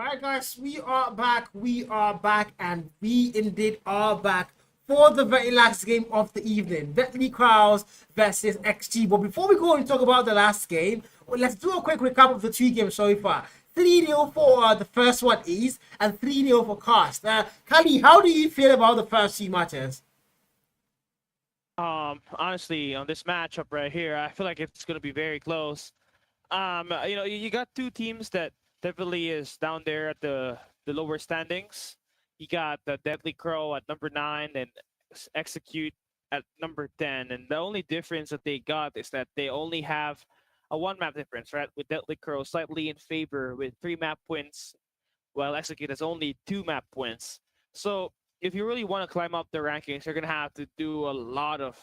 Alright guys, we are back, and we indeed are back for the very last game of the evening. Deadly Crowds versus XG. But before we go and talk about the last game, let's do a quick recap of the two games so far. 3-0 for the first one is, and 3-0 for Cast. Kali, how do you feel about the first two matches? Honestly, on this matchup right here, I feel like it's gonna be very close. You got two teams that definitely is down there at the lower standings. You got the Deadly Crow at number 9 and Execute at number 10. And the only difference that they got is that they only have a 1 map difference, right? With Deadly Crow slightly in favor with 3 map wins, while Execute has only 2 map wins. So if you really want to climb up the rankings, you're gonna have to do a lot of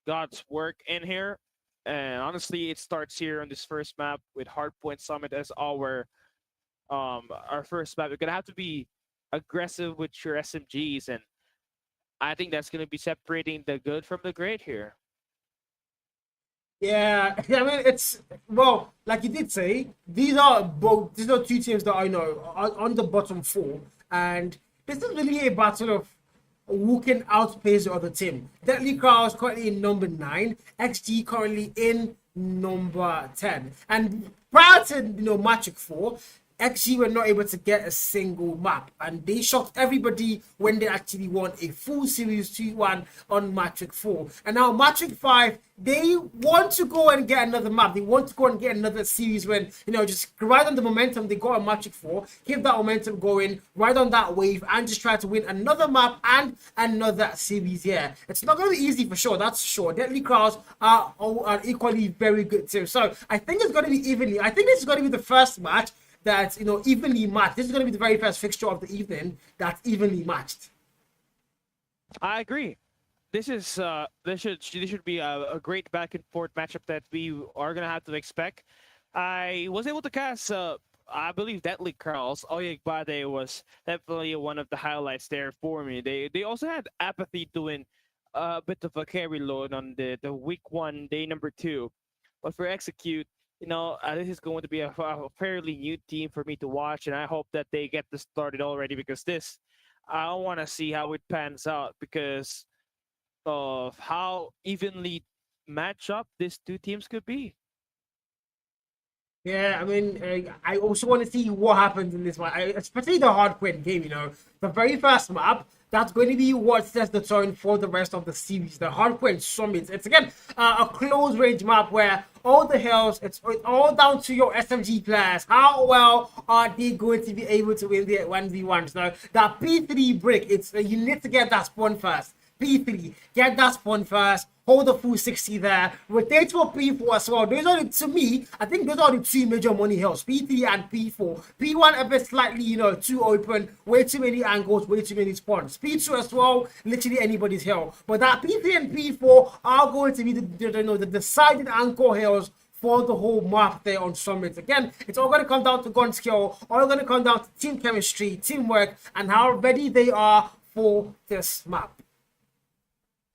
God's work in here. And honestly, it starts here on this first map with Hardpoint Summit as our first map. You're gonna have to be aggressive with your SMGs, and I think that's gonna be separating the good from the great here. Yeah, I mean it's well, like you did say, these are two teams that I know are on the bottom 4, and this is really a battle of who can outpace the other team. Deadly Crowds currently in number 9, XG currently in number 10. And prior to Magic 4, XG were not able to get a single map, and they shocked everybody when they actually won a full series 2-1 on Matrix 4. And now Matrix 5, they want to go and get another map. They want to go and get another series when, just ride on the momentum they got on Matrix 4, keep that momentum going, ride on that wave, and just try to win another map and another series here. It's not going to be easy for sure, that's sure. Deadly Crowds are equally very good too. So I think it's going to be evenly. I think this is going to be the first match that's evenly matched. This is going to be the very first fixture of the evening that's evenly matched. I agree. This is this should be a great back and forth matchup that we are gonna have to expect. I was able to cast I believe Deadly Crowds. Oyegbade was definitely one of the highlights there for me. They also had Apathy doing a bit of a carry load on the week 1, day number 2. But for Execute, this is going to be a fairly new team for me to watch, and I hope that they get this started already, because I want to see how it pans out because of how evenly matched up these two teams could be. Yeah, I mean, I also want to see what happens in this one, especially the Hardpoint game. The very first map, that's going to be what sets the tone for the rest of the series. The Hardpoint Summit. It's again a close range map where all the hells, it's all down to your SMG players. How well are they going to be able to win the 1v1s? Now, that P3 brick, you need to get that spawn first. P3, get that spawn first. Hold the full 60 there. Rotate for P4 as well. Those are to me, I think those are the 2 major money hills. P3 and P4. P1 a bit slightly, too open. Way too many angles, way too many spawns. P2 as well, literally anybody's hill. But that P3 and P4 are going to be the decided anchor hills for the whole map there on Summit. Again, it's all going to come down to gun skill. All going to come down to team chemistry, teamwork, and how ready they are for this map.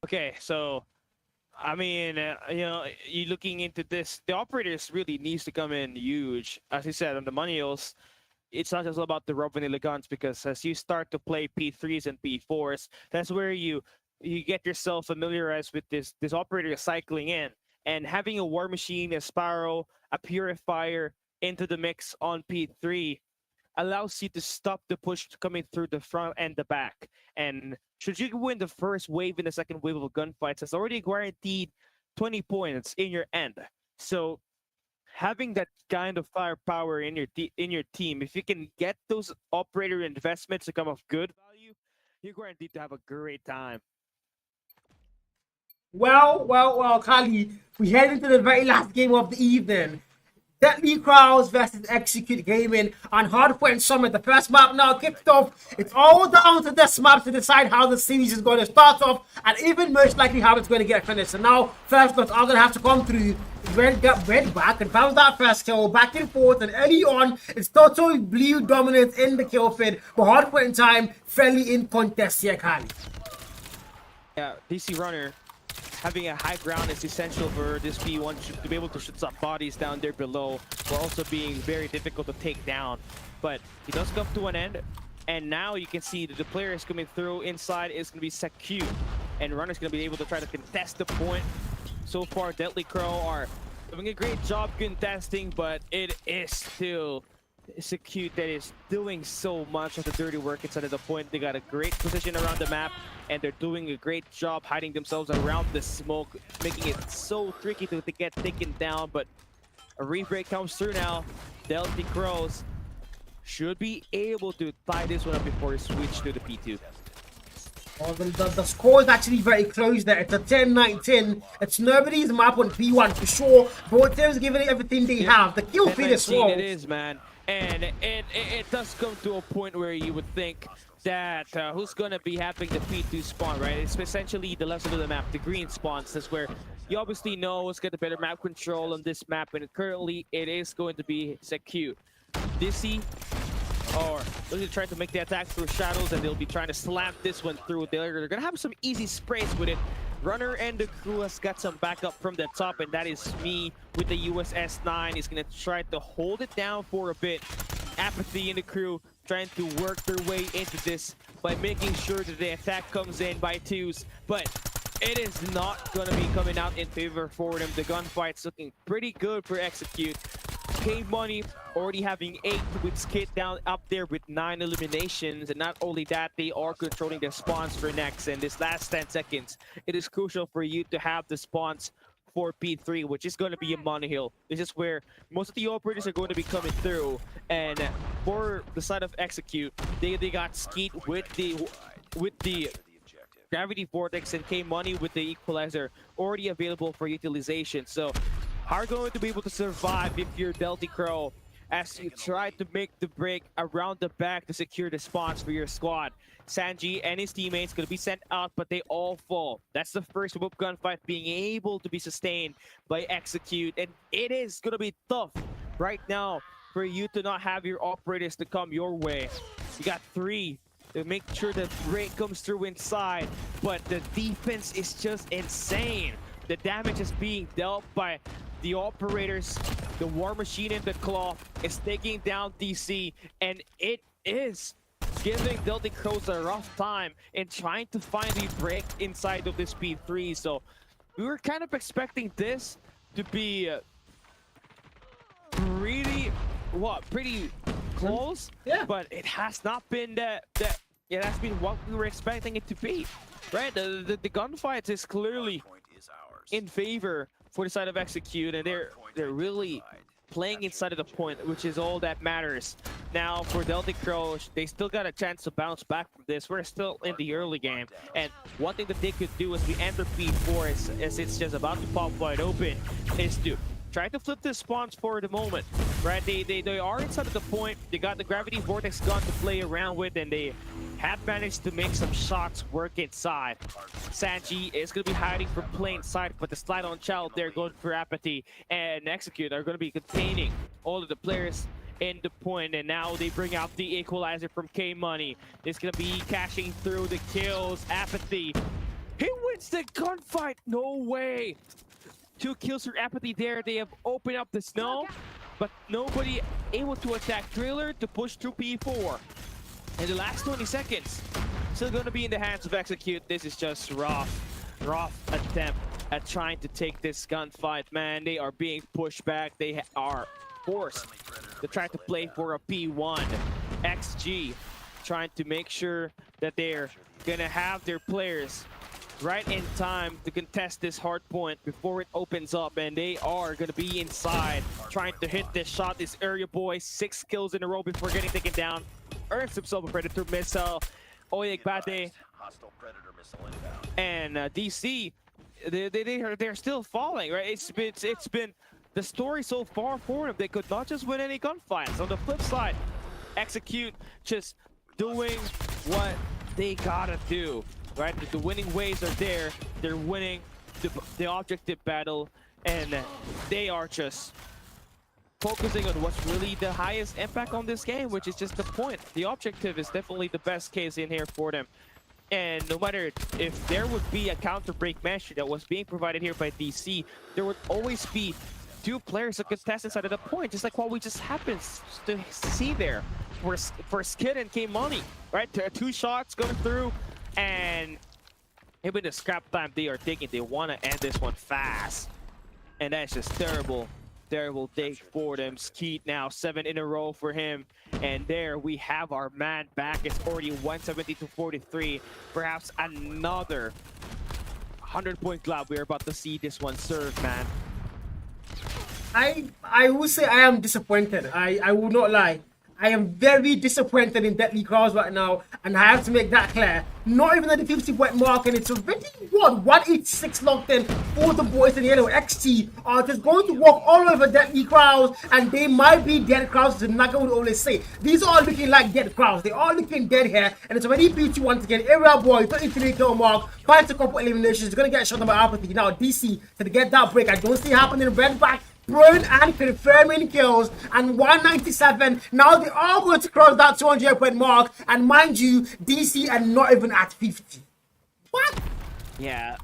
Okay, so I mean, you looking into this, the operators really needs to come in huge. As you said, on the money hills, it's not just about the raw vanilla guns, because as you start to play P3s and P4s, that's where you get yourself familiarized with this operator cycling in, and having a war machine, a Sparrow, a purifier into the mix on P3 allows you to stop the push coming through the front and the back. And should you win the first wave and the second wave of gunfights, it's already guaranteed 20 points in your end. So having that kind of firepower in your team, if you can get those operator investments to come of good value, you're guaranteed to have a great time. Well, Kali, we head into the very last game of the evening. Deadly Crowds versus Execute Gaming on Hardpoint Summit. The first map now kicked off. It's all down to this map to decide how the series is going to start off, and even most likely how it's going to get finished. So now, first blood are going to have to come through. Red got red back and found that first kill, back and forth, and early on, it's total blue dominance in the kill feed. But Hardpoint time, fairly in contest here, Kali. Yeah, DC Runner having a high ground is essential for this P1 to be able to shoot some bodies down there below, while also being very difficult to take down. But he does come to an end, and now you can see that the player is coming through. Inside is going to be Secu, and Runner's going to be able to try to contest the point. So far, Deadly Crow are doing a great job contesting, but it is still Secu that is doing so much of the dirty work inside of the point. They got a great position around the map, and they're doing a great job hiding themselves around the smoke, making it so tricky to get taken down. But a rebreak comes through now. Deadly Crows should be able to tie this one up before he switch to the P2. Oh, the score is actually very close there. It's a 10-19. It's nobody's map on P1 for sure. Both teams giving it everything they have. The kill feed as well. It is, man. And it does come to a point where you would think that who's going to be having the P2 spawn, right? It's essentially the left side of the map, the green spawns. That's where you obviously know who's got the better map control on this map. And currently, it is going to be Secu. DC or they're trying to make the attack through shadows, and they'll be trying to slam this one through. They're gonna have some easy sprays with it. Runner and the crew has got some backup from the top, and that is me with the USS-9. He's gonna try to hold it down for a bit. Apathy in the crew trying to work their way into this by making sure that the attack comes in by twos, but it is not gonna be coming out in favor for them. The gunfight's looking pretty good for Execute. K-Money already having 8 with Skid down up there with 9 eliminations, and not only that, they are controlling the spawns for next. And this last 10 seconds, it is crucial for you to have the spawns for P3, which is going to be a monohill. This is where most of the operators are going to be coming through, and for the side of Execute, they got Skid with the Gravity Vortex and K-Money with the Equalizer already available for utilization. So are going to be able to survive if you're Deadly Crow as you try to make the break around the back to secure the spawns for your squad. Sanji and his teammates going to be sent out, but they all fall. That's the first whoop gunfight being able to be sustained by Execute, and it is going to be tough right now for you to not have your operators to come your way. You got 3 to make sure the break comes through inside, but the defense is just insane. The damage is being dealt by the operators. The War Machine in the claw is taking down DC, and it is giving Deadly Crows a rough time in trying to find the break inside of this P3. So we were kind of expecting this to be pretty close, yeah, but it has not been that it has been what we were expecting it to be, right? The gunfight is clearly in favor for the side of Execute, and they're really playing inside of the point, which is all that matters. Now for Deadly Crow, they still got a chance to bounce back from this. We're still in the early game, and one thing that they could do as we enter P4 as it's just about to pop wide open is to try to flip the spawns for the moment, right? They are inside of the point. They got the Gravity Vortex gun to play around with, and they have managed to make some shots work inside. Sanji is going to be hiding from plain sight, but the slide on child, they're going for Apathy, and Execute are going to be containing all of the players in the point, and now they bring out the Equalizer from K-Money. It's going to be cashing through the kills. Apathy, he wins the gunfight. No way. 2 kills for Apathy there. They have opened up the snow, but nobody able to attack Driller to push through P4. In the last 20 seconds, still going to be in the hands of Execute. This is just rough attempt at trying to take this gunfight, man. They are being pushed back. They are forced to try to play for a P1. XG trying to make sure that they're going to have their players right in time to contest this hard point before it opens up, and they are going to be inside trying to hit this shot. This area boy, 6 kills in a row before getting taken down. Earns himself a Predator missile. Oyegbade and DC, they're still falling, right? It's been the story so far for them. They could not just win any gunfights. On the flip side, Execute just doing what they gotta do, right? The winning ways are there. They're winning the objective battle, and they are just focusing on what's really the highest impact on this game, which is just the point. The objective is definitely the best case in here for them. And no matter if there would be a counter break measure that was being provided here by DC, there would always be two players that contest inside of the point, just like what we just happens to see there for Skid and K-Money, right? Two shots going through, and even the scrap time they are taking, they want to end this one fast. And that's just terrible. Terrible day for them. Skeet now 7 in a row for him. And there we have our man back. It's already 170 to 43. Perhaps another 100-point club. We're about to see this one serve, man. I will say I am disappointed. I will not lie. I am very disappointed in Deadly Crowds right now, and I have to make that clear. Not even at the 50-point mark, and it's already 186 locked in for the boys in yellow. XT are just going to walk all over Deadly Crowds, and they might be dead crowds, as Nagin would always say. These are looking like dead crowds. They are looking dead here, and it's already BT once again. Area boy, 33 kill mark, finds a couple eliminations. He's going to get shot by Apathy. Now, DC, to get that break, I don't see it happening. Red back. Brown and confirming kills, and 197. Now they are going to cross that 200-point mark, and mind you, DC are not even at 50. What? Yeah,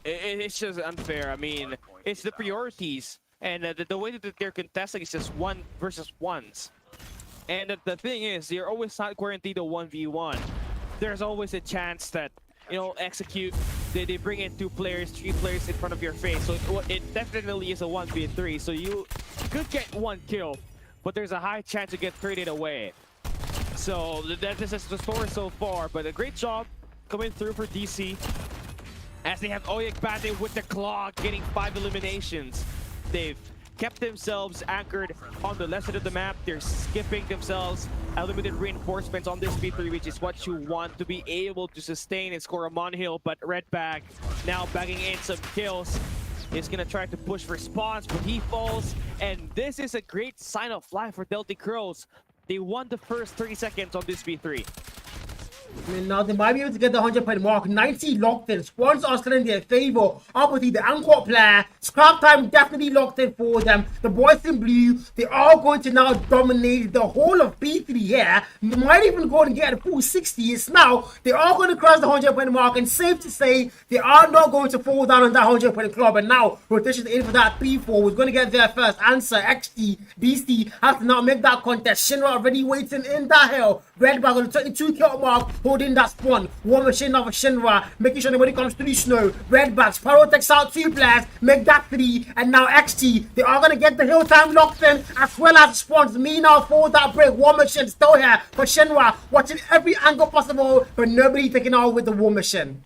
it's just unfair. I mean, it's the priorities, and the way that they're contesting is just 1 versus 1s. And the thing is, you're always not guaranteed a 1v1. There's always a chance that, you know, execute. They bring in 2 players, 3 players in front of your face. So it definitely is a 1v3. So you could get 1 kill, but there's a high chance to get traded away. So this is the story so far. But a great job coming through for DC. As they have Oyekbate with the claw, getting 5 eliminations. They've kept themselves anchored on the left side of the map. They're skipping themselves limited reinforcements on this B3, which is what you want to be able to sustain and score a Monhill. But Redbag now bagging in some kills. Is gonna try to push for spawns, but he falls. And this is a great sign of life for Delta Crows. They won the first 30 seconds on this B3. I mean, now they might be able to get the 100-point mark. 90 locked in. Spawns are still in their favor. Obviously, the Anchor player. Scrap time definitely locked in for them. The boys in blue, they are going to now dominate the whole of B3 here. They might even go and get a full 60. It's now, they are going to cross the 100-point mark. And safe to say, they are not going to fall down on that 100-point club. And now, rotation in for that P4 was going to get there first. Answer, XT, DC has to now make that contest. Shinra already waiting in the hell. Redbag on the 22 kill mark. Holding that spawn. War machine of Shinra. Making sure nobody comes through snow. Redbacks. Pyro takes out 2 players. Make that 3. And now XT. They are going to get the hill time locked in. As well as spawns. Me now for that break. War machine still here for Shinra. Watching every angle possible. But nobody taking out with the war machine.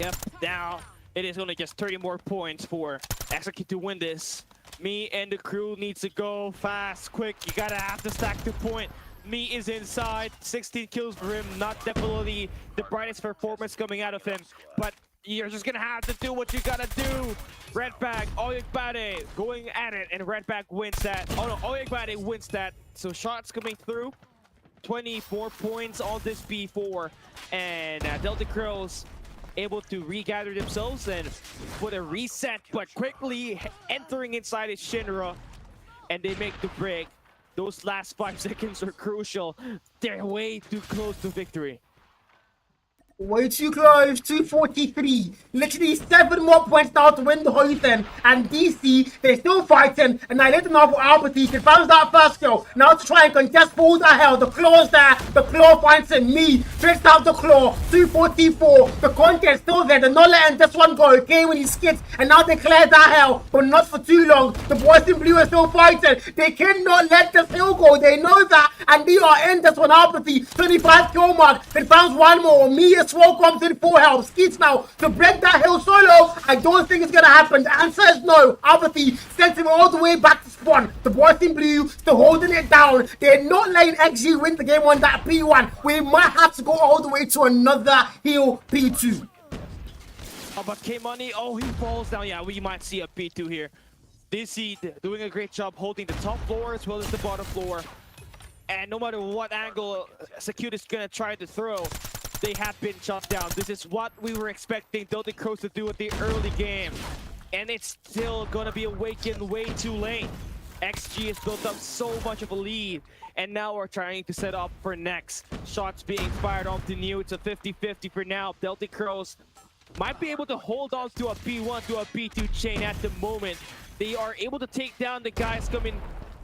Yep. Now it is only just 30 more points for Execute to win this. Me and the crew needs to go fast, quick. You gotta have to stack the point. Me is inside, 16 kills for him, not definitely the brightest performance coming out of him, but you're just gonna have to do what you gotta do. Redbag, Oyekbate going at it, and Redbag wins that. Oh no, Oyekbate wins that. So shots coming through, 24 points on this B4, and Delta Crows able to regather themselves and put a reset, but quickly entering inside is Shinra, and they make the break. Those last 5 seconds are crucial. They're way too close to victory. Way too close, 243. Literally 7 more points now to win the whole thing. And DC, they're still fighting. And I let them know for Apathy. He finds that first kill. Now to try and contest for the hell. The claw's there. The claw finds him. Me takes out the claw. 244. The contest still there. They're not letting this one go. Okay, when he skids. And now they clear that hell. But not for too long. The boys in blue are still fighting. They cannot let this hill go. They know that. And they are in this one. Apathy. 25 kill mark. They found one more. Me is Swole comes in for help. Skeets now to break that hill solo. I don't think it's gonna happen. The answer is no. Apathy sends him all the way back to spawn. The boys in blue still holding it down. They're not letting XG win the game on that P1. We might have to go all the way to another hill P2. Oh, but K-Money, oh, he falls down. Yeah, we might see a P2 here. DC doing a great job holding the top floor as well as the bottom floor. And no matter what angle Secute is gonna try to throw, they have been shut down. This is what we were expecting Delta Crows to do at the early game. And it's still gonna be awakened way too late. XG has built up so much of a lead, and now we're trying to set up for next. Shots being fired onto New. It's a 50-50 for now. Delta Crows might be able to hold on to a P1 to a P2 chain at the moment. They are able to take down the guys coming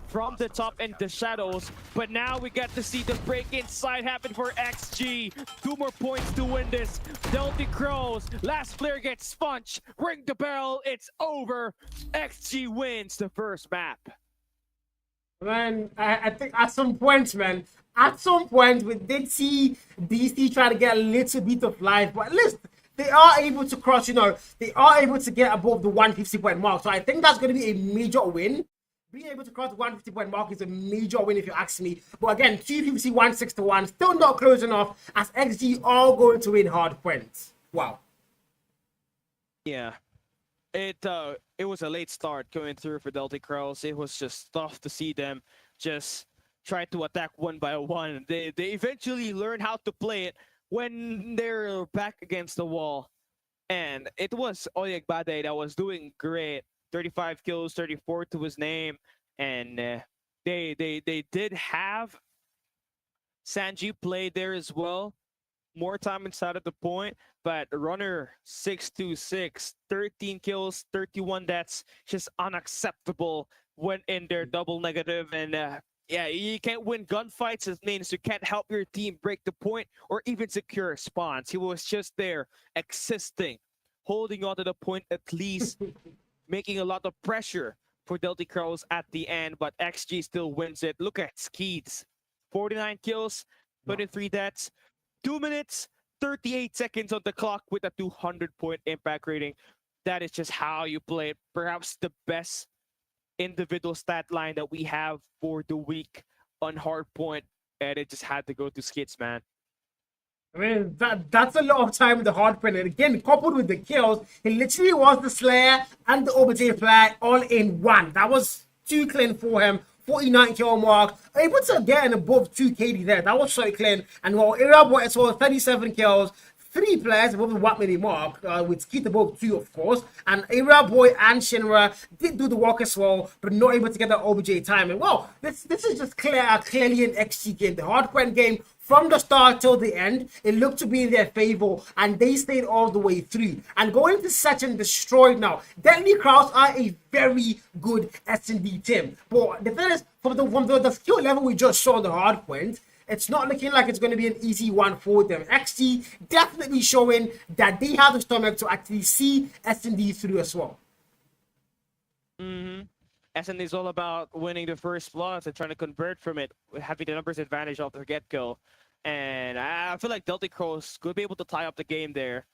from the top and the shadows, but now we get to see the break inside happen for XG. 2 more points to win this. Delta Crows, last player gets sponged. Ring the bell, it's over. XG wins the first map. Man, I think at some point, we did see DC try to get a little bit of life, but at least they are able to cross, they are able to get above the 150 point mark. So I think that's going to be a major win. Being able to cross the 150 point mark is a major win if you ask me. But again, 250 161, still not close enough as XG are going to win Hardpoint. Wow. Yeah. It was a late start going through for Delta Crows. It was just tough to see them just try to attack one by one. They eventually learned how to play it when they're back against the wall. And it was Oyegbade that was doing great. 35 kills, 34 to his name, and they did have Sanji play there as well. More time inside of the point, but Runner 626, 13 kills, 31 deaths, just unacceptable when in their double negative. And yeah, you can't win gunfights. It means you can't help your team break the point or even secure a spawns. He was just there existing, holding on to the point at least. Making a lot of pressure for Delta Crows at the end, but XG still wins it. Look at Skeets. 49 kills, 23 deaths, 2 minutes, 38 seconds on the clock with a 200-point impact rating. That is just how you play it. Perhaps the best individual stat line that we have for the week on Hardpoint, and it just had to go to Skeets, man. I mean, that's a lot of time in the Hardpoint. And again, coupled with the kills, he literally was the Slayer and the OBJ player all in one. That was too clean for him. 49 kill mark, able to get an above 2 KD there. That was so clean. And while Area Boy as well, 37 kills, 3 players above the 1 minute mark, with Skeet above 2, of course. And Area Boy and Shinra did do the work as well, but not able to get that OBJ time. And well, this is just clearly an XG game. The Hardpoint game, from the start till the end, it looked to be in their favor, and they stayed all the way through. And going to Search and Destroy now, Deadly Crows are a very good S&D team. But the thing is, from the skill level we just saw on the Hardpoint, it's not looking like it's going to be an easy one for them. XG definitely showing that they have the stomach to actually see S&D through as well. S&D is all about winning the first bloods and trying to convert from it, having the numbers advantage off the get-go. And I feel like Delta Crows could be able to tie up the game there.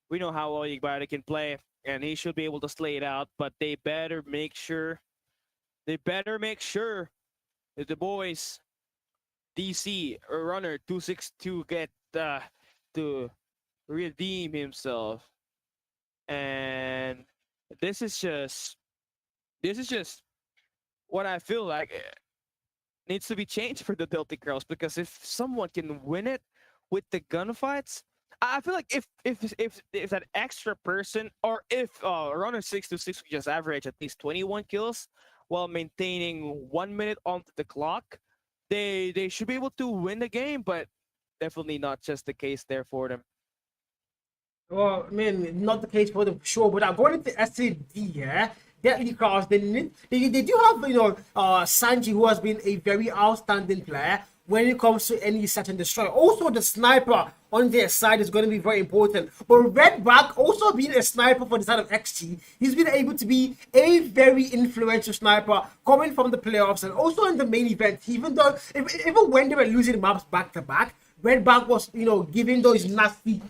We know how well Oyegbade can play, and he should be able to slay it out, but they better make sure that the boys, DC or Runner 262, get to redeem himself. And this is just what I feel like needs to be changed for the Delta Crows, because if someone can win it with the gunfights, I feel like if that extra person, or if Runner 626 could just average at least 21 kills while maintaining 1 minute on the clock, they should be able to win the game, but definitely not just the case there for them. Well, I mean, not the case for them, sure, but according to S&D, yeah, Deadly Cross, they do have, Sanji, who has been a very outstanding player when it comes to any Search and Destroy. Also, the sniper on their side is going to be very important. But Redback, also being a sniper for the side of XG, he's been able to be a very influential sniper coming from the playoffs and also in the main event. Even when they were losing maps back to back, Redback was, giving those nasty.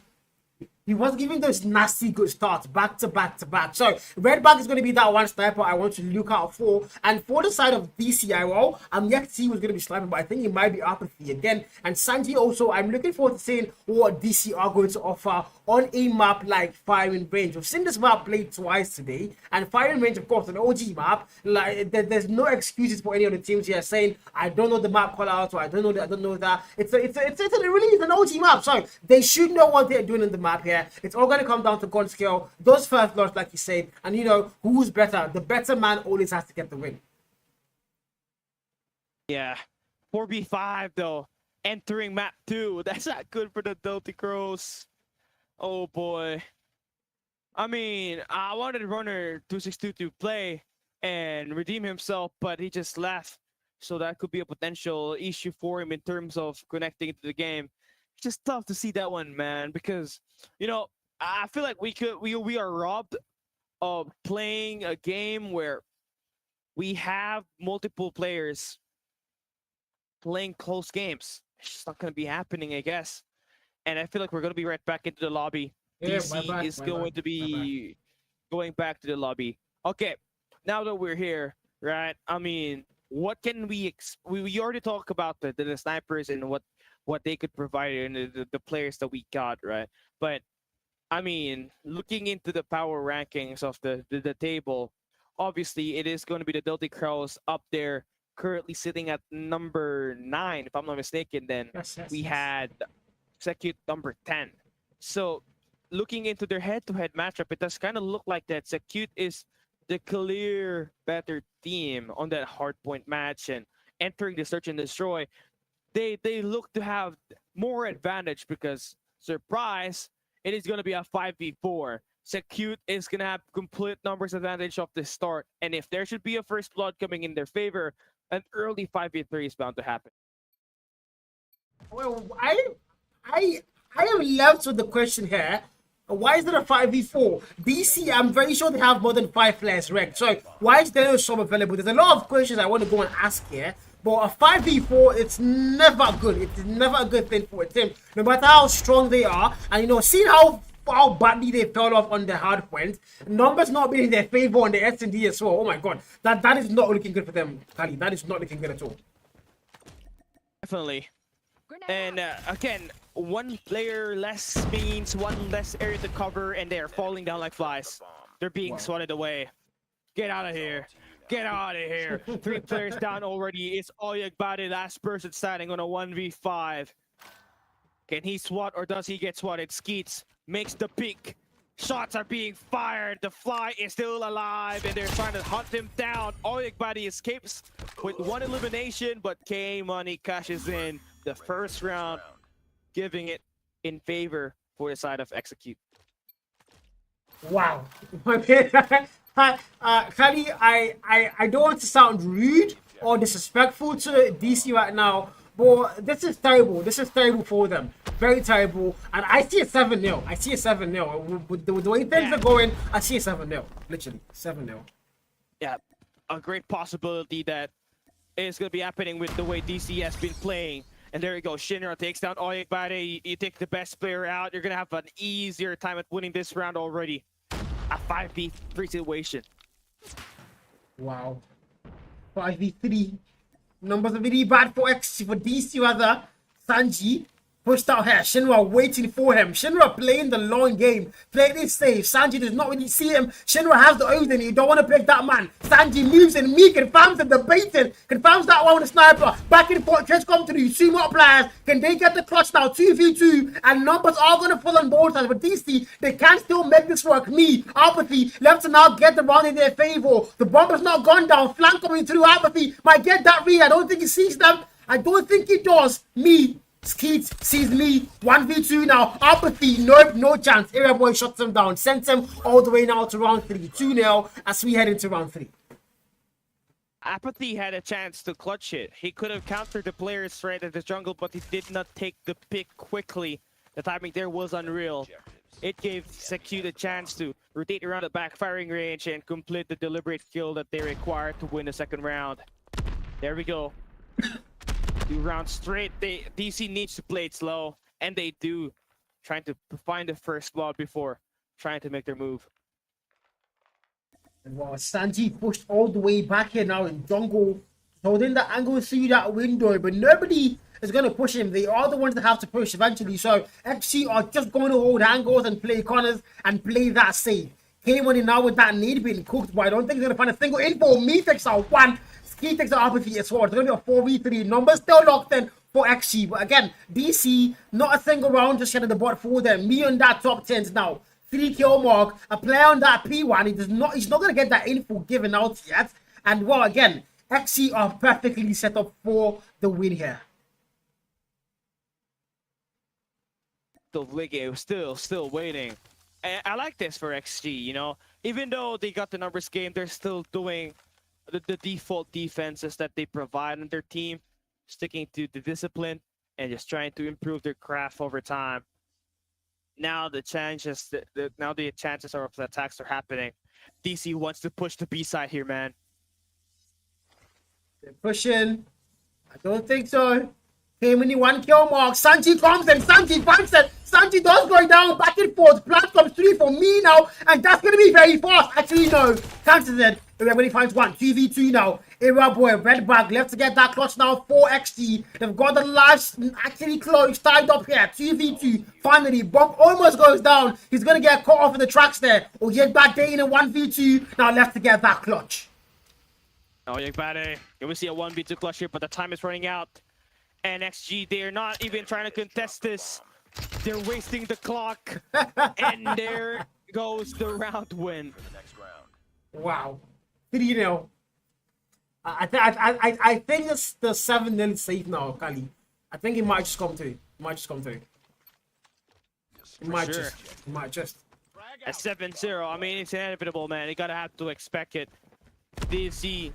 He was giving those nasty good starts back to back to back. So Redback is going to be that one sniper I want to look out for. And for the side of DCI, well, I'm yet to see who's going to be sniping, but I think it might be Apathy again. And Sanji also, I'm looking forward to seeing what DC are going to offer on a map like Firing Range. We've seen this map played twice today, and Firing Range, of course, an OG map. Like there's no excuses for any of the teams here saying I don't know the map callouts or I don't know that. It's an OG map, so they should know what they're doing in the map here. It's all going to come down to gun skill, those first bloods, like you said, and who's better. The better man always has to get the win. Yeah. 4v5 though. Entering map 2. That's not good for the Delty Crows. Oh boy. I mean, I wanted runner 262 to play and redeem himself, but he just left. So that could be a potential issue for him in terms of connecting to the game. It's just tough to see that one, man, because I feel like we are robbed of playing a game where we have multiple players playing close games. It's just not going to be happening, I guess. And I feel like we're going to be right back into the lobby. Yeah, DC is going to be going back to the lobby. Okay, now that we're here, right? I mean, what can we already talked about the snipers and what they could provide and the players that we got, right? But I mean, looking into the power rankings of the table, obviously it is going to be the Delty Crows up there, currently sitting at number 9, if I'm not mistaken. Then we had Execute number 10. So looking into their head-to-head matchup, it does kind of look like that Execute is the clear better team on that hardpoint match, and entering the search and destroy, they look to have more advantage because, surprise, it is going to be a 5v4. Execute is going to have complete numbers advantage off the start, and if there should be a first blood coming in their favor, an early 5v3 is bound to happen. Well, I am left with the question here. Why is it a 5v4? DC, I'm very sure they have more than 5 players ranked. So why is there no sub available? There's a lot of questions I want to go and ask here. But a 5v4, it's never good. It's never a good thing for a team. No matter how strong they are. And seeing how badly they fell off on the hard point, numbers not being in their favor on the S&D as well. Oh my god. That is not looking good for them, Kali. That is not looking good at all. Definitely. And again, one player less means one less area to cover, and they're falling down like flies. They're being swatted away. Get out of here. Get out of here. 3 players down already. It's Oyegbade, last person standing on a 1v5. Can he swat or does he get swatted? Skeets makes the peek. Shots are being fired. The fly is still alive, and they're trying to hunt him down. Oyegbade escapes with 1 elimination, but K-Money cashes in the first round, giving it in favor for the side of Execute. Wow. Kali, I don't want to sound rude or disrespectful to DC right now, but this is terrible. This is terrible for them. Very terrible. And I see a 7-0. I see a 7-0. With the way things are going, I see a 7-0. Literally, 7-0. Yeah, a great possibility that is going to be happening with the way DC has been playing. And there you go, Shinra takes down Oyegbade. You take the best player out, you're going to have an easier time at winning this round already. A 5v3 situation. Wow. 5v3. Numbers are really bad for DC rather. Sanji pushed out here. Shinra waiting for him. Shinra playing the long game. Playing it safe. Sanji does not really see him. Shinra has the opening. You don't want to pick that man. Sanji moves and me confirms the baiting. Confirms that one with the sniper. Back and forth. Catch come through. 2 more players. Can they get the clutch now? 2v2. And numbers are going to fall on both sides. But DC, they can still make this work. Me, Apathy, left to now get the round in their favor. The bomber's not gone down. Flank coming through. Apathy might get that read. I don't think he sees them. I don't think he does. Me. Skeet sees me. 1v2 now. Apathy, nope, no chance. Area Boy shuts him down. Sends him all the way now to round 3. 2-0 as we head into round 3. Apathy had a chance to clutch it. He could have countered the players straight at the jungle, but he did not take the pick quickly. The timing there was unreal. It gave Execute a chance to rotate around the back firing range and complete the deliberate kill that they required to win the second round. There we go. 2 rounds straight. DC needs to play it slow, and they do, trying to find the first blood before trying to make their move. And wow, Sanji pushed all the way back here now in jungle, holding the angle through that window, but nobody is going to push him. They are the ones that have to push eventually. So FC are just going to hold angles and play corners and play that safe. K-Money now with that need being cooked, but I don't think he's going to find a single info. Me takes out 1. He takes the Apathy as well. It's going to be a 4v3. Numbers still locked in for XG. But again, DC, not a single round, just getting the bot for them. Me on that top 10s now. 3 kill mark. A player on that P1. He's not going to get that info given out yet. And well, again, XG are perfectly set up for the win here. Still waiting. And I like this for XG, you know? Even though they got the numbers game, they're still doing the default defenses that they provide on their team, sticking to the discipline and just trying to improve their craft over time. Now the chances, now the chances of the attacks are happening. DC wants to push the B side here, man. They're pushing. I don't think so. When you one kill mark, Sanji comes and Sanji finds it. Sanji does go down, back and forth. Plant comes 3 for me now, and that's going to be very fast. Actually, no. Cancels it. Everybody finds one. 2v2 now. Era boy, red bag, left to get that clutch now. 4xg. They've got the lives actually close, tied up here. 2v2. Finally, Bomb almost goes down. He's going to get caught off in the tracks there. Or get back there in a 1v2. Now left to get that clutch. Oh, Yagbade. We see a 1v2 clutch here, but the time is running out. And XG, they're not even trying to contest this. They're wasting the clock. And there goes the round win. For the next round. Wow. 3-0. I think it's the 7-0 safe now, Kali. I think it might just come through. It might just come through. It might sure. just. It might just. At 7-0, I mean, it's inevitable, man. You gotta have to expect it. DC.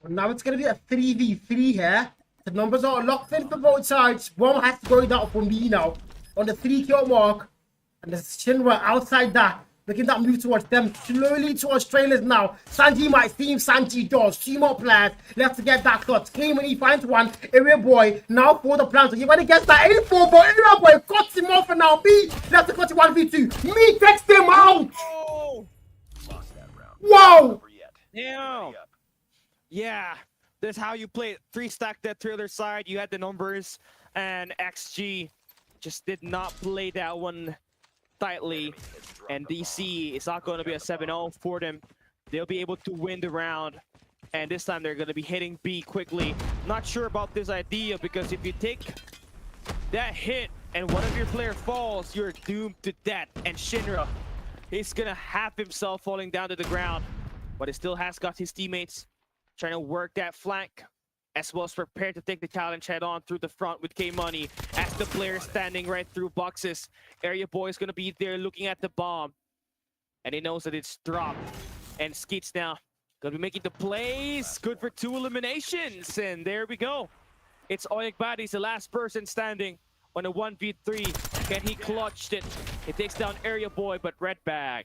Now it's going to be a 3v3 here. The numbers are locked in for both sides. One has to go down for me now on the 3-kill mark. And the Shinra outside that, making that move towards them, slowly towards trailers now. Sanji might see him, Sanji does. 2 more players left to get that clutch. Came when he finds one. Area boy now for the plan. So you're going to get that 84, but Area boy cuts him off and now me left to cut it 1v2. Me takes them out. Oh! Lost that round. Wow. Over yet. Damn! Ready up. Yeah, that's how you play it. 3-stack that trailer side. You had the numbers, and XG just did not play that one tightly. And DC is not going to be a 7-0 for them. They'll be able to win the round, and this time they're going to be hitting B quickly. Not sure about this idea, because if you take that hit and one of your player falls, you're doomed to death. And Shinra, he's going to have himself falling down to the ground, but he still has got his teammates trying to work that flank, as well as prepared to take the challenge head on through the front with K-Money. As the player standing right through boxes, Area Boy is going to be there looking at the bomb. And he knows that it's dropped. And Skeets now going to be making the plays. Good for 2 eliminations. And there we go. It's Oyekbadi's the last person standing on a 1v3. Can he clutch it? He takes down Area Boy, but Red Bag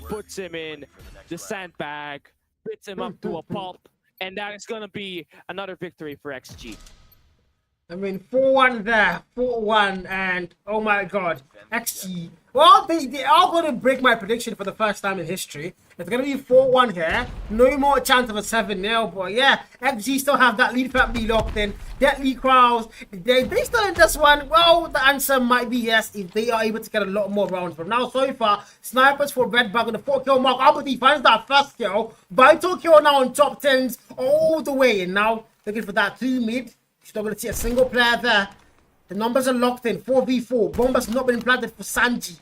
puts him in the sandbag, spits him up to a pulp. And that is going to be another victory for XG. I mean, 4-1 there, 4-1, and oh my god, XG. Well, they are going to break my prediction for the first time in history. It's going to be 4-1 here. No more chance of a 7-0, but yeah, XG still have that lead family locked in. Deadly Crowds, they still in this one. Well, the answer might be yes if they are able to get a lot more rounds. But now, so far, snipers for Red Bag on the 4-kill mark. Abadi finds that first kill. Vital kill now on top 10s all the way. And now, looking for that 2 mid. She's not going to see a single player there. The numbers are locked in. 4v4. Bomber's not been planted for Sanji.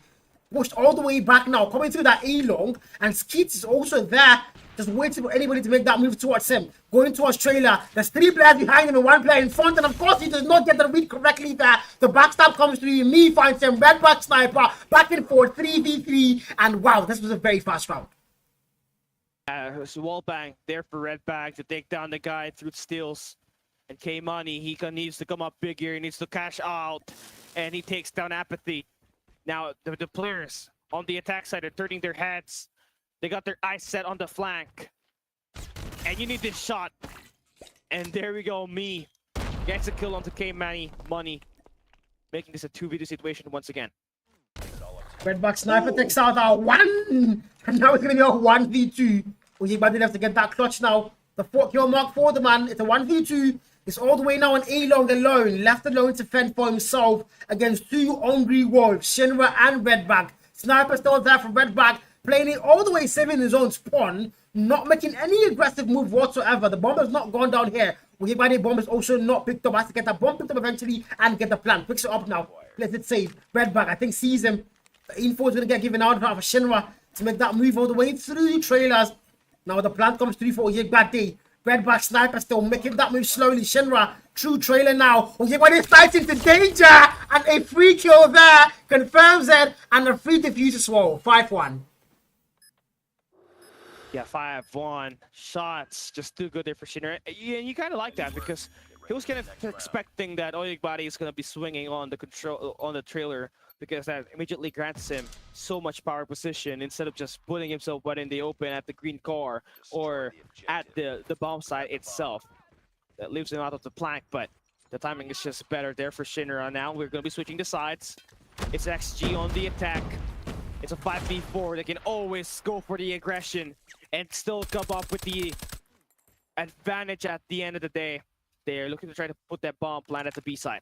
Pushed all the way back now. Coming through that A-long. And Skeets is also there. Just waiting for anybody to make that move towards him. Going towards trailer. There's 3 players behind him and 1 player in front. And of course, he does not get the read correctly there. The backstab comes through. Me finds him. Red back sniper. Back and forth. 3v3. And wow, this was a very fast round. It's a wall bang there for Red Bag to take down the guy through steals. And K-Money, he needs to come up big here. He needs to cash out. And he takes down Apathy. Now, the players on the attack side are turning their heads. They got their eyes set on the flank. And you need this shot. And there we go, Me gets a kill onto K-Money. making this a 2v2 situation once again. Redback Sniper takes out our 1. And now it's going to be a 1v2. Ujigbadi have to get that clutch now. The 4-kill mark for the man. It's a 1v2. It's all the way now on A-Long alone. Left alone to fend for himself against 2 hungry wolves, Shinra and Redback. Sniper still there for Redback, playing it all the way safe in his own spawn, not making any aggressive move whatsoever. The bomb has not gone down here. Ujigbadi bomb is also not picked up. Has to get that bomb picked up eventually and get the plant. Picks it up now. Plays it safe. Redback, I think, sees him. The info is going to get given out for Shinra to make that move all the way through trailers. Now the plant comes through for Ujigbadi. Redback Sniper still making that move slowly. Shinra, true trailer now. Ujigbadi slides into danger. And a free kill there confirms it. And a free defuse as well. 5-1. Yeah, 5-1 shots, just too good there for Shinra. Yeah, you kind of like that because he was kind of expecting that Ujigbadi is going to be swinging on the control on the trailer, because that immediately grants him so much power position instead of just putting himself wide in the open at the green car or at the bomb site itself. That leaves him out of the plank, but the timing is just better there for Shinra. Now we're going to be switching the sides. It's XG on the attack. It's a 5v4. They can always go for the aggression and still come up with the advantage at the end of the day. They're looking to try to put that bomb plant at the B side.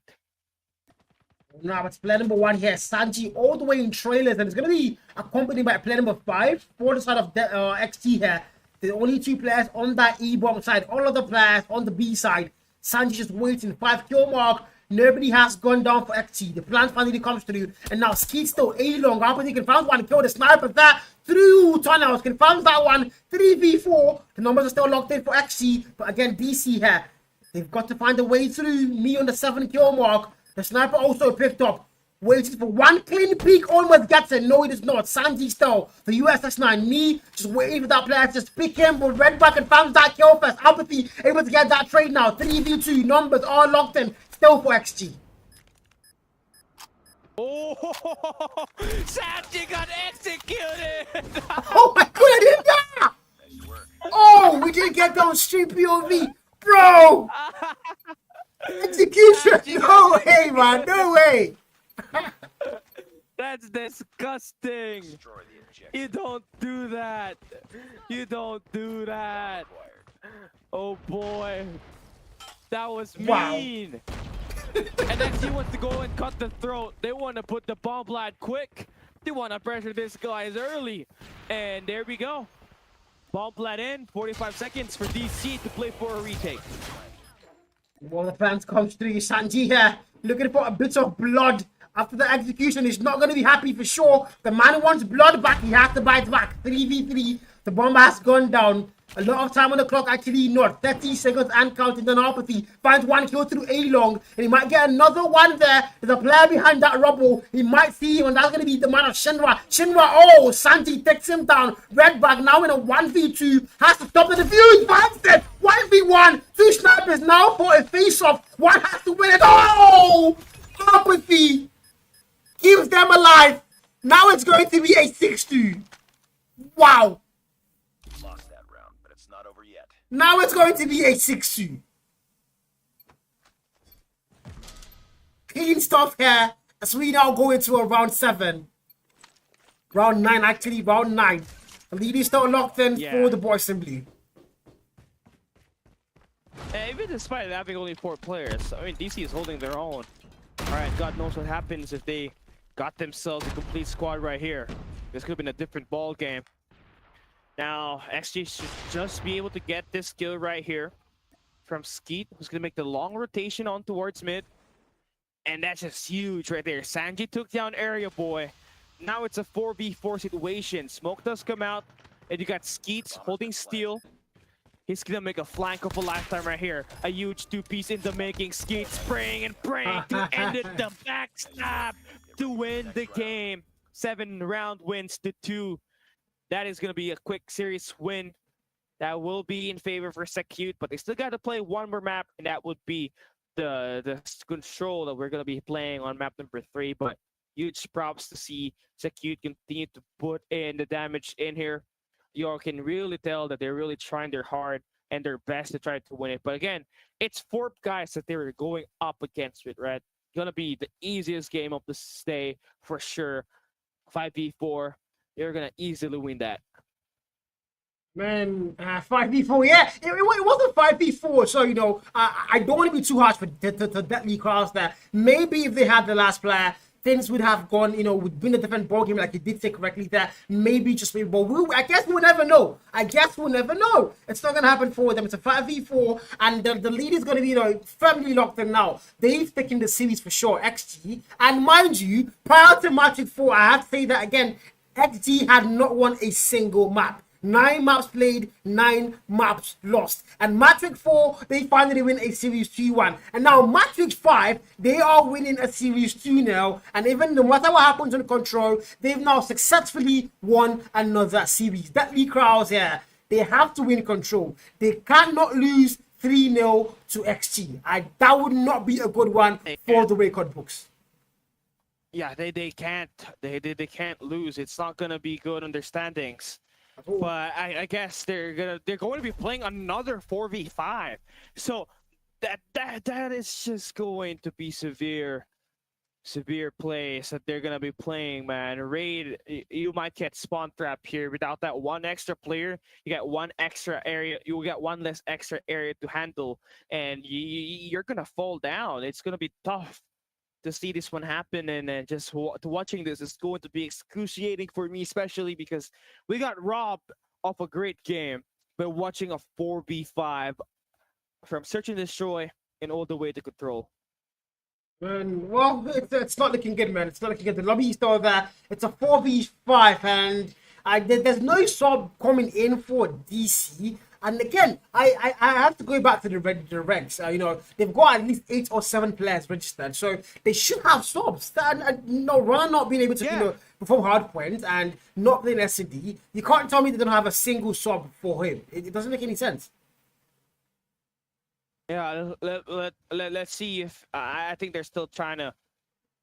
Now it's player number 1 here. Sanji all the way in trailers, and it's going to be accompanied by player number 5 for the side of XT here. The only 2 players on that E-bomb side. All other players on the B side. Sanji just waiting. 5-kill mark. Nobody has gone down for XT. The plant finally comes through. And now Skeet still A-long. Opposite confirms one. Kill the sniper there through tunnels. Confirms that one. 3v4. The numbers are still locked in for XT. But again, DC here. They've got to find a way through. Me on the 7-kill mark. The sniper also picked up. Waiting for one clean peek. Almost gets it. No, it is not. Sanji still. The USS9. Me just waiting for that player to just pick him. But Redback and found that kill first. Apathy able to get that trade now. 3v2. Numbers are locked in. Still for XG. Oh, Sanji got executed! Oh my god, I didn't die! Oh, we didn't get down street POV. Bro! Execution! No way, man. No way. That's disgusting. You don't do that. You don't do that. Oh boy. That was mean. Wow. And XG wants to go and cut the throat. They want to put the bomb plant quick. They want to pressure this guys early. And there we go. Bomb plant in. 45 seconds for DC to play for a retake. Well, the fans come through. Sanji here, looking for a bit of blood. After the execution, he's not going to be happy for sure. The man wants blood back. He has to bite back. 3v3. The bomb has gone down. A lot of time on the clock, actually not. 30 seconds and counting. Then Apathy finds one kill through A-long. And he might get another one there. There's a player behind that rubble. He might see him, and that's going to be the man of Shinra. Shinra, oh, Sanji takes him down. Redback now in a 1v2. Has to stop the defuse. Finds it. 1v1. 2 snipers now for a face-off. One has to win it. Oh! Apathy keeps them alive. Now it's going to be a 6-2. Wow. Lost that round, but it's not over yet. Now it's going to be a 6-2. Clean stuff here as we now go into a round 7. Round 9, actually, round 9. The lead is still locked in for the boys in blue. Even despite having only 4 players, I mean, DC is holding their own. Alright, God knows what happens if they got themselves a complete squad right here. This could have been a different ball game. Now, XG should just be able to get this kill right here from Skeet, who's going to make the long rotation on towards mid. And that's just huge right there. Sanji took down Area Boy. Now it's a 4v4 situation. Smoke does come out, and you got Skeet holding steel. He's going to make a flank of a lifetime right here. A huge 2-piece in the making. Skeet spraying and praying to end it. The backstab to win the game. 7 round wins to 2. That is going to be a quick series win. That will be in favor for Secute, but they still got to play one more map, and that would be the control that we're going to be playing on map number 3. But huge props to see Secute continue to put in the damage in here. You all can really tell that they're really trying their hard and their best to try to win it. But again, it's 4 guys that they were going up against with, right? gonna be the easiest game of the day for sure. 5v4, you're gonna easily win that. Man, 5v4, yeah, it wasn't 5v4, so I don't want to be too harsh for the Deadly Class that maybe if they had the last player, things would have gone, would been a different ballgame, like you did say correctly there. Maybe just maybe, but I guess we'll never know. It's not gonna happen for them. It's a 5v4, and the lead is gonna be firmly locked in now. They've taken the series for sure, XG, and mind you, prior to Magic 4, I have to say that again, XG had not won a single map. 9 maps played, 9 maps lost. And Matrix 4, they finally win a Series 2-1. And now Matrix 5, they are winning a Series 2 now. And even no matter what happens on Control, they've now successfully won another series. Deadly Crowds here, they have to win Control. They cannot lose 3-0 to XG. That would not be a good one for the record books. Yeah, they can't lose. It's not gonna be good on their standings. But I guess they're going to be playing another 4v5. So that is just going to be severe plays that they're going to be playing, man. Raid, you might get spawn trap here. Without that one extra player, you get one extra area. You will get one less extra area to handle, and you're going to fall down. It's going to be tough to see this one happen, and just watching this is going to be excruciating for me, especially because we got robbed of a great game by watching a 4v5 from search and destroy and all the way to Control. Man, well, it's not looking good, man. It's not looking good. The lobby is still there. It's a 4v5, and there's no sub coming in for DC. And again, I have to go back to the regs. They've got at least 8 or 7 players registered, so they should have subs. Ron not being able to perform Hardpoint and not playing SD, you can't tell me they don't have a single sub for him. It doesn't make any sense. Yeah, let's see if I think they're still trying to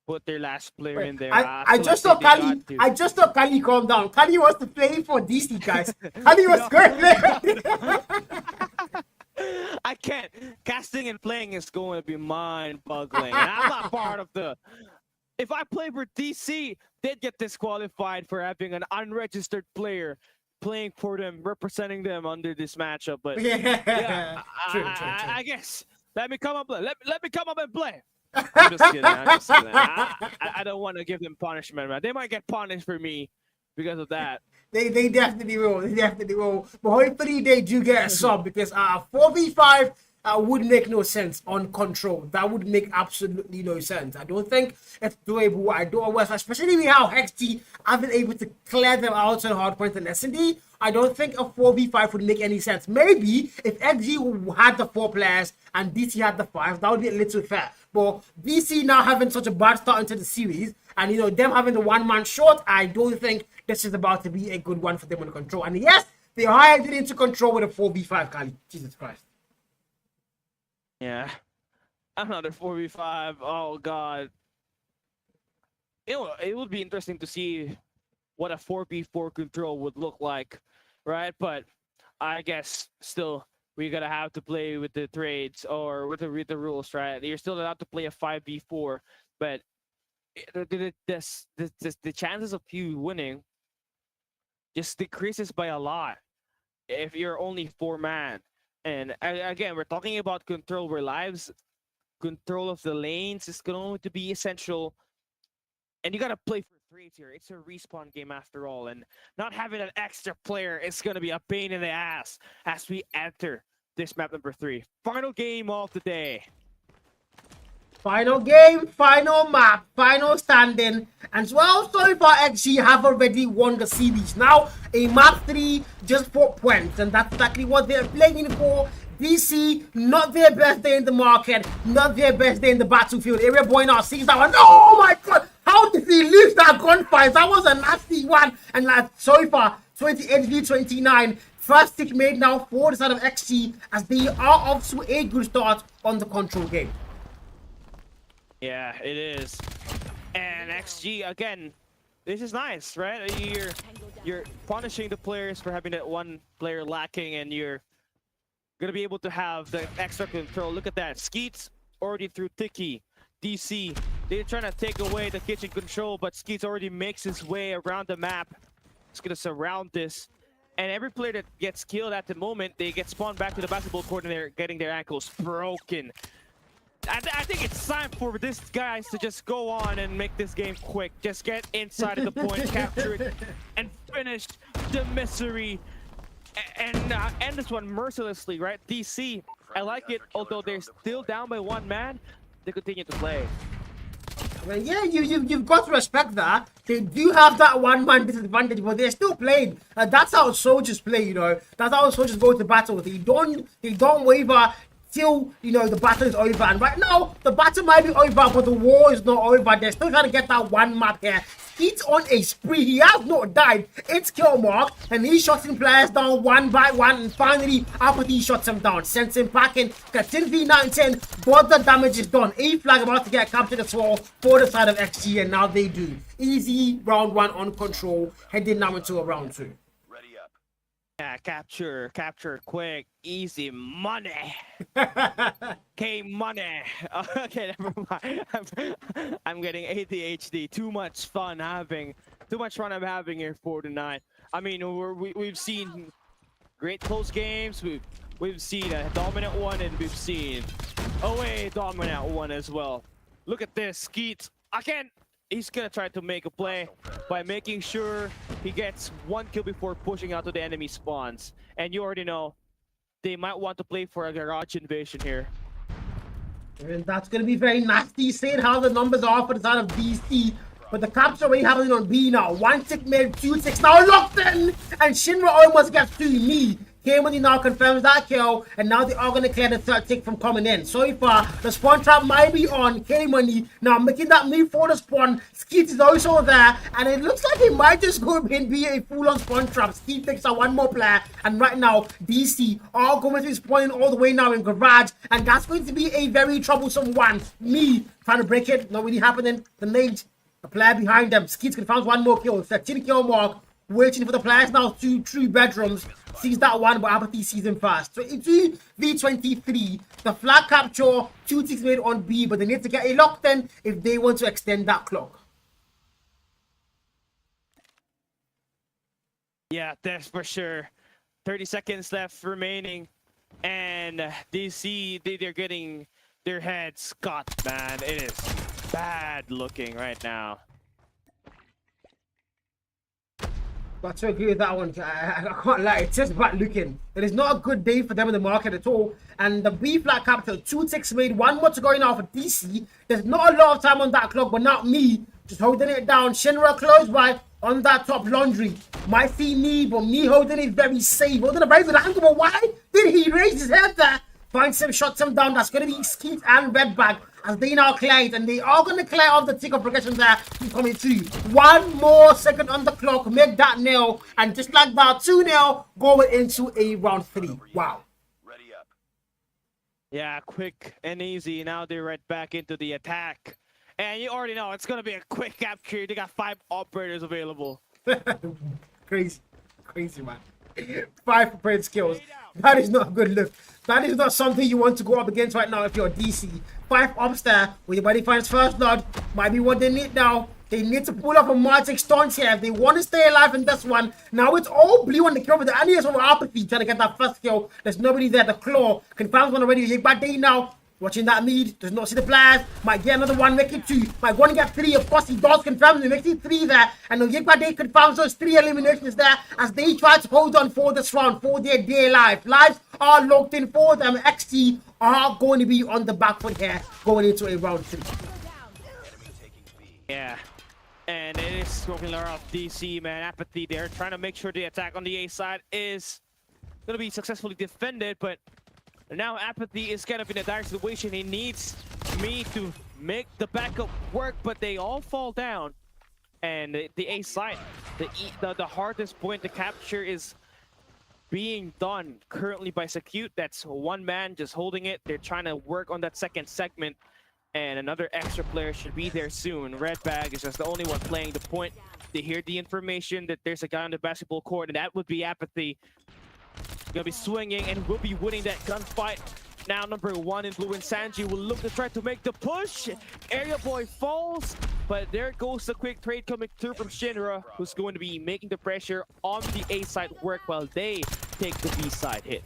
put their last player in there. I just saw Kali calm down. Kali wants to play for DC, guys. Kali was good. I can't. Casting and playing is going to be mind-boggling. And I'm not part of the... If I play for DC, they'd get disqualified for having an unregistered player playing for them, representing them under this matchup. But yeah, true. I guess let me come up and play. I'm just kidding. I don't want to give them punishment, man. They might get punished for me because of that. They definitely will. But hopefully they do get a sub, because 4v5 would make no sense on Control. That would make absolutely no sense. I don't think it's doable. Especially with how XG have been able to clear them out on Hardpoint and S&D. I don't think a 4v5 would make any sense. Maybe if XG had the 4 players and DC had the 5, that would be a little fair. But DC now having such a bad start into the series, and them having the 1-man short, I don't think this is about to be a good one for them on Control. And yes, they hired it into Control with a 4v5, Kali. Jesus Christ. Yeah. Another 4v5. Oh, God. It would be interesting to see what a 4v4 Control would look like, right? But I guess still we gotta have to play with the trades or with the rules, right? You're still allowed to play a 5v4, but the chances of you winning just decreases by a lot if you're only 4-man. And again, we're talking about Control, where control of the lanes is going to be essential. And you gotta play for trades here. It's a respawn game after all, and not having an extra player is gonna be a pain in the ass as we enter this map number 3. Final game of the day. Final game, final map, final standing. And well, so far XG have already won the series. Now, a map 3, just 4 points. And that's exactly what they're playing for. DC, not their best day in the market, not their best day in the battlefield. Area boy now sees that one. Oh my god! How did he lose that gunfight? That was a nasty one. And so far, 28v29. First tick made now for the side of XG, as they are off to a good start on the Control game. Yeah, it is. And XG, again, this is nice, right? You're punishing the players for having that one player lacking, and you're going to be able to have the extra control. Look at that. Skeets already through Tiki. DC. They're trying to take away the kitchen control, but Skeets already makes his way around the map. He's gonna surround this. And every player that gets killed at the moment, they get spawned back to the basketball court and they're getting their ankles broken. I think it's time for this guys to just go on and make this game quick. Just get inside of the point, capture it, and finish the misery. And end this one mercilessly, right? DC, I like it, although they're still down by one man, they continue to play. Well, yeah, you've got to respect that. They do have that one-man disadvantage, but they're still playing. That's how soldiers play, you know. That's how soldiers go to battle. They don't waver till, you know, the battle is over. And right now, the battle might be over, but the war is not over. They're still trying to get that one map here. He's on a spree. He has not died. It's kill mark, and he's shotting players down one by one. And finally, Apathy shots him down, sends him packing. Gets in V910, but the damage is done. A flag about to get captured as well for the side of XG, and now they do. Easy round 1 on control, heading now into a round 2. Ready up. Yeah, capture quick, easy money. K money. Okay, never mind. I'm getting ADHD. Too much fun I'm having here for tonight. I mean, we've seen great close games. We've seen a dominant one, and we've seen away dominant one as well. Look at this, Skeet. He's gonna try to make a play by making sure he gets 1 kill before pushing out to the enemy spawns. And you already know they might want to play for a garage invasion here. And that's going to be very nasty, seeing how the numbers are for the side of DC. But the capture already happening on B now. 1 tick mid, 2 ticks now locked in. And Shinra almost gets to me. K-Money now confirms that kill, and now they are going to clear the 3rd tick from coming in. So far, the spawn trap might be on. K-Money now making that move for the spawn. Skeet is also there, and it looks like he might just go and be a full-on spawn trap. Skeet picks up one more player, and right now, DC are going to be spawning all the way now in garage, and that's going to be a very troublesome one. Me trying to break it, not really happening. The nade, the player behind them. Skeet confirms one more kill. 13 kill mark. Waiting for the players now to true bedrooms. Sees that one, but Apathy sees him fast. So into V23, the flag capture, 2 ticks made on B, but they need to get a locked in if they want to extend that clock. Yeah, that's for sure. 30 seconds left remaining, and DC, they're getting their heads cut, man. It is bad looking right now. But to agree with that one, I can't lie, it's just bad looking. It is not a good day for them in the market at all. And the B flat capital, 2 ticks made, 1 more to go now for DC. There's not a lot of time on that clock, but not me. Just holding it down. Shinra close by on that top laundry. Might see me, but me holding it very safe. Holding a very good angle, but why did he raise his head there? Finds him, shots him down. That's going to be Skeet and Redbag as they now clear it, and they are going to clear off the tick of progression there. Coming through. 1 more second on the clock, make that nail, and just like that, 2-0 going into a round 3. Wow. Ready up. Yeah, quick and easy. Now they're right back into the attack, and you already know it's going to be a quick capture. They got 5 operators available. Crazy, man. 5 prepared skills. That is not a good look. That is not something you want to go up against right now if you're DC. 5 ups there. When your buddy finds first blood, might be what they need now. They need to pull off a magic stunt here if they want to stay alive in this one. Now it's all blue on the kill, but the Annie is over Apathy trying to get that first kill. There's nobody there. The claw confirms one already. Yigbade now watching that mid, does not see the players. Might get another one, make it 2. Might want to get 3. Of course, he does confirm. He makes it 3 there. And the Yigbade confirms those 3 eliminations there as they try to hold on for this round, for their day life. Lives are locked in for them. XT are going to be on the back foot here, going into a round 3. Yeah. And it is smoking around DC, man. Apathy, they're trying to make sure the attack on the A side is going to be successfully defended, but now Apathy is kind of in a dire situation. He needs me to make the backup work, but they all fall down. And the A side, the hardest point to capture is being done currently by Secute. That's 1 man just holding it. They're trying to work on that second segment, and another extra player should be there soon. Redbag is just the only one playing the point. They hear the information that there's a guy on the basketball court, and that would be Apathy. Gonna be swinging and will be winning that gunfight. Now number 1 in blue and Sanji will look to try to make the push. Area Boy falls, but there goes the quick trade coming through from Shinra, who's going to be making the pressure on the A side work while they take the B side hit.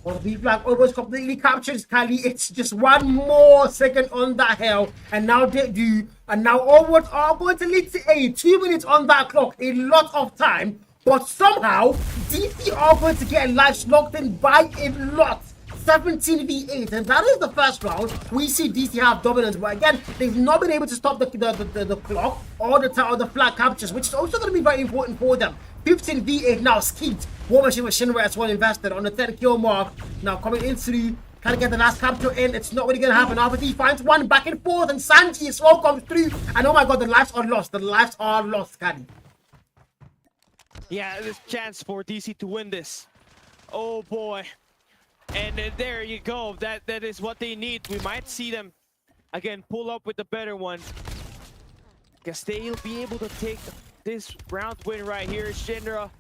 Well, the flag almost completely captures Kali. It's just one more second on that hill, and now they do. And now onwards are going to lead to A. 2 minutes on that clock, a lot of time. But somehow, DC are going to get lives locked in by a lot. 17 v 8, and that is the first round. We see DC have dominance, but again, they've not been able to stop the clock or the flag captures, which is also going to be very important for them. 15 v 8 now. Skeet, War Machine with Shinra as well invested on the 10 kill mark. Now coming in through, trying to get the last capture in. It's not really going to happen. RBD finds one back and forth, and Sanji as well comes through. And oh my god, the lives are lost. The lives are lost, Caddy. Yeah, there's a chance for DC to win this. Oh boy. And there you go. That is what they need. We might see them again pull up with the better one. Guess they'll be able to take this round win right here. Shinra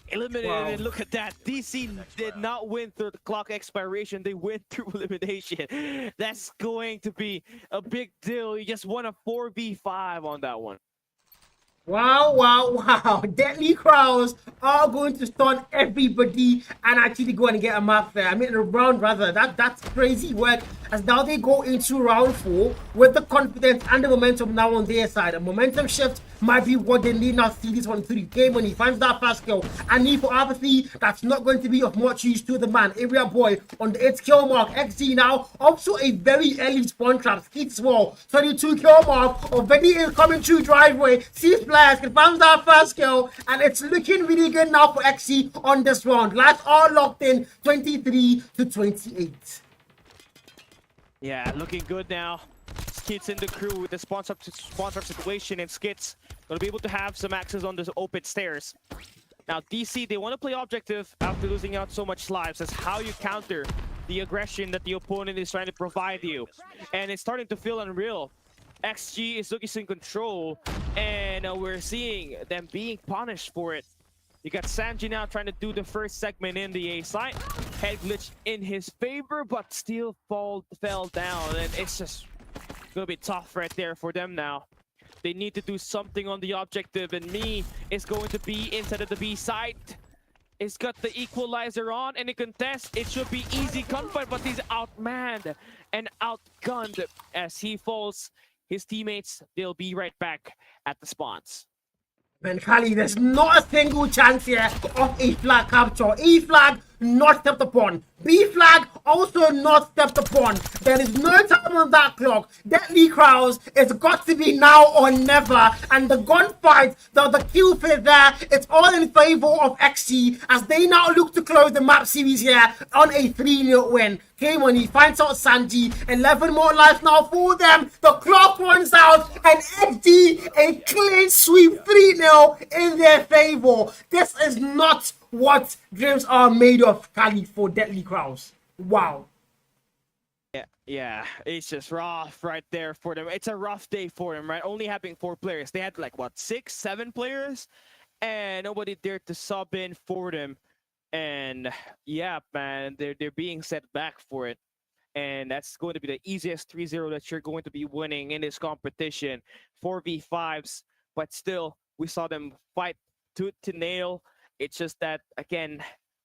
eliminated. Wow. And look at that. DC did not win through the clock expiration. They win through elimination. That's going to be a big deal. You just won a 4v5 on that one. Wow, wow, wow. Deadly Crowds are going to stun everybody and actually go and get a map there. I mean, a round rather. That's crazy work. As now they go into round 4 with the confidence and the momentum now on their side. A momentum shift might be what they need now to see this one through. Game when he finds that fast kill. And need for apathy, that's not going to be of much use to the man. Area Boy on the 8th kill mark. XG now. Also a very early spawn trap. Skeet as well. 22 kill mark. Already is coming through driveway. Sees players, confirms that first kill. And it's looking really good now for XG on this round. Lives are locked in 23 to 28. Yeah, looking good now. Skits in the crew with the sponsor situation, and Skits gonna be able to have some access on the open stairs. Now DC, they want to play objective after losing out so much lives. That's how you counter the aggression that the opponent is trying to provide you. And it's starting to feel unreal. XG is looking in control, and we're seeing them being punished for it. You got Sanji now trying to do the first segment in the A side. Head glitch in his favor, but still fell down. And it's just gonna be tough right there for them now. They need to do something on the objective, and Me is going to be inside of the B side. It's got the equalizer on, and in contest, it should be easy gunfight, but he's outmanned and outgunned as he falls. His teammates, they'll be right back at the spawns. Man, Kali, there's not a single chance here of a flag capture. E flag not stepped upon. B flag also not stepped upon. There is no time on that clock. Deadly Crowds, it's got to be now or never. And the gunfight, the kill fit there, it's all in favor of XG as they now look to close the map series here on a 3-0 win. Okay, when he finds out Sanji, 11 more lives now for them. The clock runs out and XG a clean sweep 3-0 in their favor. This is not what dreams are made of, Kali, for Deadly Crowds. Wow. Yeah, it's just rough right there for them. It's a rough day for them, right? Only having 4 players. They had like, what, 6, 7 players? And nobody dared to sub in for them. And yeah, man, they're being set back for it. And that's going to be the easiest 3-0 that you're going to be winning in this competition. 4v5s, but still, we saw them fight tooth to nail. It's just that, again,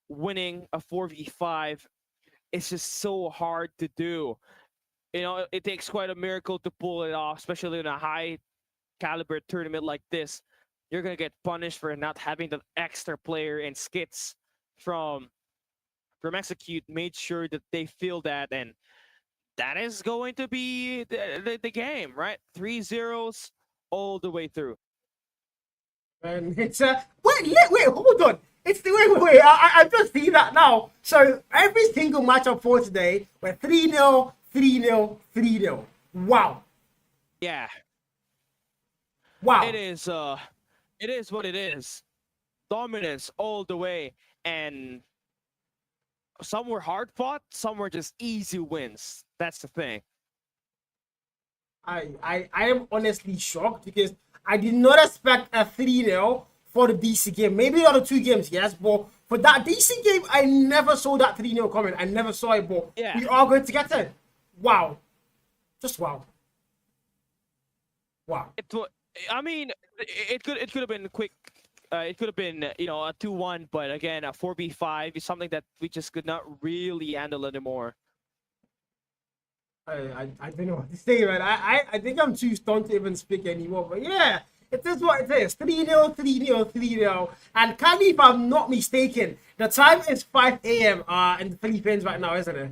winning a 4v5, it's just so hard to do. You know, it takes quite a miracle to pull it off, especially in a high caliber tournament like this. You're going to get punished for not having the extra player, and Skits from Execute made sure that they feel that, and that is going to be the game, right? 3-0s all the way through. And it's wait, hold on. It's the wait. I just see that now. So every single matchup for today, we're 3-0, 3-0, 3-0. Wow. Yeah. Wow. It is what it is. Dominance all the way, and some were hard fought, some were just easy wins. That's the thing. I am honestly shocked because I did not expect a 3-0 for the DC game. Maybe the other 2 games, yes, but For that DC game, I never saw that 3-0 coming. I never saw it, but Yeah. we are going to get it. Wow. Just wow. Wow. I mean, it could have been quick. It could have been a 2-1, but again, a 4v5 is something that we just could not really handle anymore. I don't know what to say, man. I think I'm too stoned to even speak anymore. But yeah, it is what it is. 3-0, 3-0, 3-0. And Kali, if I'm not mistaken, the time is 5 a.m. In the Philippines right now, isn't it?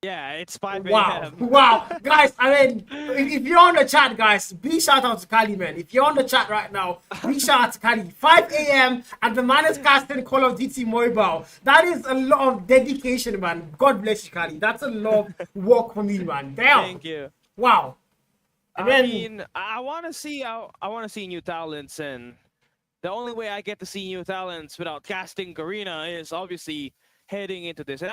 Yeah, it's 5 Wow, a.m. wow, guys. I mean, if you're on the chat, guys, big shout out to Kali, man. If you're on the chat right now, big shout out to Kali. 5 a.m. and the man is casting Call of Duty Mobile. That is a lot of dedication, man. God bless you, Kali. That's a lot of work for me, man. Damn. Thank you. Wow. And I then, mean, I want to see new talents, and the only way I get to see new talents without casting Garena is obviously heading into this. And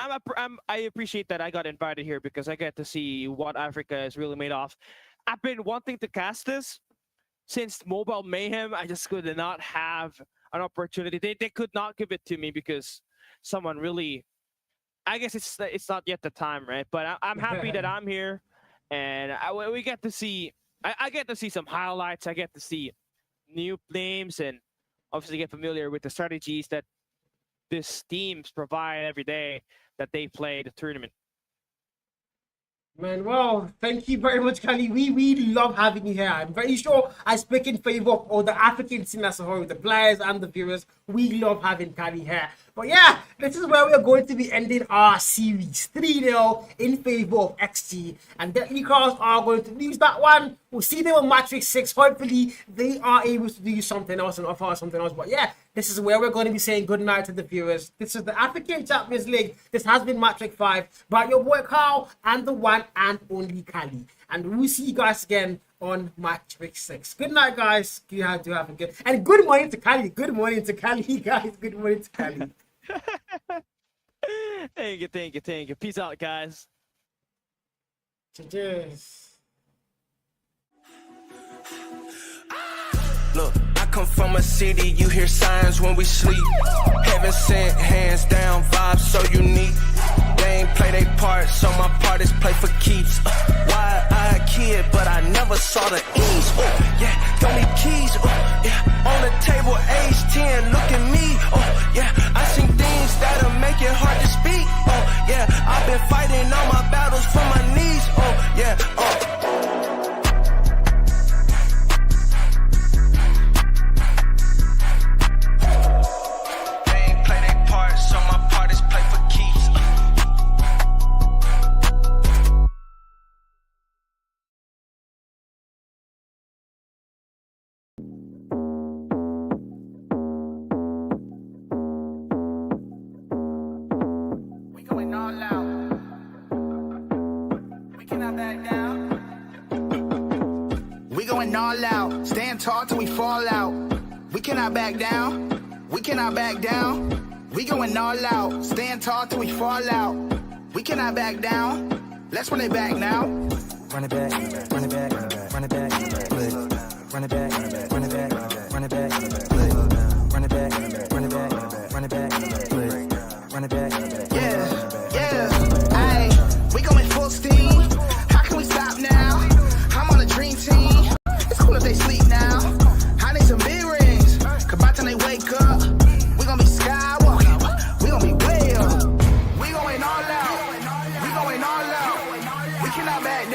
I appreciate that I got invited here because I get to see what Africa is really made of. I've been wanting to cast this since Mobile Mayhem. I just could not have an opportunity. They could not give it to me because someone really. I guess it's not yet the time, right? But I'm happy that I'm here, and we get to see. I get to see some highlights. I get to see new names, and obviously get familiar with the strategies that these teams provide every day that they play the tournament. man, well, thank you very much, Kali. We really love having you here. I'm very sure I speak in favor of all the African scene as a whole, the players and the viewers. We love having Kali here. But yeah, this is where we are going to be ending our series. 3-0 in favor of XG. And Deadly Cross are going to lose that one. We'll see them on Matrix 6. Hopefully, they are able to do something else and offer us something else. But yeah, this is where we're going to be saying goodnight to the viewers. This is the African Champions League. This has been Matrix 5 by your boy Carl and the one and only Kali. And we'll see you guys again on Matrix 6. Good night, guys. You have to have a good... And good morning to Kali. Good morning to Kali, guys. Good morning to Kali. Thank you. Peace out, guys. Cheers. Look, I come from a city, you hear signs when we sleep. Heaven sent, hands down, vibes so unique. They ain't play their part, so my part is play for keeps. Wide-eyed kid, but I never saw the ease. Yeah, don't need keys. Yeah, on the table, age 10, look at me. Yeah, I seen things that'll make it hard to speak. Yeah, I've been fighting all my battles from my knees. Yeah, all out, stand tall till we fall out. We cannot back down, we cannot back down. We going all out, stand tall till we fall out. We cannot back down, let's run it back now. Run it back, run it back, run it back, run it back, run it back, run it back, run it back, run it back.